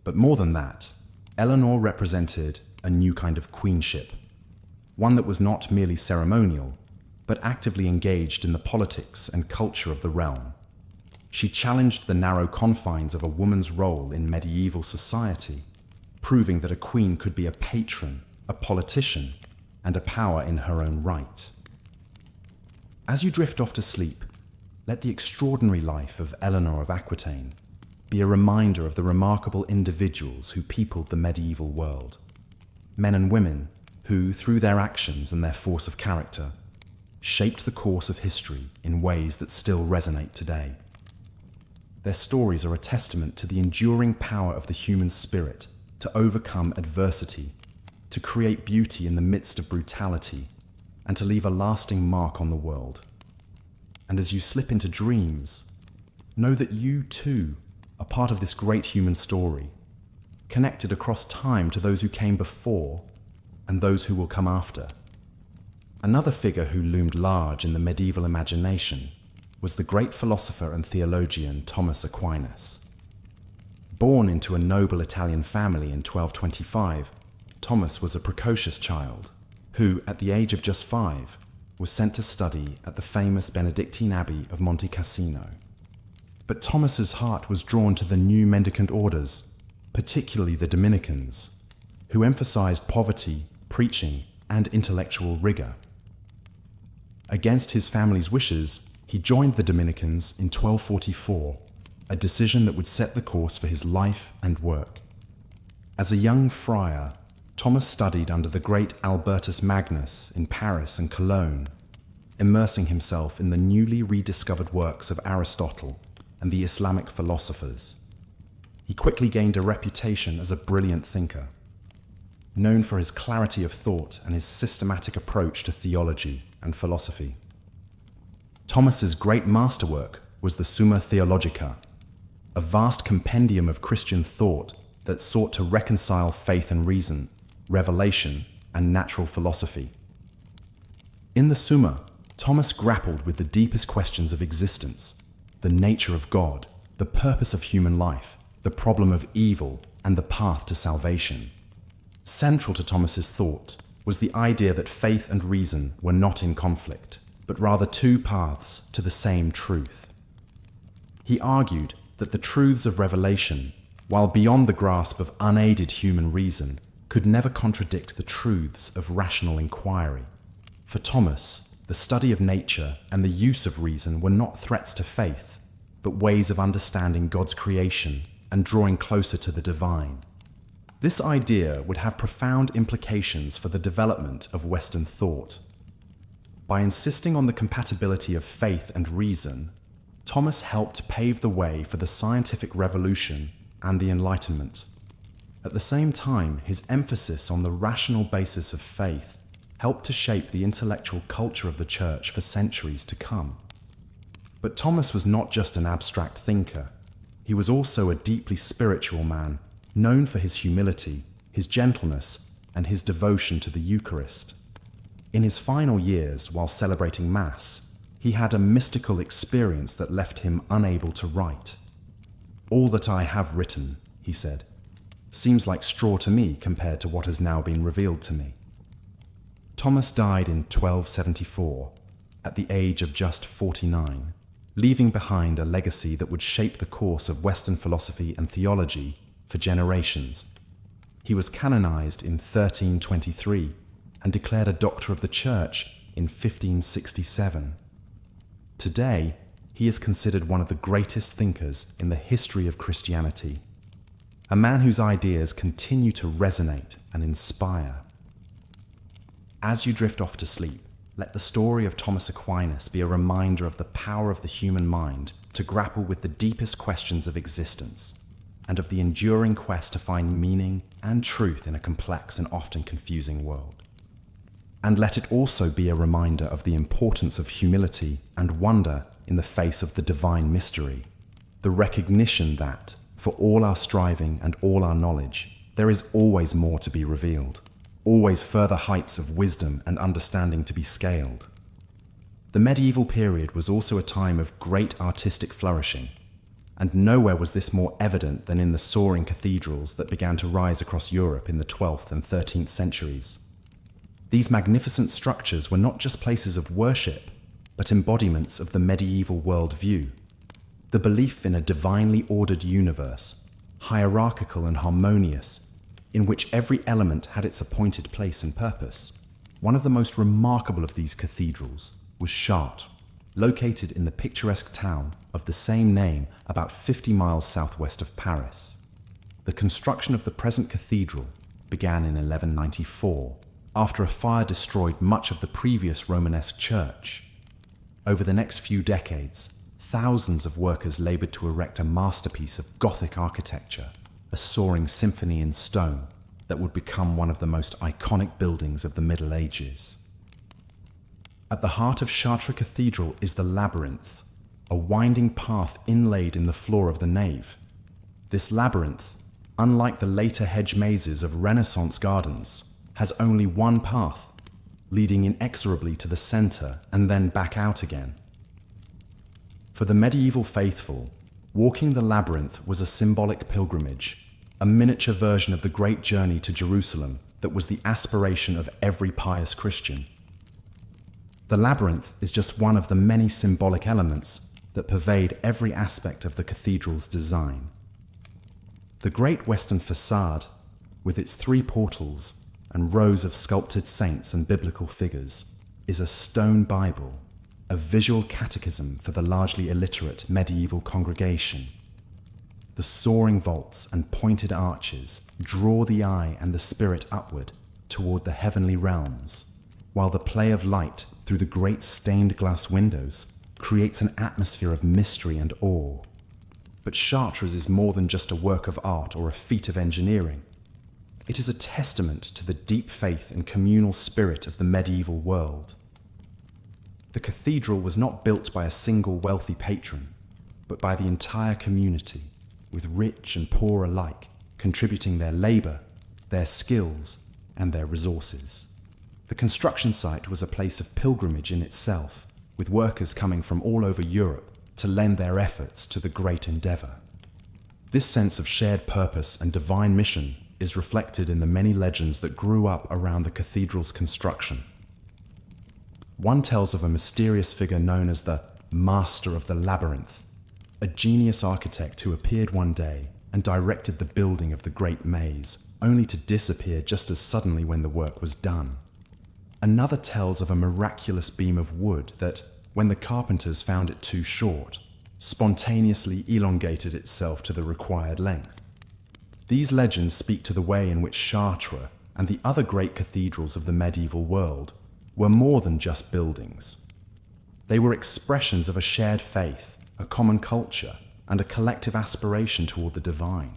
But more than that, Eleanor represented a new kind of queenship, one that was not merely ceremonial, but actively engaged in the politics and culture of the realm. She challenged the narrow confines of a woman's role in medieval society, proving that a queen could be a patron, a politician, and a power in her own right. As you drift off to sleep, let the extraordinary life of Eleanor of Aquitaine be a reminder of the remarkable individuals who peopled the medieval world. Men and women who, through their actions and their force of character, shaped the course of history in ways that still resonate today. Their stories are a testament to the enduring power of the human spirit to overcome adversity, to create beauty in the midst of brutality, and to leave a lasting mark on the world. And as you slip into dreams, know that you too are part of this great human story, connected across time to those who came before and those who will come after. Another figure who loomed large in the medieval imagination was the great philosopher and theologian Thomas Aquinas. Born into a noble Italian family in 1225, Thomas was a precocious child who, at the age of just 5, was sent to study at the famous Benedictine Abbey of Monte Cassino. But Thomas's heart was drawn to the new mendicant orders, particularly the Dominicans, who emphasized poverty, preaching, and intellectual rigor. Against his family's wishes, he joined the Dominicans in 1244, a decision that would set the course for his life and work. As a young friar, Thomas studied under the great Albertus Magnus in Paris and Cologne, immersing himself in the newly rediscovered works of Aristotle and the Islamic philosophers. He quickly gained a reputation as a brilliant thinker. known for his clarity of thought and his systematic approach to theology and philosophy. Thomas's great masterwork was the Summa Theologica, a vast compendium of Christian thought that sought to reconcile faith and reason, revelation, and natural philosophy. In the Summa, Thomas grappled with the deepest questions of existence, the nature of God, the purpose of human life, the problem of evil, and the path to salvation. Central to Thomas's thought was the idea that faith and reason were not in conflict, but rather two paths to the same truth. He argued that the truths of revelation, while beyond the grasp of unaided human reason, could never contradict the truths of rational inquiry. For Thomas, the study of nature and the use of reason were not threats to faith, but ways of understanding God's creation and drawing closer to the divine. This idea would have profound implications for the development of Western thought. By insisting on the compatibility of faith and reason, Thomas helped pave the way for the scientific revolution and the Enlightenment. At the same time, his emphasis on the rational basis of faith helped to shape the intellectual culture of the Church for centuries to come. But Thomas was not just an abstract thinker. He was also a deeply spiritual man, known for his humility, his gentleness, and his devotion to the Eucharist. In his final years, while celebrating Mass, he had a mystical experience that left him unable to write. "All that I have written," he said, "seems like straw to me compared to what has now been revealed to me." Thomas died in 1274, at the age of just 49, leaving behind a legacy that would shape the course of Western philosophy and theology for generations. He was canonized in 1323 and declared a Doctor of the Church in 1567. Today, he is considered one of the greatest thinkers in the history of Christianity, a man whose ideas continue to resonate and inspire. As you drift off to sleep, let the story of Thomas Aquinas be a reminder of the power of the human mind to grapple with the deepest questions of existence, and of the enduring quest to find meaning and truth in a complex and often confusing world. And let it also be a reminder of the importance of humility and wonder in the face of the divine mystery, the recognition that, for all our striving and all our knowledge, there is always more to be revealed, always further heights of wisdom and understanding to be scaled. The medieval period was also a time of great artistic flourishing, and nowhere was this more evident than in the soaring cathedrals that began to rise across Europe in the 12th and 13th centuries. These magnificent structures were not just places of worship, but embodiments of the medieval worldview, the belief in a divinely ordered universe, hierarchical and harmonious, in which every element had its appointed place and purpose. One of the most remarkable of these cathedrals was Chartres, located in the picturesque town of the same name about 50 miles southwest of Paris. The construction of the present cathedral began in 1194, after a fire destroyed much of the previous Romanesque church. Over the next few decades, thousands of workers labored to erect a masterpiece of Gothic architecture, a soaring symphony in stone that would become one of the most iconic buildings of the Middle Ages. At the heart of Chartres Cathedral is the labyrinth, a winding path inlaid in the floor of the nave. This labyrinth, unlike the later hedge mazes of Renaissance gardens, has only one path, leading inexorably to the center and then back out again. For the medieval faithful, walking the labyrinth was a symbolic pilgrimage, a miniature version of the great journey to Jerusalem that was the aspiration of every pious Christian. The labyrinth is just one of the many symbolic elements that pervade every aspect of the cathedral's design. The great western facade, with its 3 portals and rows of sculpted saints and biblical figures, is a stone Bible, a visual catechism for the largely illiterate medieval congregation. The soaring vaults and pointed arches draw the eye and the spirit upward toward the heavenly realms, while the play of light through the great stained glass windows creates an atmosphere of mystery and awe. But Chartres is more than just a work of art or a feat of engineering. It is a testament to the deep faith and communal spirit of the medieval world. The cathedral was not built by a single wealthy patron, but by the entire community, with rich and poor alike contributing their labour, their skills, and their resources. The construction site was a place of pilgrimage in itself, with workers coming from all over Europe to lend their efforts to the great endeavour. This sense of shared purpose and divine mission is reflected in the many legends that grew up around the cathedral's construction. One tells of a mysterious figure known as the Master of the Labyrinth, a genius architect who appeared one day and directed the building of the great maze, only to disappear just as suddenly when the work was done. Another tells of a miraculous beam of wood that, when the carpenters found it too short, spontaneously elongated itself to the required length. These legends speak to the way in which Chartres and the other great cathedrals of the medieval world were more than just buildings. They were expressions of a shared faith, a common culture, and a collective aspiration toward the divine.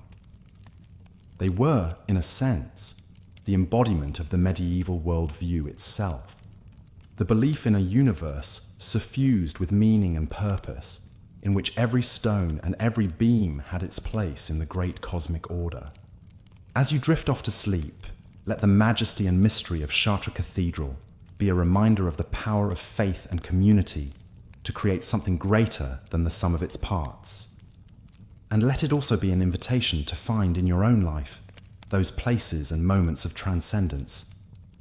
They were, in a sense, the embodiment of the medieval worldview itself, the belief in a universe suffused with meaning and purpose, in which every stone and every beam had its place in the great cosmic order. As you drift off to sleep, let the majesty and mystery of Chartres Cathedral be a reminder of the power of faith and community to create something greater than the sum of its parts. And let it also be an invitation to find in your own life those places and moments of transcendence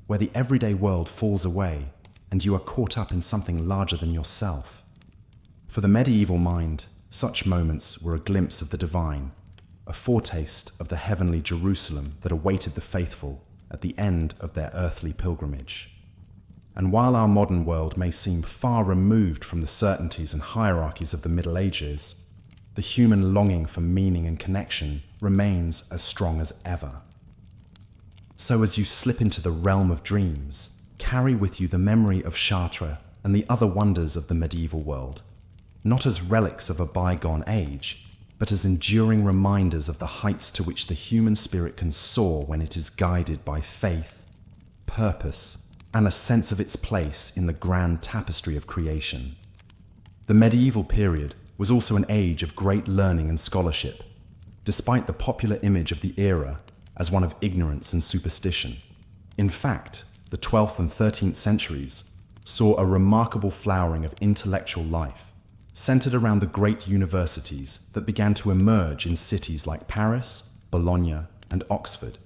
where the everyday world falls away and you are caught up in something larger than yourself. For the medieval mind, such moments were a glimpse of the divine, a foretaste of the heavenly Jerusalem that awaited the faithful at the end of their earthly pilgrimage. And while our modern world may seem far removed from the certainties and hierarchies of the Middle Ages, the human longing for meaning and connection remains as strong as ever. So as you slip into the realm of dreams, carry with you the memory of Chartres and the other wonders of the medieval world, not as relics of a bygone age, but as enduring reminders of the heights to which the human spirit can soar when it is guided by faith, purpose, and a sense of its place in the grand tapestry of creation. The medieval period was also an age of great learning and scholarship, despite the popular image of the era as one of ignorance and superstition. In fact, the 12th and 13th centuries saw a remarkable flowering of intellectual life, centered around the great universities that began to emerge in cities like Paris, Bologna, and Oxford.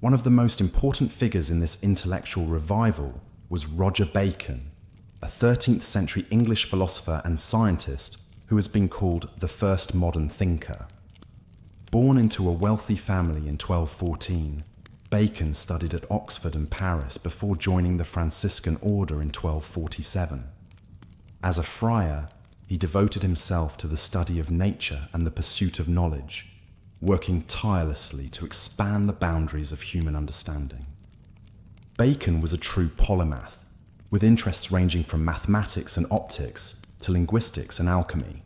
One of the most important figures in this intellectual revival was Roger Bacon, a 13th century English philosopher and scientist who has been called the first modern thinker. Born into a wealthy family in 1214, Bacon studied at Oxford and Paris before joining the Franciscan order in 1247. As a friar, he devoted himself to the study of nature and the pursuit of knowledge, working tirelessly to expand the boundaries of human understanding. Bacon was a true polymath, with interests ranging from mathematics and optics to linguistics and alchemy.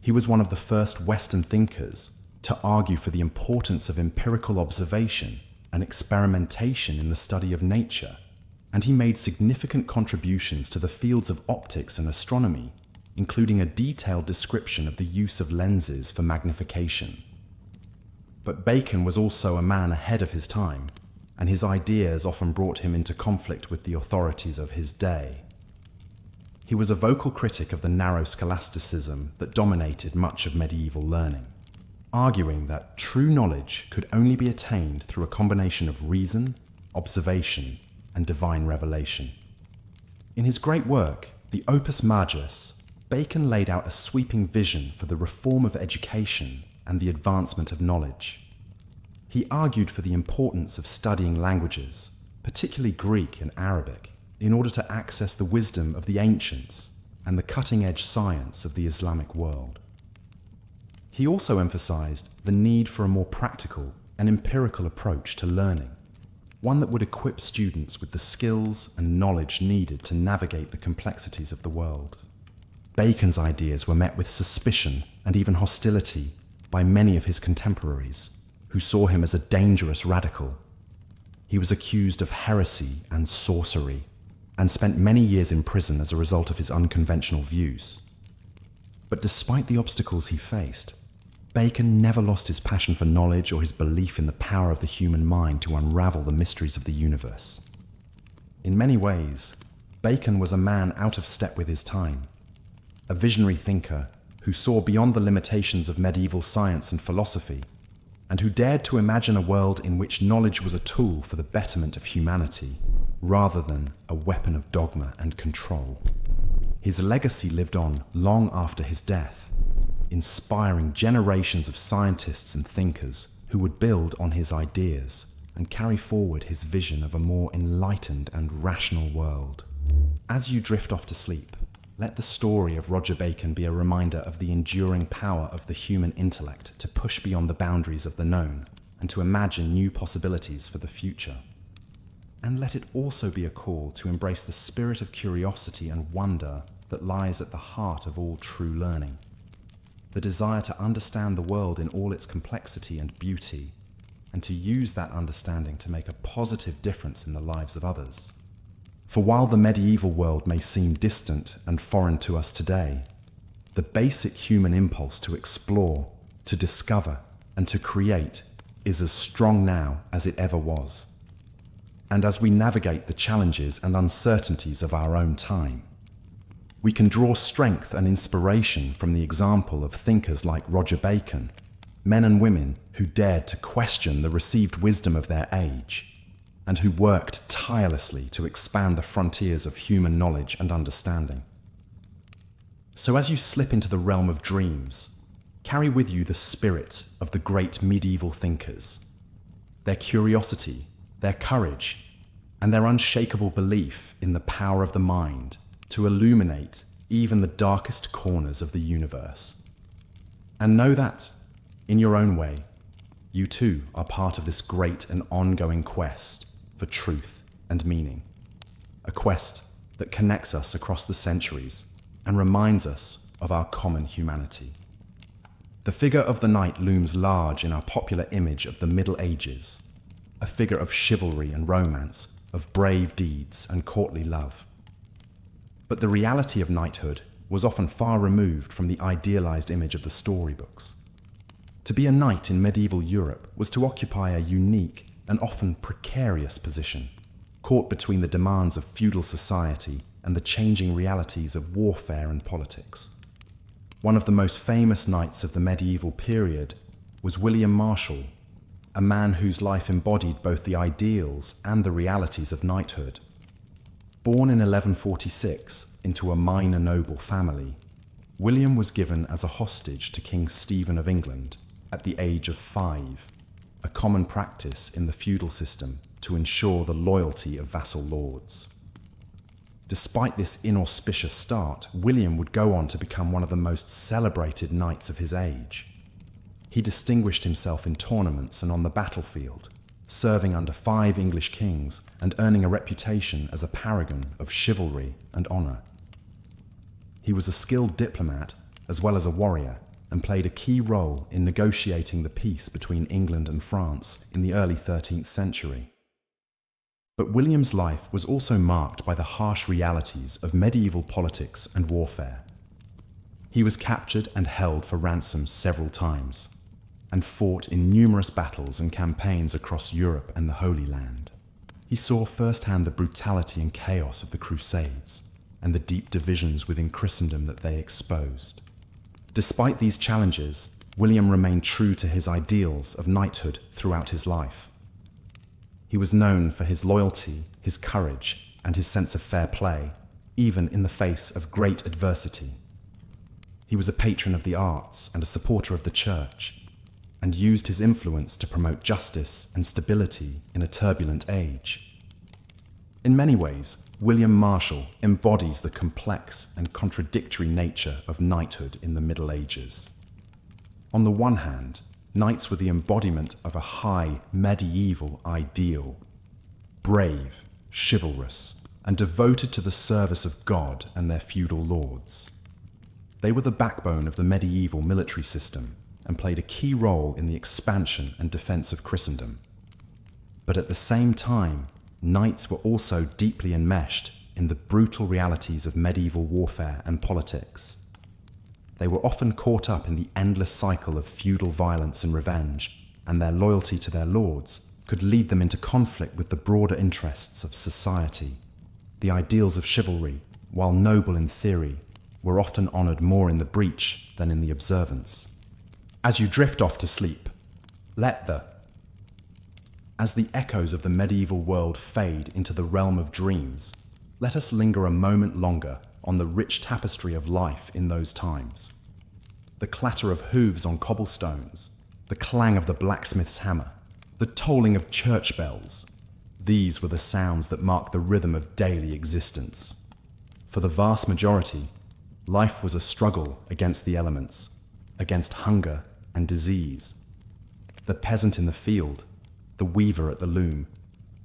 He was one of the first Western thinkers to argue for the importance of empirical observation and experimentation in the study of nature, and he made significant contributions to the fields of optics and astronomy, including a detailed description of the use of lenses for magnification. But Bacon was also a man ahead of his time, and his ideas often brought him into conflict with the authorities of his day. He was a vocal critic of the narrow scholasticism that dominated much of medieval learning, arguing that true knowledge could only be attained through a combination of reason, observation, and divine revelation. In his great work, the Opus Majus, Bacon laid out a sweeping vision for the reform of education and the advancement of knowledge. He argued for the importance of studying languages, particularly Greek and Arabic, in order to access the wisdom of the ancients and the cutting-edge science of the Islamic world. He also emphasized the need for a more practical and empirical approach to learning, one that would equip students with the skills and knowledge needed to navigate the complexities of the world. Bacon's ideas were met with suspicion and even hostility by many of his contemporaries, who saw him as a dangerous radical. He was accused of heresy and sorcery, and spent many years in prison as a result of his unconventional views. But despite the obstacles he faced, Bacon never lost his passion for knowledge or his belief in the power of the human mind to unravel the mysteries of the universe. In many ways, Bacon was a man out of step with his time, a visionary thinker who saw beyond the limitations of medieval science and philosophy, and who dared to imagine a world in which knowledge was a tool for the betterment of humanity, rather than a weapon of dogma and control. His legacy lived on long after his death, inspiring generations of scientists and thinkers who would build on his ideas and carry forward his vision of a more enlightened and rational world. As you drift off to sleep, let the story of Roger Bacon be a reminder of the enduring power of the human intellect to push beyond the boundaries of the known and to imagine new possibilities for the future. And let it also be a call to embrace the spirit of curiosity and wonder that lies at the heart of all true learning. The desire to understand the world in all its complexity and beauty, and to use that understanding to make a positive difference in the lives of others. For while the medieval world may seem distant and foreign to us today, the basic human impulse to explore, to discover, and to create is as strong now as it ever was. And as we navigate the challenges and uncertainties of our own time, we can draw strength and inspiration from the example of thinkers like Roger Bacon, men and women who dared to question the received wisdom of their age, and who worked tirelessly to expand the frontiers of human knowledge and understanding. So as you slip into the realm of dreams, carry with you the spirit of the great medieval thinkers, their curiosity, their courage, and their unshakable belief in the power of the mind to illuminate even the darkest corners of the universe. And know that, in your own way, you too are part of this great and ongoing quest for truth and meaning. A quest that connects us across the centuries and reminds us of our common humanity. The figure of the knight looms large in our popular image of the Middle Ages, a figure of chivalry and romance, of brave deeds and courtly love. But the reality of knighthood was often far removed from the idealized image of the storybooks. To be a knight in medieval Europe was to occupy a unique and often precarious position, caught between the demands of feudal society and the changing realities of warfare and politics. One of the most famous knights of the medieval period was William Marshal, a man whose life embodied both the ideals and the realities of knighthood. Born in 1146 into a minor noble family, William was given as a hostage to King Stephen of England at the age of 5, a common practice in the feudal system to ensure the loyalty of vassal lords. Despite this inauspicious start, William would go on to become one of the most celebrated knights of his age. He distinguished himself in tournaments and on the battlefield, serving under 5 English kings and earning a reputation as a paragon of chivalry and honor. He was a skilled diplomat as well as a warrior, and played a key role in negotiating the peace between England and France in the early 13th century. But William's life was also marked by the harsh realities of medieval politics and warfare. He was captured and held for ransom several times, and fought in numerous battles and campaigns across Europe and the Holy Land. He saw firsthand the brutality and chaos of the Crusades, and the deep divisions within Christendom that they exposed. Despite these challenges, William remained true to his ideals of knighthood throughout his life. He was known for his loyalty, his courage, and his sense of fair play, even in the face of great adversity. He was a patron of the arts and a supporter of the church, and used his influence to promote justice and stability in a turbulent age. In many ways, William Marshal embodies the complex and contradictory nature of knighthood in the Middle Ages. On the one hand, knights were the embodiment of a high medieval ideal, brave, chivalrous, and devoted to the service of God and their feudal lords. They were the backbone of the medieval military system, and played a key role in the expansion and defense of Christendom. But at the same time, knights were also deeply enmeshed in the brutal realities of medieval warfare and politics. They were often caught up in the endless cycle of feudal violence and revenge, and their loyalty to their lords could lead them into conflict with the broader interests of society. The ideals of chivalry, while noble in theory, were often honoured more in the breach than in the observance. As you drift off to sleep, as the echoes of the medieval world fade into the realm of dreams, let us linger a moment longer on the rich tapestry of life in those times. The clatter of hooves on cobblestones, the clang of the blacksmith's hammer, the tolling of church bells, these were the sounds that marked the rhythm of daily existence. For the vast majority, life was a struggle against the elements, against hunger and disease. The peasant in the field, the weaver at the loom,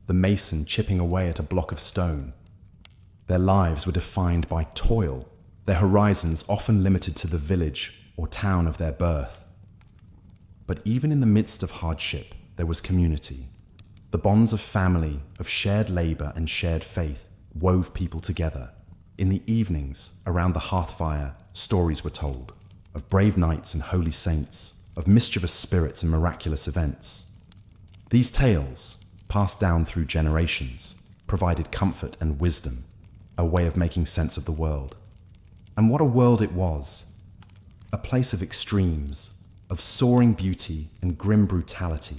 the mason chipping away at a block of stone. Their lives were defined by toil, their horizons often limited to the village or town of their birth. But even in the midst of hardship, there was community. The bonds of family, of shared labour and shared faith, wove people together. In the evenings, around the hearth fire, stories were told, of brave knights and holy saints, of mischievous spirits and miraculous events. These tales, passed down through generations, provided comfort and wisdom, a way of making sense of the world. And what a world it was! A place of extremes, of soaring beauty and grim brutality.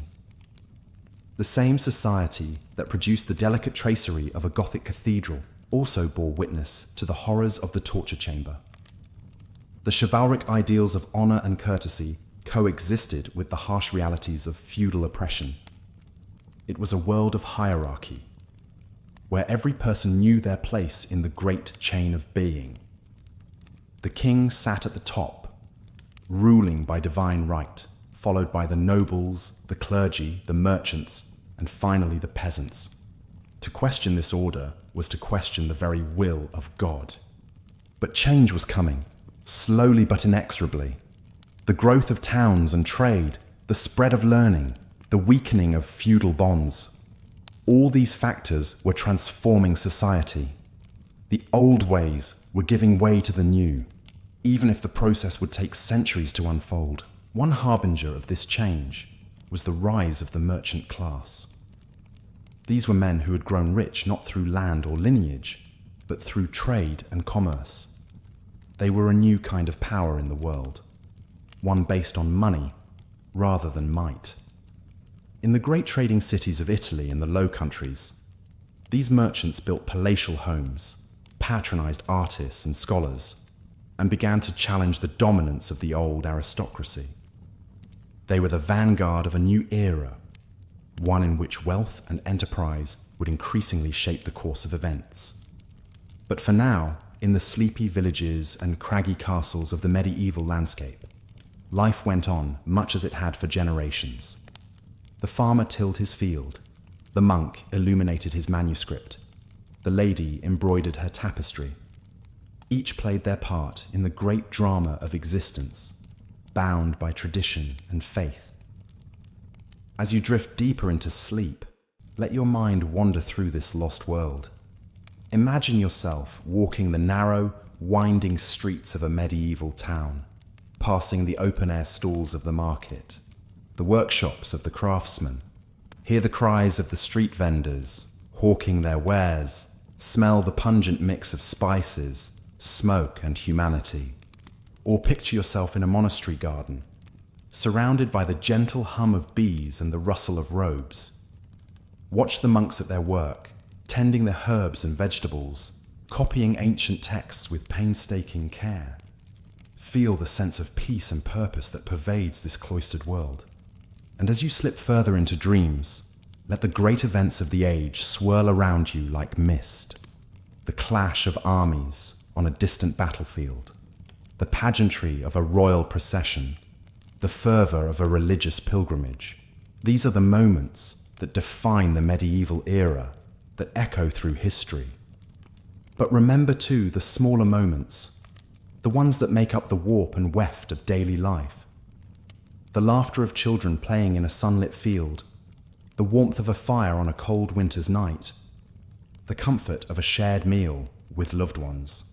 The same society that produced the delicate tracery of a Gothic cathedral also bore witness to the horrors of the torture chamber. The chivalric ideals of honour and courtesy coexisted with the harsh realities of feudal oppression. It was a world of hierarchy, where every person knew their place in the great chain of being. The king sat at the top, ruling by divine right, followed by the nobles, the clergy, the merchants, and finally the peasants. To question this order was to question the very will of God. But change was coming, slowly but inexorably. The growth of towns and trade, the spread of learning, the weakening of feudal bonds. All these factors were transforming society. The old ways were giving way to the new, even if the process would take centuries to unfold. One harbinger of this change was the rise of the merchant class. These were men who had grown rich not through land or lineage, but through trade and commerce. They were a new kind of power in the world, one based on money rather than might. In the great trading cities of Italy and the Low Countries, these merchants built palatial homes, patronized artists and scholars, and began to challenge the dominance of the old aristocracy. They were the vanguard of a new era, one in which wealth and enterprise would increasingly shape the course of events. But for now, in the sleepy villages and craggy castles of the medieval landscape, life went on much as it had for generations. The farmer tilled his field, the monk illuminated his manuscript, the lady embroidered her tapestry. Each played their part in the great drama of existence, bound by tradition and faith. As you drift deeper into sleep, let your mind wander through this lost world. Imagine yourself walking the narrow, winding streets of a medieval town, passing the open-air stalls of the market, the workshops of the craftsmen. Hear the cries of the street vendors, hawking their wares, smell the pungent mix of spices, smoke and humanity. Or picture yourself in a monastery garden, surrounded by the gentle hum of bees and the rustle of robes. Watch the monks at their work, tending their herbs and vegetables, copying ancient texts with painstaking care. Feel the sense of peace and purpose that pervades this cloistered world. And as you slip further into dreams, let the great events of the age swirl around you like mist. The clash of armies on a distant battlefield, the pageantry of a royal procession, the fervour of a religious pilgrimage. These are the moments that define the medieval era, that echo through history. But remember too the smaller moments, the ones that make up the warp and weft of daily life. the laughter of children playing in a sunlit field, the warmth of a fire on a cold winter's night, the comfort of a shared meal with loved ones.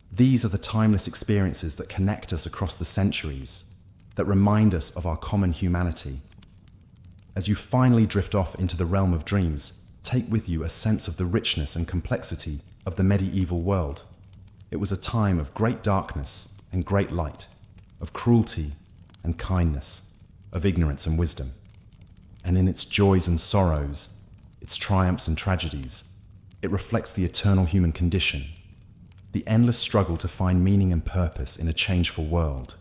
These are the timeless experiences that connect us across the centuries, that remind us of our common humanity. As you finally drift off into the realm of dreams, take with you a sense of the richness and complexity of the medieval world. It was a time of great darkness and great light, of cruelty and kindness, of ignorance and wisdom. And in its joys and sorrows, its triumphs and tragedies, it reflects the eternal human condition, the endless struggle to find meaning and purpose in a changeful world.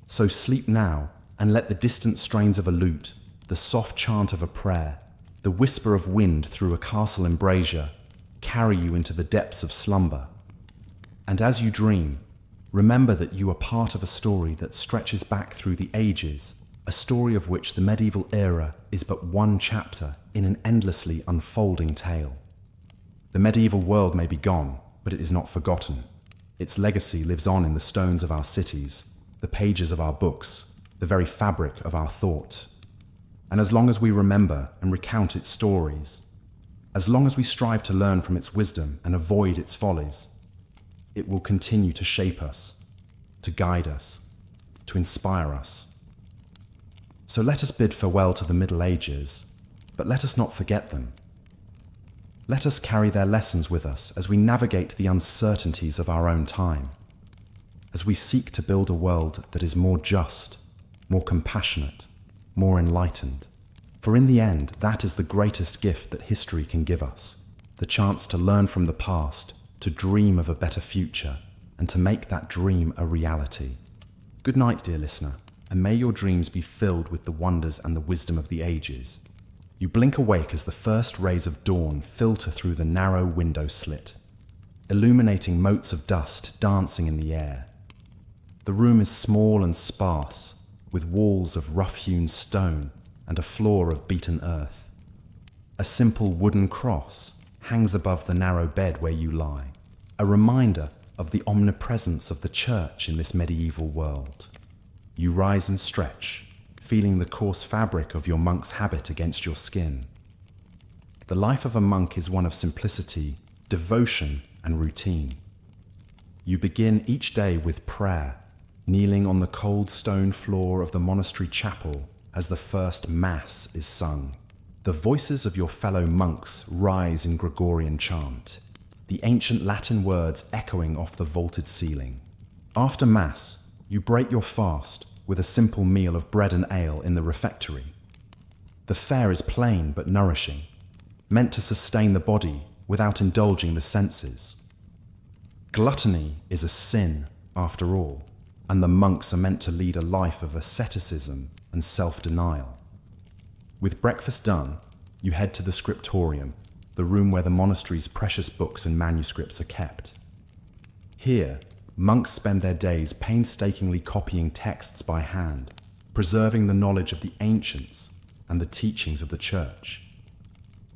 So sleep now and let the distant strains of a lute, the soft chant of a prayer, the whisper of wind through a castle embrasure carry you into the depths of slumber. And as you dream, remember that you are part of a story that stretches back through the ages, a story of which the medieval era is but one chapter in an endlessly unfolding tale. The medieval world may be gone, but it is not forgotten. Its legacy lives on in the stones of our cities, the pages of our books, the very fabric of our thought. And as long as we remember and recount its stories, as long as we strive to learn from its wisdom and avoid its follies, it will continue to shape us, to guide us, to inspire us. So let us bid farewell to the Middle Ages, but let us not forget them. Let us carry their lessons with us as we navigate the uncertainties of our own time, as we seek to build a world that is more just, more compassionate, more enlightened. For in the end, that is the greatest gift that history can give us, the chance to learn from the past, to dream of a better future, and to make that dream a reality. Good night, dear listener, and may your dreams be filled with the wonders and the wisdom of the ages. You blink awake as the first rays of dawn filter through the narrow window slit, illuminating motes of dust dancing in the air. The room is small and sparse, with walls of rough-hewn stone and a floor of beaten earth. A simple wooden cross hangs above the narrow bed where you lie, a reminder of the omnipresence of the church in this medieval world. You rise and stretch, feeling the coarse fabric of your monk's habit against your skin. The life of a monk is one of simplicity, devotion, and routine. You begin each day with prayer, kneeling on the cold stone floor of the monastery chapel as the first Mass is sung. The voices of your fellow monks rise in Gregorian chant, the ancient Latin words echoing off the vaulted ceiling. After Mass, you break your fast with a simple meal of bread and ale in the refectory. The fare is plain but nourishing, meant to sustain the body without indulging the senses. Gluttony is a sin, after all, and the monks are meant to lead a life of asceticism and self-denial. With breakfast done, you head to the scriptorium, the room where the monastery's precious books and manuscripts are kept. Here, monks spend their days painstakingly copying texts by hand, preserving the knowledge of the ancients and the teachings of the church.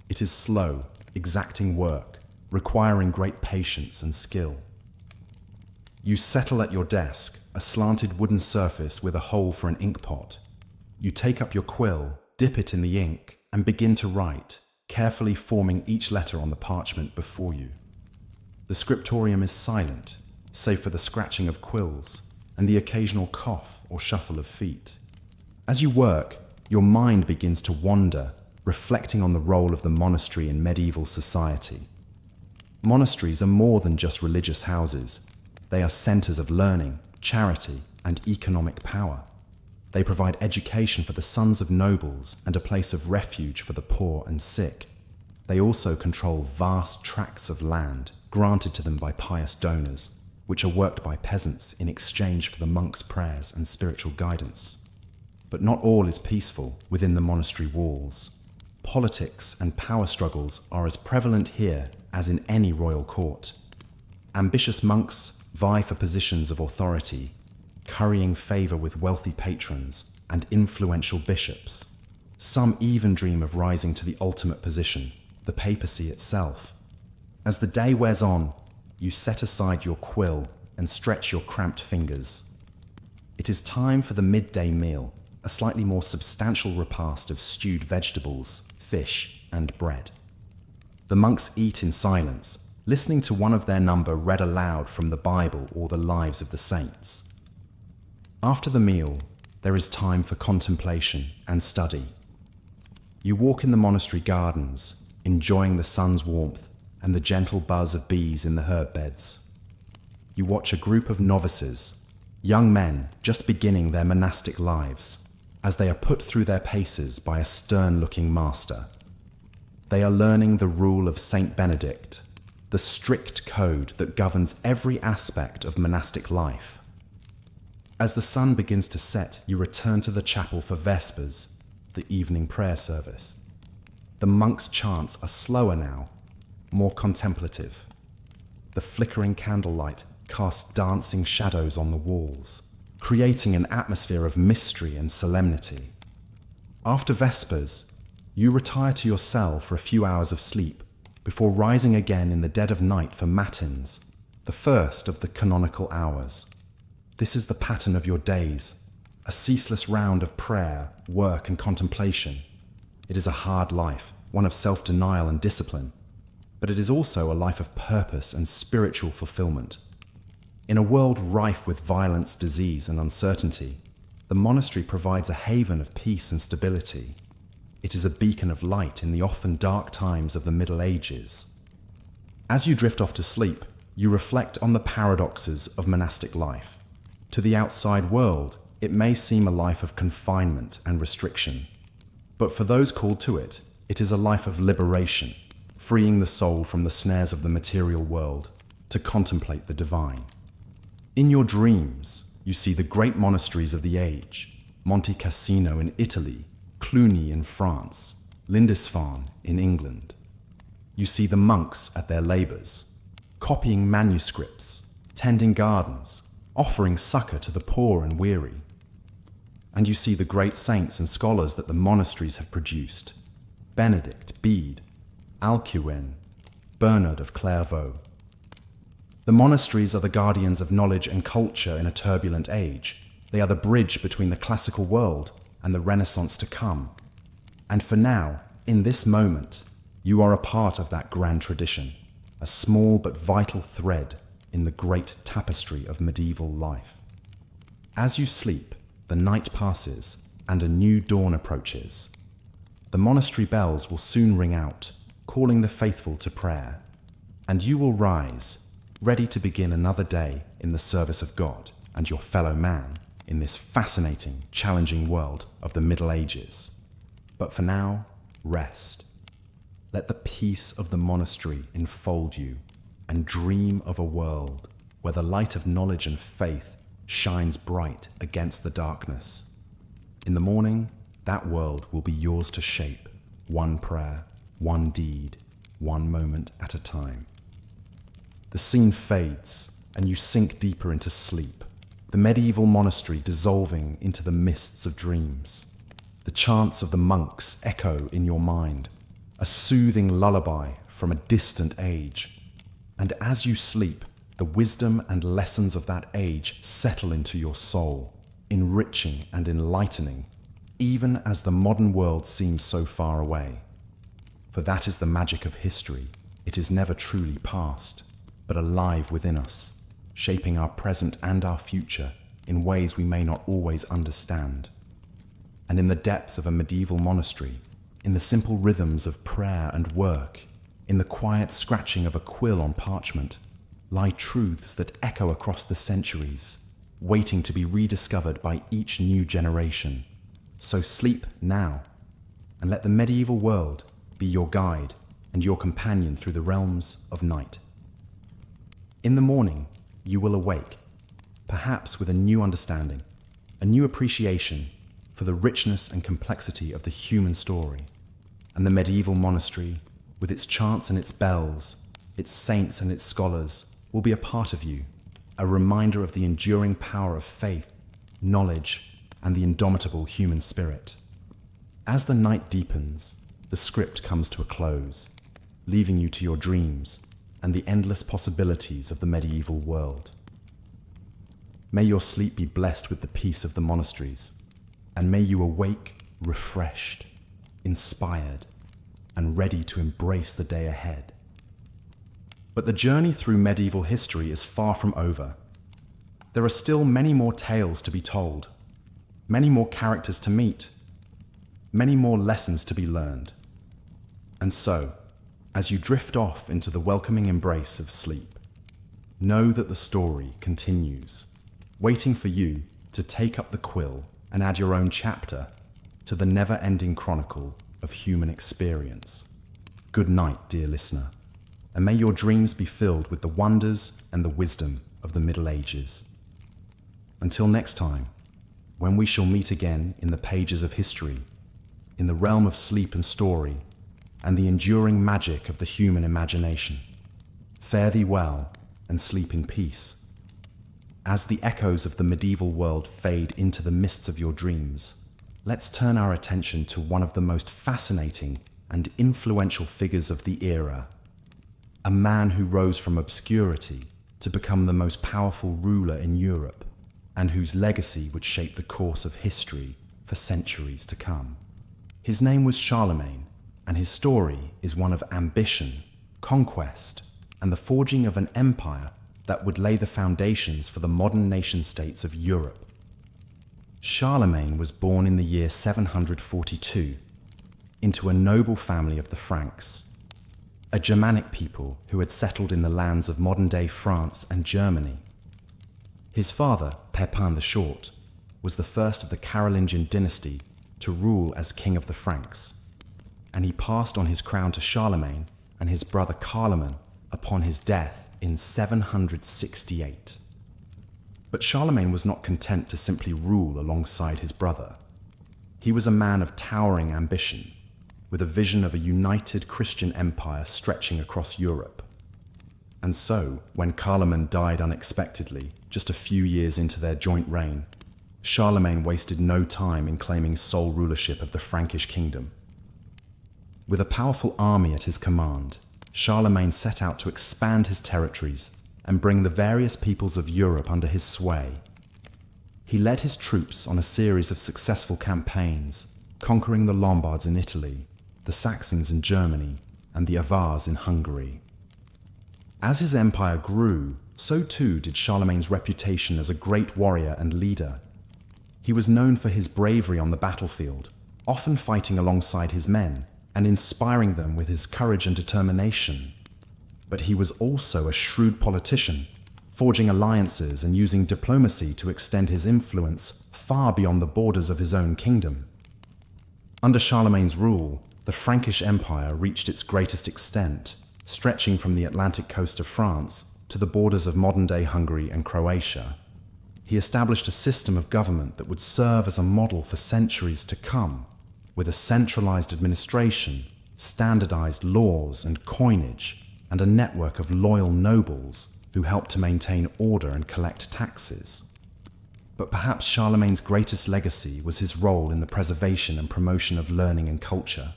It is slow, exacting work, requiring great patience and skill. You settle at your desk, a slanted wooden surface with a hole for an ink pot. You take up your quill, dip it in the ink, and begin to write, carefully forming each letter on the parchment before you. The scriptorium is silent, save for the scratching of quills and the occasional cough or shuffle of feet. As you work, your mind begins to wander, reflecting on the role of the monastery in medieval society. Monasteries are more than just religious houses. They are centers of learning, charity, and economic power. They provide education for the sons of nobles and a place of refuge for the poor and sick. They also control vast tracts of land granted to them by pious donors, which are worked by peasants in exchange for the monks' prayers and spiritual guidance. But not all is peaceful within the monastery walls. Politics and power struggles are as prevalent here as in any royal court. Ambitious monks vie for positions of authority, currying favor with wealthy patrons and influential bishops. Some even dream of rising to the ultimate position, the papacy itself. As the day wears on, you set aside your quill and stretch your cramped fingers. It is time for the midday meal, a slightly more substantial repast of stewed vegetables, fish, and bread. The monks eat in silence, listening to one of their number read aloud from the Bible or the lives of the saints. After the meal, there is time for contemplation and study. You walk in the monastery gardens, enjoying the sun's warmth and the gentle buzz of bees in the herb beds. You watch a group of novices, young men just beginning their monastic lives, as they are put through their paces by a stern-looking master. They are learning the rule of Saint Benedict, the strict code that governs every aspect of monastic life. As the sun begins to set, you return to the chapel for Vespers, the evening prayer service. The monks' chants are slower now, more contemplative. The flickering candlelight casts dancing shadows on the walls, creating an atmosphere of mystery and solemnity. After Vespers, you retire to your cell for a few hours of sleep before rising again in the dead of night for matins, the first of the canonical hours. This is the pattern of your days, a ceaseless round of prayer, work, and contemplation. It is a hard life, one of self-denial and discipline, but it is also a life of purpose and spiritual fulfillment. In a world rife with violence, disease, and uncertainty, the monastery provides a haven of peace and stability. It is a beacon of light in the often dark times of the Middle Ages. As you drift off to sleep, you reflect on the paradoxes of monastic life. To the outside world, it may seem a life of confinement and restriction. But for those called to it, it is a life of liberation, freeing the soul from the snares of the material world to contemplate the divine. In your dreams, you see the great monasteries of the age, Monte Cassino in Italy, Cluny in France, Lindisfarne in England. You see the monks at their labors, copying manuscripts, tending gardens, offering succor to the poor and weary. And you see the great saints and scholars that the monasteries have produced, Benedict, Bede, Alcuin, Bernard of Clairvaux. The monasteries are the guardians of knowledge and culture in a turbulent age. They are the bridge between the classical world and the Renaissance to come. And for now, in this moment, you are a part of that grand tradition, a small but vital thread in the great tapestry of medieval life. As you sleep, the night passes and a new dawn approaches. The monastery bells will soon ring out, calling the faithful to prayer, and you will rise, ready to begin another day in the service of God and your fellow man in this fascinating, challenging world of the Middle Ages. But for now, rest. Let the peace of the monastery enfold you and dream of a world where the light of knowledge and faith shines bright against the darkness. In the morning, that world will be yours to shape, one prayer, one deed, one moment at a time. The scene fades, and you sink deeper into sleep, the medieval monastery dissolving into the mists of dreams. The chants of the monks echo in your mind, a soothing lullaby from a distant age. And as you sleep, the wisdom and lessons of that age settle into your soul, enriching and enlightening, even as the modern world seems so far away. For that is the magic of history. It is never truly past, but alive within us, shaping our present and our future in ways we may not always understand. And in the depths of a medieval monastery, in the simple rhythms of prayer and work, in the quiet scratching of a quill on parchment, lie truths that echo across the centuries, waiting to be rediscovered by each new generation. So sleep now, and let the medieval world be your guide and your companion through the realms of night. In the morning, you will awake, perhaps with a new understanding, a new appreciation for the richness and complexity of the human story. And the medieval monastery, with its chants and its bells, its saints and its scholars, will be a part of you, a reminder of the enduring power of faith, knowledge, and the indomitable human spirit. As the night deepens, the script comes to a close, leaving you to your dreams and the endless possibilities of the medieval world. May your sleep be blessed with the peace of the monasteries. and may you awake refreshed, inspired, and ready to embrace the day ahead. But the journey through medieval history is far from over. There are still many more tales to be told, many more characters to meet, many more lessons to be learned. And so, as you drift off into the welcoming embrace of sleep, know that the story continues, waiting for you to take up the quill and add your own chapter to the never-ending chronicle of human experience. Good night, dear listener, and may your dreams be filled with the wonders and the wisdom of the Middle Ages. Until next time, when we shall meet again in the pages of history, in the realm of sleep and story, and the enduring magic of the human imagination, fare thee well and sleep in peace. As the echoes of the medieval world fade into the mists of your dreams, let's turn our attention to one of the most fascinating and influential figures of the era, a man who rose from obscurity to become the most powerful ruler in Europe, and whose legacy would shape the course of history for centuries to come. His name was Charlemagne, and his story is one of ambition, conquest, and the forging of an empire that would lay the foundations for the modern nation-states of Europe. Charlemagne was born in the year 742 into a noble family of the Franks, a Germanic people who had settled in the lands of modern-day France and Germany. His father, Pepin the Short, was the first of the Carolingian dynasty to rule as king of the Franks, and he passed on his crown to Charlemagne and his brother Carloman upon his death in 768. But Charlemagne was not content to simply rule alongside his brother. He was a man of towering ambition, with a vision of a united Christian empire stretching across Europe. And so, when Carloman died unexpectedly, just a few years into their joint reign, Charlemagne wasted no time in claiming sole rulership of the Frankish kingdom. With a powerful army at his command, Charlemagne set out to expand his territories and bring the various peoples of Europe under his sway. He led his troops on a series of successful campaigns, conquering the Lombards in Italy, the Saxons in Germany, and the Avars in Hungary. As his empire grew, so too did Charlemagne's reputation as a great warrior and leader. He was known for his bravery on the battlefield, often fighting alongside his men and inspiring them with his courage and determination. But he was also a shrewd politician, forging alliances and using diplomacy to extend his influence far beyond the borders of his own kingdom. Under Charlemagne's rule, the Frankish Empire reached its greatest extent, stretching from the Atlantic coast of France to the borders of modern-day Hungary and Croatia. He established a system of government that would serve as a model for centuries to come, with a centralized administration, standardized laws and coinage, and a network of loyal nobles who helped to maintain order and collect taxes. But perhaps Charlemagne's greatest legacy was his role in the preservation and promotion of learning and culture.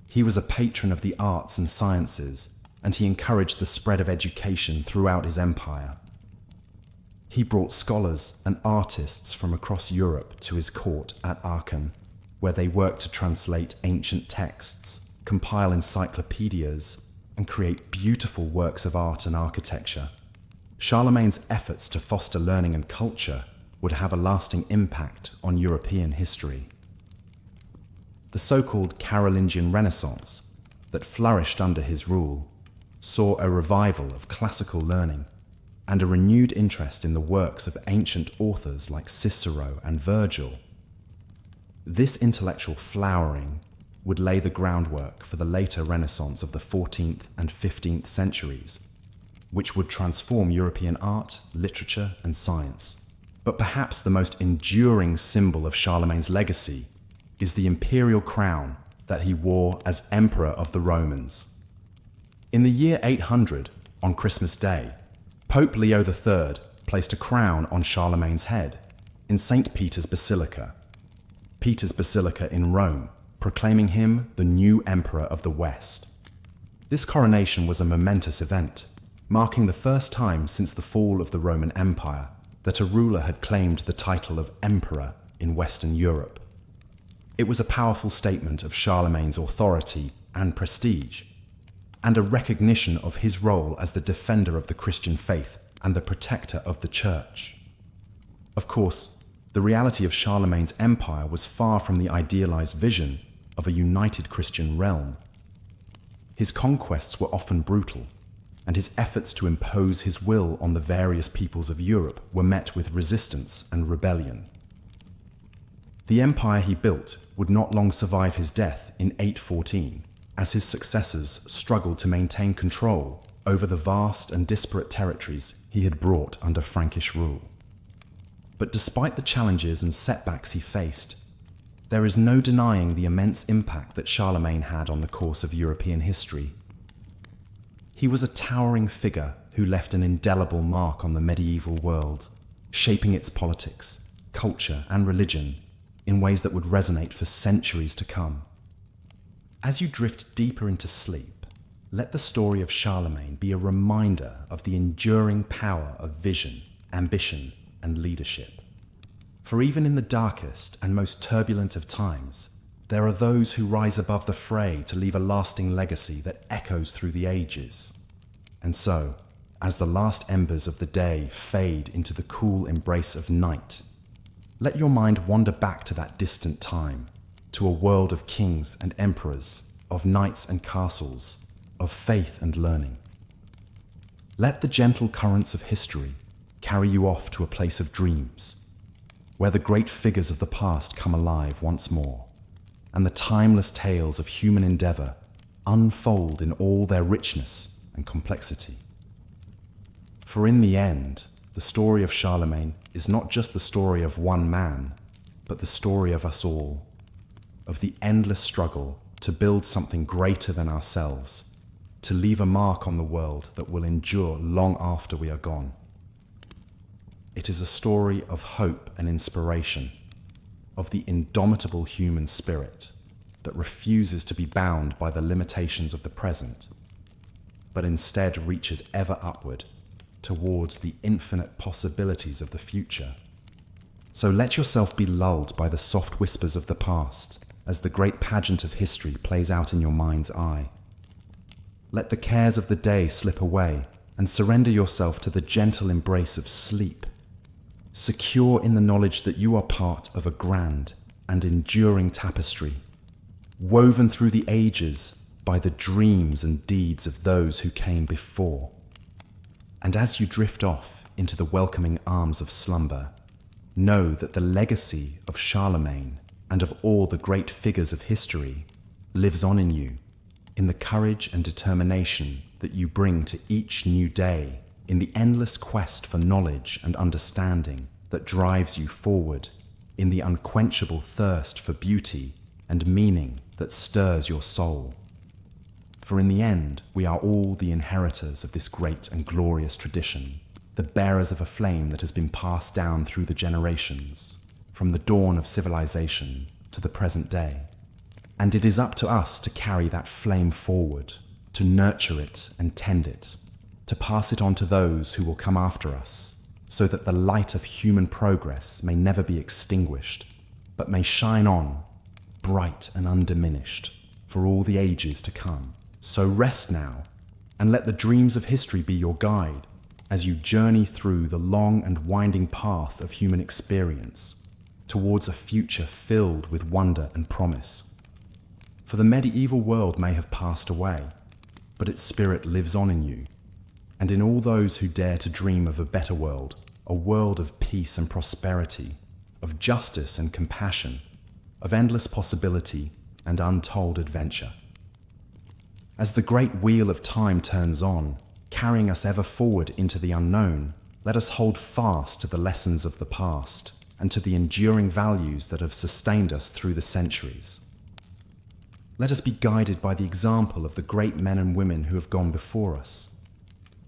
He was a patron of the arts and sciences, and he encouraged the spread of education throughout his empire. He brought scholars and artists from across Europe to his court at Aachen, where they worked to translate ancient texts, compile encyclopedias, and create beautiful works of art and architecture. Charlemagne's efforts to foster learning and culture would have a lasting impact on European history. The so-called Carolingian Renaissance that flourished under his rule saw a revival of classical learning and a renewed interest in the works of ancient authors like Cicero and Virgil. This intellectual flowering would lay the groundwork for the later Renaissance of the 14th and 15th centuries, which would transform European art, literature, and science. But perhaps the most enduring symbol of Charlemagne's legacy is the imperial crown that he wore as Emperor of the Romans. In the year 800, on Christmas Day, Pope Leo III placed a crown on Charlemagne's head in St. Peter's Basilica in Rome, proclaiming him the new Emperor of the West. This coronation was a momentous event, marking the first time since the fall of the Roman Empire that a ruler had claimed the title of Emperor in Western Europe. It was a powerful statement of Charlemagne's authority and prestige, and a recognition of his role as the defender of the Christian faith and the protector of the church. Of course, the reality of Charlemagne's empire was far from the idealized vision of a united Christian realm. His conquests were often brutal, and his efforts to impose his will on the various peoples of Europe were met with resistance and rebellion. The empire he built would not long survive his death in 814, as his successors struggled to maintain control over the vast and disparate territories he had brought under Frankish rule. But despite the challenges and setbacks he faced, there is no denying the immense impact that Charlemagne had on the course of European history. He was a towering figure who left an indelible mark on the medieval world, shaping its politics, culture, and religion in ways that would resonate for centuries to come. As you drift deeper into sleep, let the story of Charlemagne be a reminder of the enduring power of vision, ambition, and leadership. For even in the darkest and most turbulent of times, there are those who rise above the fray to leave a lasting legacy that echoes through the ages. And so, as the last embers of the day fade into the cool embrace of night, let your mind wander back to that distant time, to a world of kings and emperors, of knights and castles, of faith and learning. Let the gentle currents of history carry you off to a place of dreams, where the great figures of the past come alive once more, and the timeless tales of human endeavor unfold in all their richness and complexity. For in the end, the story of Charlemagne is not just the story of one man, but the story of us all, of the endless struggle to build something greater than ourselves, to leave a mark on the world that will endure long after we are gone. It is a story of hope and inspiration, of the indomitable human spirit that refuses to be bound by the limitations of the present, but instead reaches ever upward towards the infinite possibilities of the future. So let yourself be lulled by the soft whispers of the past as the great pageant of history plays out in your mind's eye. Let the cares of the day slip away and surrender yourself to the gentle embrace of sleep, secure in the knowledge that you are part of a grand and enduring tapestry, woven through the ages by the dreams and deeds of those who came before. And as you drift off into the welcoming arms of slumber, know that the legacy of Charlemagne and of all the great figures of history lives on in you, in the courage and determination that you bring to each new day, in the endless quest for knowledge and understanding that drives you forward, in the unquenchable thirst for beauty and meaning that stirs your soul. For in the end, we are all the inheritors of this great and glorious tradition, the bearers of a flame that has been passed down through the generations, from the dawn of civilization to the present day. And it is up to us to carry that flame forward, to nurture it and tend it, to pass it on to those who will come after us, so that the light of human progress may never be extinguished, but may shine on, bright and undiminished, for all the ages to come. So rest now, and let the dreams of history be your guide as you journey through the long and winding path of human experience towards a future filled with wonder and promise. For the medieval world may have passed away, but its spirit lives on in you, and in all those who dare to dream of a better world, a world of peace and prosperity, of justice and compassion, of endless possibility and untold adventure. As the great wheel of time turns on, carrying us ever forward into the unknown, let us hold fast to the lessons of the past and to the enduring values that have sustained us through the centuries. Let us be guided by the example of the great men and women who have gone before us,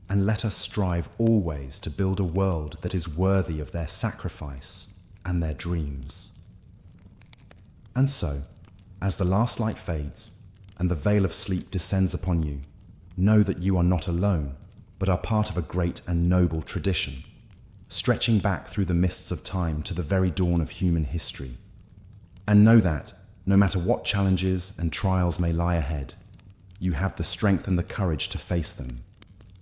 and let us strive always to build a world that is worthy of their sacrifice and their dreams. And so, as the last light fades and the veil of sleep descends upon you, know that you are not alone, but are part of a great and noble tradition. stretching back through the mists of time to the very dawn of human history. And know that, no matter what challenges and trials may lie ahead, you have the strength and the courage to face them,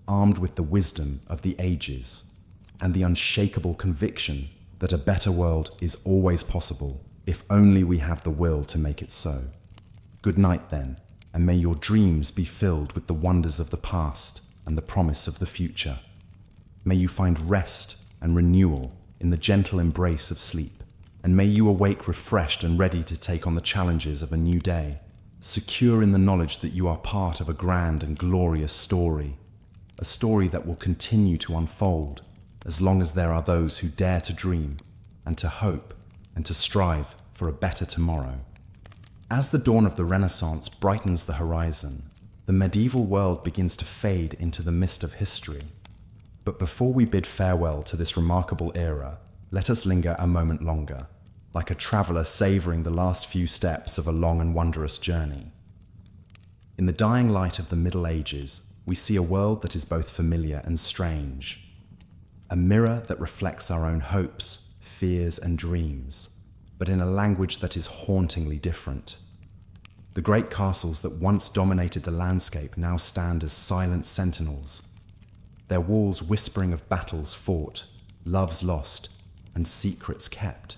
armed with the wisdom of the ages and the unshakable conviction that a better world is always possible if only we have the will to make it so. Good night then, and may your dreams be filled with the wonders of the past and the promise of the future. May you find rest and renewal in the gentle embrace of sleep, and may you awake refreshed and ready to take on the challenges of a new day, secure in the knowledge that you are part of a grand and glorious story, a story that will continue to unfold as long as there are those who dare to dream and to hope and to strive for a better tomorrow. As the dawn of the Renaissance brightens the horizon, the medieval world begins to fade into the mist of history. But before we bid farewell to this remarkable era, let us linger a moment longer, like a traveller savouring the last few steps of a long and wondrous journey. In the dying light of the Middle Ages, we see a world that is both familiar and strange, a mirror that reflects our own hopes, fears, and dreams, but in a language that is hauntingly different. The great castles that once dominated the landscape now stand as silent sentinels, their walls whispering of battles fought, loves lost, and secrets kept.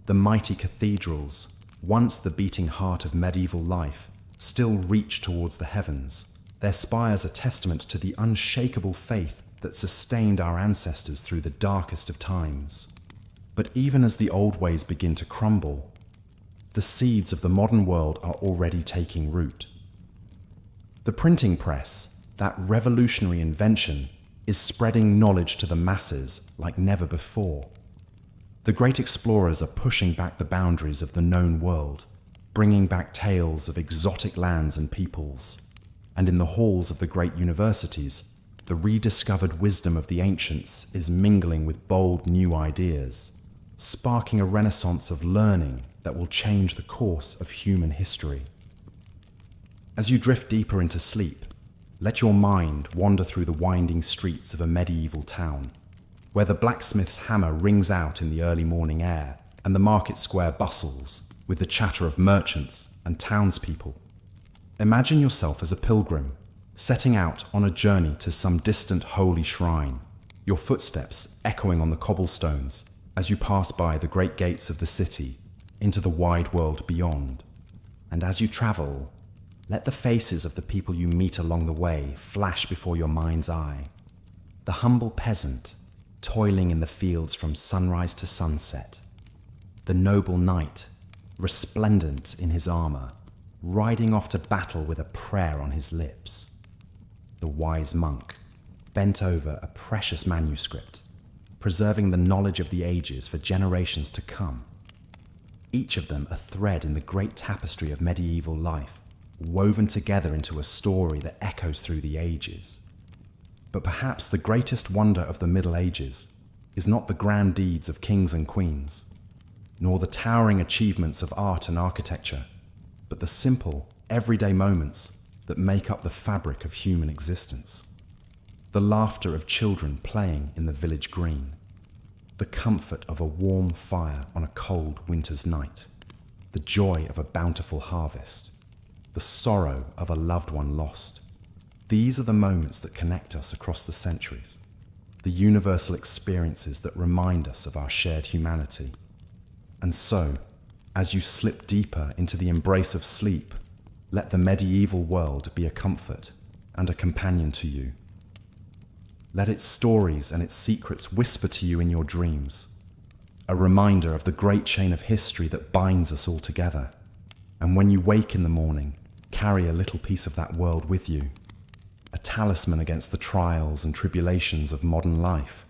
The mighty cathedrals, once the beating heart of medieval life, still reach towards the heavens, their spires a testament to the unshakable faith that sustained our ancestors through the darkest of times. But even as the old ways begin to crumble, the seeds of the modern world are already taking root. The printing press, that revolutionary invention, is spreading knowledge to the masses like never before. The great explorers are pushing back the boundaries of the known world, bringing back tales of exotic lands and peoples. And in the halls of the great universities, the rediscovered wisdom of the ancients is mingling with bold new ideas, sparking a renaissance of learning that will change the course of human history. As you drift deeper into sleep, let your mind wander through the winding streets of a medieval town, where the blacksmith's hammer rings out in the early morning air and the market square bustles with the chatter of merchants and townspeople. Imagine yourself as a pilgrim, setting out on a journey to some distant holy shrine, your footsteps echoing on the cobblestones as you pass by the great gates of the city into the wide world beyond. And as you travel, let the faces of the people you meet along the way flash before your mind's eye. The humble peasant, toiling in the fields from sunrise to sunset. The noble knight, resplendent in his armor, riding off to battle with a prayer on his lips. The wise monk, bent over a precious manuscript, preserving the knowledge of the ages for generations to come. Each of them a thread in the great tapestry of medieval life, woven together into a story that echoes through the ages. But perhaps the greatest wonder of the Middle Ages is not the grand deeds of kings and queens, nor the towering achievements of art and architecture, but the simple, everyday moments that make up the fabric of human existence. The laughter of children playing in the village green, the comfort of a warm fire on a cold winter's night, the joy of a bountiful harvest, the sorrow of a loved one lost. These are the moments that connect us across the centuries, the universal experiences that remind us of our shared humanity. And so, as you slip deeper into the embrace of sleep, let the medieval world be a comfort and a companion to you. Let its stories and its secrets whisper to you in your dreams, a reminder of the great chain of history that binds us all together. And when you wake in the morning, carry a little piece of that world with you, a talisman against the trials and tribulations of modern life.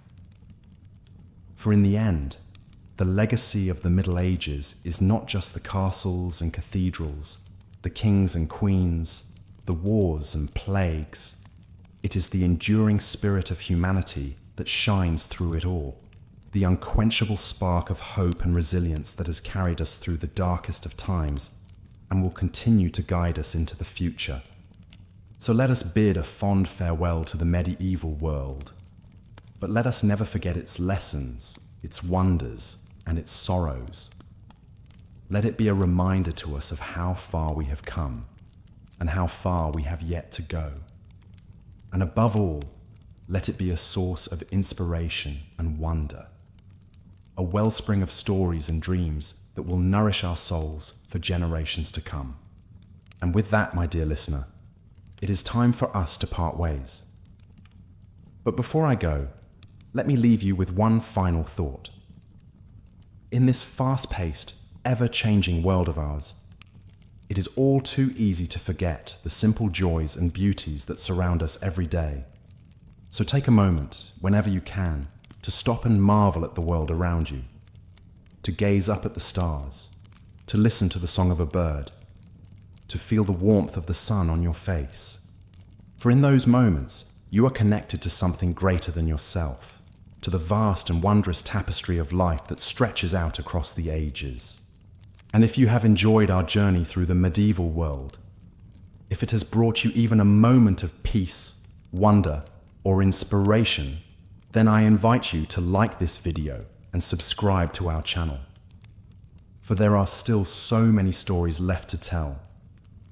For in the end, the legacy of the Middle Ages is not just the castles and cathedrals, the kings and queens, the wars and plagues. It is the enduring spirit of humanity that shines through it all, the unquenchable spark of hope and resilience that has carried us through the darkest of times and will continue to guide us into the future. So let us bid a fond farewell to the medieval world. but let us never forget its lessons, its wonders, and its sorrows. Let it be a reminder to us of how far we have come and how far we have yet to go. And above all, let it be a source of inspiration and wonder, a wellspring of stories and dreams that will nourish our souls for generations to come. And with that, my dear listener, it is time for us to part ways. But before I go, let me leave you with one final thought. In this fast-paced, ever-changing world of ours, it is all too easy to forget the simple joys and beauties that surround us every day. So take a moment, whenever you can, to stop and marvel at the world around you, to gaze up at the stars, to listen to the song of a bird, to feel the warmth of the sun on your face. For in those moments, you are connected to something greater than yourself, to the vast and wondrous tapestry of life that stretches out across the ages. And if you have enjoyed our journey through the medieval world, if it has brought you even a moment of peace, wonder, or inspiration, then I invite you to like this video and subscribe to our channel. For there are still so many stories left to tell,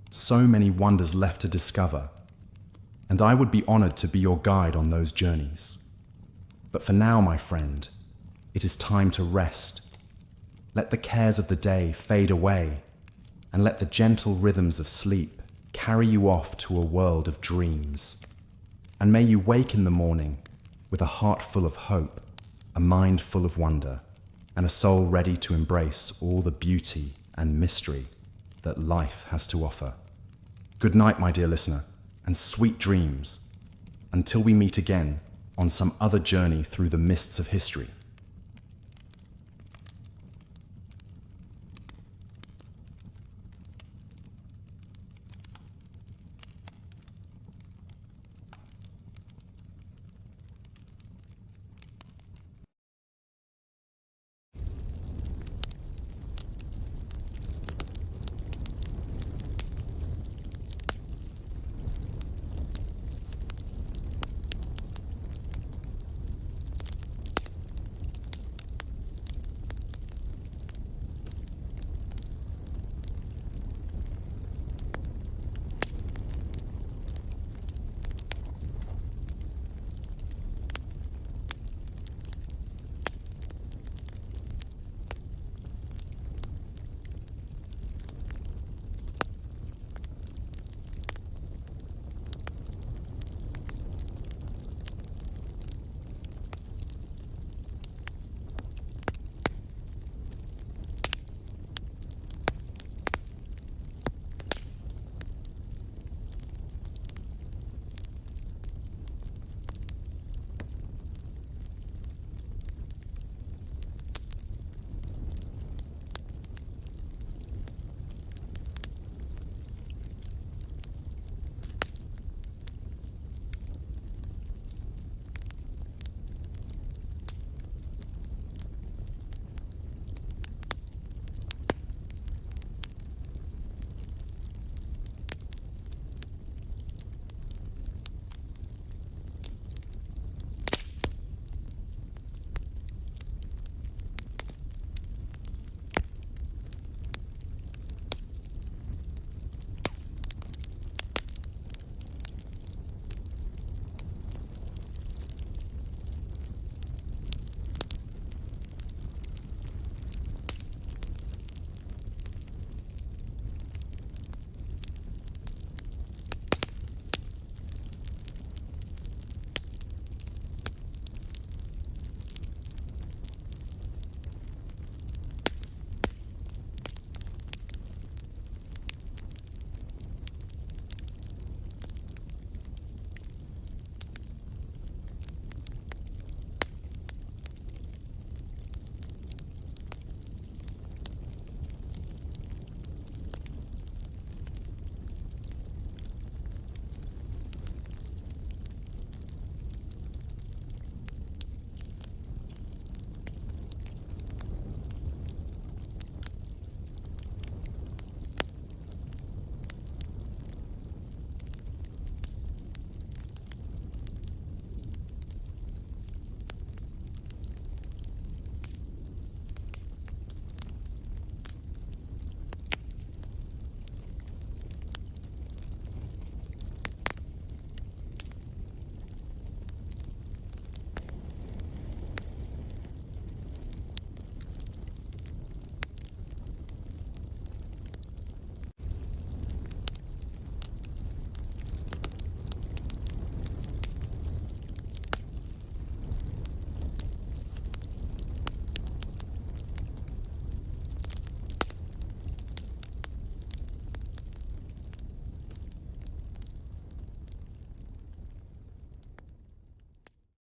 so many wonders left to discover, and I would be honored to be your guide on those journeys. But for now, my friend, it is time to rest. Let the cares of the day fade away, and let the gentle rhythms of sleep carry you off to a world of dreams. And may you wake in the morning with a heart full of hope, a mind full of wonder, and a soul ready to embrace all the beauty and mystery that life has to offer. Good night, my dear listener, and sweet dreams, until we meet again on some other journey through the mists of history.